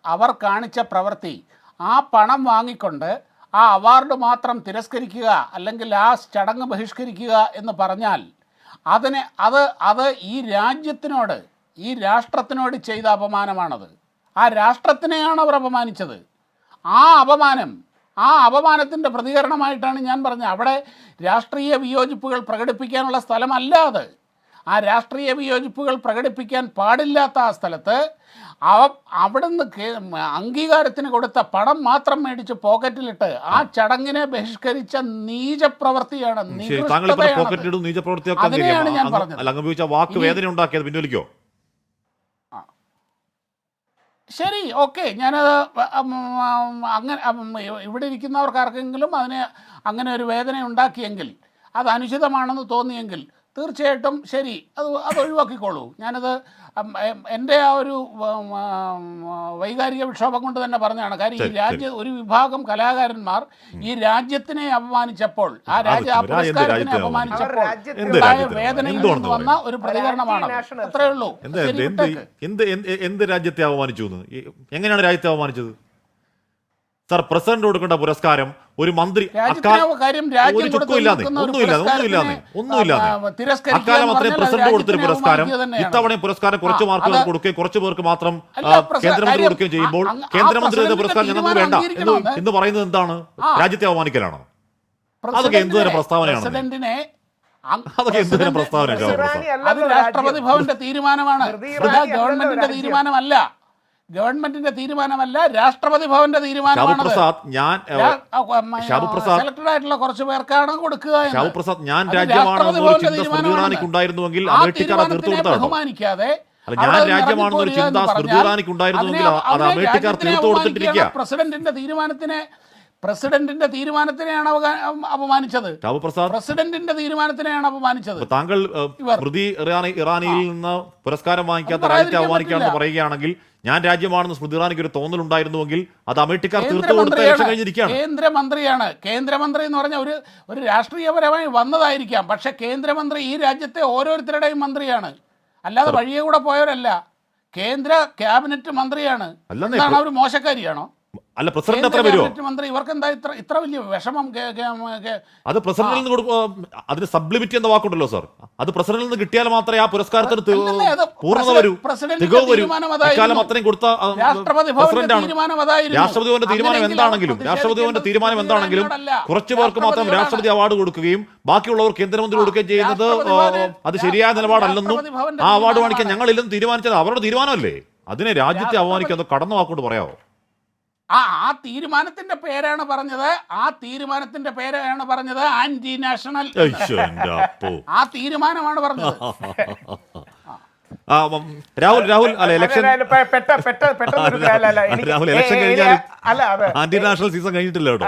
അവർ കാണിച്ച പ്രവൃത്തി, ആ പണം വാങ്ങിക്കൊണ്ട് ആ അവാർഡ് മാത്രം തിരസ്കരിക്കുക അല്ലെങ്കിൽ ആ ചടങ്ങ് ബഹിഷ്കരിക്കുക എന്ന് പറഞ്ഞാൽ അത് ഈ രാജ്യത്തിനോട്, ഈ രാഷ്ട്രത്തിനോട് ചെയ്ത അപമാനമാണത്. ആ രാഷ്ട്രത്തിനെയാണ് അവർ അപമാനിച്ചത്. ആ അപമാനത്തിൻ്റെ പ്രതികരണമായിട്ടാണ് ഞാൻ പറഞ്ഞത്. അവിടെ രാഷ്ട്രീയ വിയോജിപ്പുകൾ പ്രകടിപ്പിക്കാനുള്ള സ്ഥലമല്ല അത്. ആ രാഷ്ട്രീയ വിയോജിപ്പുകൾ പ്രകടിപ്പിക്കാൻ പാടില്ലാത്ത ആ സ്ഥലത്ത് അവിടുന്ന് അംഗീകാരത്തിന് കൊടുത്ത പണം മാത്രം മേടിച്ച് പോക്കറ്റിലിട്ട് ആ ചടങ്ങിനെ ബഹിഷ്കരിച്ച നീചപ്രവൃത്തിയാണ്. അതിനെയാണ് ഞാൻ പറഞ്ഞത്. വാക്ക് വേദന ഉണ്ടാക്കിയത് പിൻവലിക്കോ? ശരി, ഓക്കെ, ഞാനത് അങ്ങനെ ഇവിടെ ഇരിക്കുന്നവർക്കാർക്കെങ്കിലും അങ്ങനെ ഒരു വേദന ഉണ്ടാക്കിയെങ്കിൽ, അത് അനുചിതമാണെന്ന് തോന്നിയെങ്കിൽ തീർച്ചയായിട്ടും ശരി, അത് ഒഴിവാക്കിക്കോളൂ. ഞാനത് എൻ്റെ ആ ഒരു വൈകാരിക വിക്ഷോഭം കൊണ്ട് തന്നെ പറഞ്ഞതാണ്. കാര്യം ഒരു വിഭാഗം കലാകാരന്മാർ ഈ രാജ്യത്തിനെ അപമാനിച്ചപ്പോൾ, ആ പുരസ്കാരത്തിനെ അപമാനിച്ചപ്പോൾ വേദനയിൽ നിന്ന് വന്ന ഒരു പ്രതികരണമാണ്. അത്രയേ ഉള്ളൂ. എന്ത് രാജ്യത്തെ അപമാനിച്ചു? എങ്ങനെയാണ് രാജ്യത്തെ അപമാനിച്ചത്? സാർ, പ്രസിഡന്റ് കൊടുക്കേണ്ട പുരസ്കാരം ഒരു മന്ത്രി അക്കാലം അത്രയും പ്രസിഡന്റ് കൊടുത്തൊരു പുരസ്കാരം ഇത്തവണ പുരസ്കാരം കുറച്ച് മാർക്കുകൾ കൊടുക്കുകയും കുറച്ചു പേർക്ക് മാത്രം കേന്ദ്രമന്ത്രി കൊടുക്കുകയും ചെയ്യുമ്പോൾ കേന്ദ്രമന്ത്രിയുടെ പുരസ്കാരം ഞങ്ങൾക്ക് വേണ്ട എന്ന് പറയുന്നത് എന്താണ്? രാജ്യത്തെ അവമാനിക്കലാണോ? അതൊക്കെ എന്തുതരം പ്രസ്താവനയാണ്? അതൊക്കെ എന്തുതരം പ്രസ്താവനയാണ്? അത് രാഷ്ട്രപതി ഭവന്റെ തീരുമാനമാണ്, ഗവൺമെന്റിന്റെ തീരുമാനമല്ല. ഗവൺമെന്റിന്റെ തീരുമാനമല്ല, രാഷ്ട്രപതി ഭവന്റെ തീരുമാനമാണ്. സെലക്ടഡ് ആയിട്ടുള്ള കുറച്ച് പേർക്കാണ് കൊടുക്കുക. ബഹുമാനിക്കാതെ പ്രസിഡന്റിന്റെ തീരുമാനത്തിനെയാണ് അപമാനിച്ചത്. പ്രസിഡന്റിന്റെ തീരുമാനത്തിനെയാണ് അപമാനിച്ചത്. താങ്കൾ സ്മൃതി ഇറാനിയിൽ നിന്ന് പുരസ്കാരം വാങ്ങിക്കാത്ത രാജ്യത്തെ അപമാനിക്കാണെന്ന് പറയുകയാണെങ്കിൽ, ഞാൻ രാജ്യമാണെന്ന് സ്മൃതി ഇറാനിക്ക് ഒരു തോന്നലുണ്ടായിരുന്നുവെങ്കിൽ അത് അമേരിക്കക്കാർ തീർത്തു കൊടുത്ത ഇലക്ഷൻ കഴിഞ്ഞിരിക്കുകയാണ്. കേന്ദ്രമന്ത്രിയാണ്. കേന്ദ്രമന്ത്രി എന്ന് പറഞ്ഞാൽ ഒരു രാഷ്ട്രീയപരമായി വന്നതായിരിക്കാം, പക്ഷെ കേന്ദ്രമന്ത്രി ഈ രാജ്യത്തെ ഓരോരുത്തരുടെയും മന്ത്രിയാണ്, അല്ലാതെ വഴിയെ കൂടെ പോയവരല്ല. കേന്ദ്ര ക്യാബിനറ്റ് മന്ത്രിയാണ്. എന്താണ്, അവർ മോശക്കാരിയാണോ? അല്ല, പ്രസിഡന്റ് അത്ര വരുമോ? മന്ത്രി ഇവർക്ക് എന്താ ഇത്ര വലിയ വിഷമം? അത് പ്രസിഡന്റിൽ നിന്ന് അതിന് സബ്ലിമിറ്റി എന്ന വാക്കുണ്ടല്ലോ സാർ. അത് പ്രസിഡന്റിൽ നിന്ന് കിട്ടിയാൽ മാത്രമേ ആ പുരസ്കാരത്തിന് അല്ലല്ലേ, അത് പൂർണ്ണത വരൂ, പ്രസിഡന്റിന്റെ തികവ് വരൂ. തീരുമാനം അതായിരുന്നു. ഇക്കാലം അത്രയും കൊടുത്ത രാഷ്ട്രപതി ഭവന്റെ പ്രസിഡന്റാണ്. തീരുമാനം അതായിരുന്നു. രാഷ്ട്രപതി ഭവന്റെ തീരുമാനം അങ്ങനെയെങ്കിൽ എന്താണെങ്കിലും അവർ രാഷ്ട്രപതി ഭവന്റെ തീരുമാനം എന്താണെങ്കിലും പ്രതിഷേധിക്കേണ്ടത് കുറച്ചു പേർക്ക് മാത്രം രാഷ്ട്രപതിയോടാണ്. രാഷ്ട്രപതി അവാർഡ് കൊടുക്കുകയും ബാക്കിയുള്ളവർ കേന്ദ്രമന്ത്രി കൊടുക്കുകയും ചെയ്യുന്നത് അത് ശരിയായ നിലപാടല്ലെന്നും രാഷ്ട്രപതി ഭവന്റെ ആ അവാർഡ് തീരുമാനമാണ്. കാണിക്കാൻ ഞങ്ങളില്ലെന്ന് തീരുമാനിച്ചത് അവരുടെ തീരുമാനമല്ലേ? അതിനെ രാജ്യത്തെ അവമാനിക്കാൻ കടന്നു വാക്കൊണ്ട് പറയാമോ? ആ തീരുമാനത്തിന്റെ പേരാണ് പറഞ്ഞത്. ആ തീരുമാനത്തിന്റെ പേരാണ് പറഞ്ഞത് ആന്റി നാഷണൽ. ആ തീരുമാനമാണ് പറഞ്ഞത്. രാഹുൽ അല്ല ഇലക്ഷൻ രാഹുൽ ഇലക്ഷൻ കഴിഞ്ഞാൽ ആന്റി നാഷണൽ സീസൺ കഴിഞ്ഞിട്ടില്ല കേട്ടോ.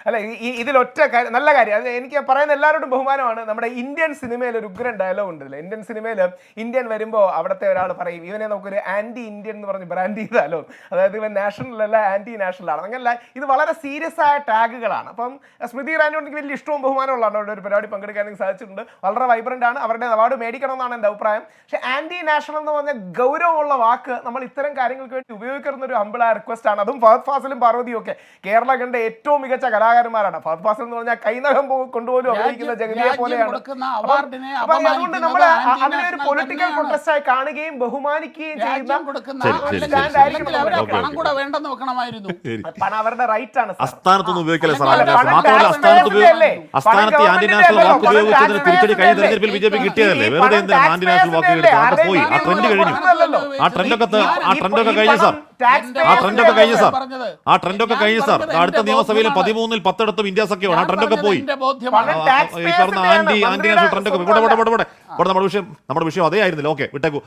അല്ല ഇതിലൊറ്റ കാര്യം, നല്ല കാര്യം, അത് എനിക്ക് പറയുന്ന എല്ലാവരോടും ബഹുമാനമാണ്. നമ്മുടെ ഇന്ത്യൻ സിനിമയിൽ ഒരു ഉഗ്രൻ ഡയലോഗ് ഉണ്ടല്ലോ. ഇന്ത്യൻ സിനിമയിൽ ഇന്ത്യൻ വരുമ്പോൾ അവിടുത്തെ ഒരാൾ പറയും, ഇവനെ നമുക്കൊരു ആന്റി ഇന്ത്യൻ എന്ന് പറഞ്ഞ് ബ്രാൻഡ് ചെയ്താലോ, അതായത് ഇവൻ നാഷണൽ അല്ല ആന്റി നാഷണൽ ആണ്. അങ്ങനല്ല, ഇത് വളരെ സീരിയസ് ആയ ടാഗുകളാണ്. അപ്പം സ്മൃതി ഇറാനിയോട് എനിക്ക് വലിയ ഇഷ്ടവും ബഹുമാനമുള്ളതാണ്. അവിടെ ഒരു പരിപാടി പങ്കെടുക്കാൻ എനിക്ക് സാധിച്ചിട്ടുണ്ട്. വളരെ വൈബ്രന്റ് ആണ്. അവരുടെ അവാർഡ് മേടിക്കണം എന്നാണ് എൻ്റെ അഭിപ്രായം. പക്ഷേ ആന്റി നാഷണൽ എന്ന് പറഞ്ഞ ഗൗരവമുള്ള വാക്ക് നമ്മൾ ഇത്തരം കാര്യങ്ങൾക്ക് വേണ്ടി ഉപയോഗിക്കുന്ന ഒരു ഹംബിളായ റിക്വസ്റ്റ് ആണ്. അതും ഫഹദ് ഫാസിലും പാർവതിയും ഒക്കെ കേരള കണ്ട ഏറ്റവും മികച്ച കലാകാരന്മാരാണ്. ഫഹദ് ഫാസിൽ എന്ന് പറഞ്ഞാൽ കൈനകം കൊണ്ടുപോലും അഭിനയിക്കുന്ന ജഗതിയെ പോലെയാണ്. അതുകൊണ്ട് നമ്മൾ അതിനെ ഒരു പൊളിറ്റിക്കൽ കോൺടെസ്റ്റ് ആയി കാണുകയും ബഹുമാനിക്കുകയും ചെയ്യുന്ന പണം അവരുടെ റൈറ്റ് ആണ്. അസ്ഥാനത്തൊന്നും ഉപയോഗിക്കല്ലേ അസ്ഥാനത്ത് ആന്റി നാഷണൽ വാക്ക് ഉപയോഗിച്ചതിന് തിരിച്ചടി കഴിഞ്ഞ തെരഞ്ഞെടുപ്പിൽ ബി ജെ പി കിട്ടിയതല്ലേ? വെറുതെ എന്തിനാ ആന്റി നാഷണൽ വാക്ക് എടുത്ത് പോയി? ആ ട്രെൻഡ് കഴിഞ്ഞു. ആ ട്രെൻഡൊക്കെ കഴിഞ്ഞു സാർ. ആ ട്രെൻഡൊക്കെ കഴിഞ്ഞു സാർ. അടുത്ത നിയമസഭയിൽ 13-ൽ 10 ഇന്ത്യ സഖ്യമാണ്. ആ ട്രെൻഡൊക്കെ പോയി. ഈ പറഞ്ഞ ആന്റി നാഷണൽ ട്രെൻഡൊക്കെ നമ്മുടെ വിഷയം അതേ ആയിരുന്നില്ല. ഓക്കെ, വിട്ടേക്കൂ.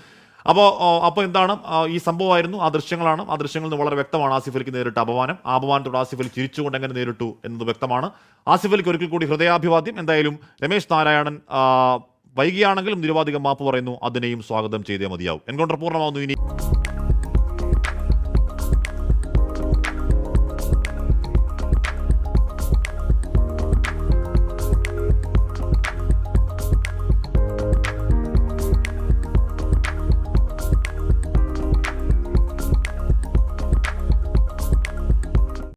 അപ്പോൾ എന്താണ് ഈ സംഭവമായിരുന്നു. ആ ദൃശ്യങ്ങളാണ്. ആ ദൃശ്യങ്ങളിൽ നിന്ന് വളരെ വ്യക്തമാണ് ആസിഫ് അലിക്ക് നേരിട്ട അപമാനം. ആ അപമാനത്തോട് ആസിഫ് അലി ചിരിച്ചുകൊണ്ട് എങ്ങനെ നേരിട്ടു എന്നത് വ്യക്തമാണ്. ആസിഫ് അലിക്ക് ഒരിക്കൽ കൂടി ഹൃദയാഭിവാദ്യം. എന്തായാലും രമേശ് നാരായണൻ വൈകിയാണെങ്കിലും നിരവധികം മാപ്പ് പറയുന്നു. അതിനെയും സ്വാഗതം ചെയ്തേ മതിയാവും. എൻകൗണ്ടർ പൂർണ്ണമാവുന്നു. ഇനി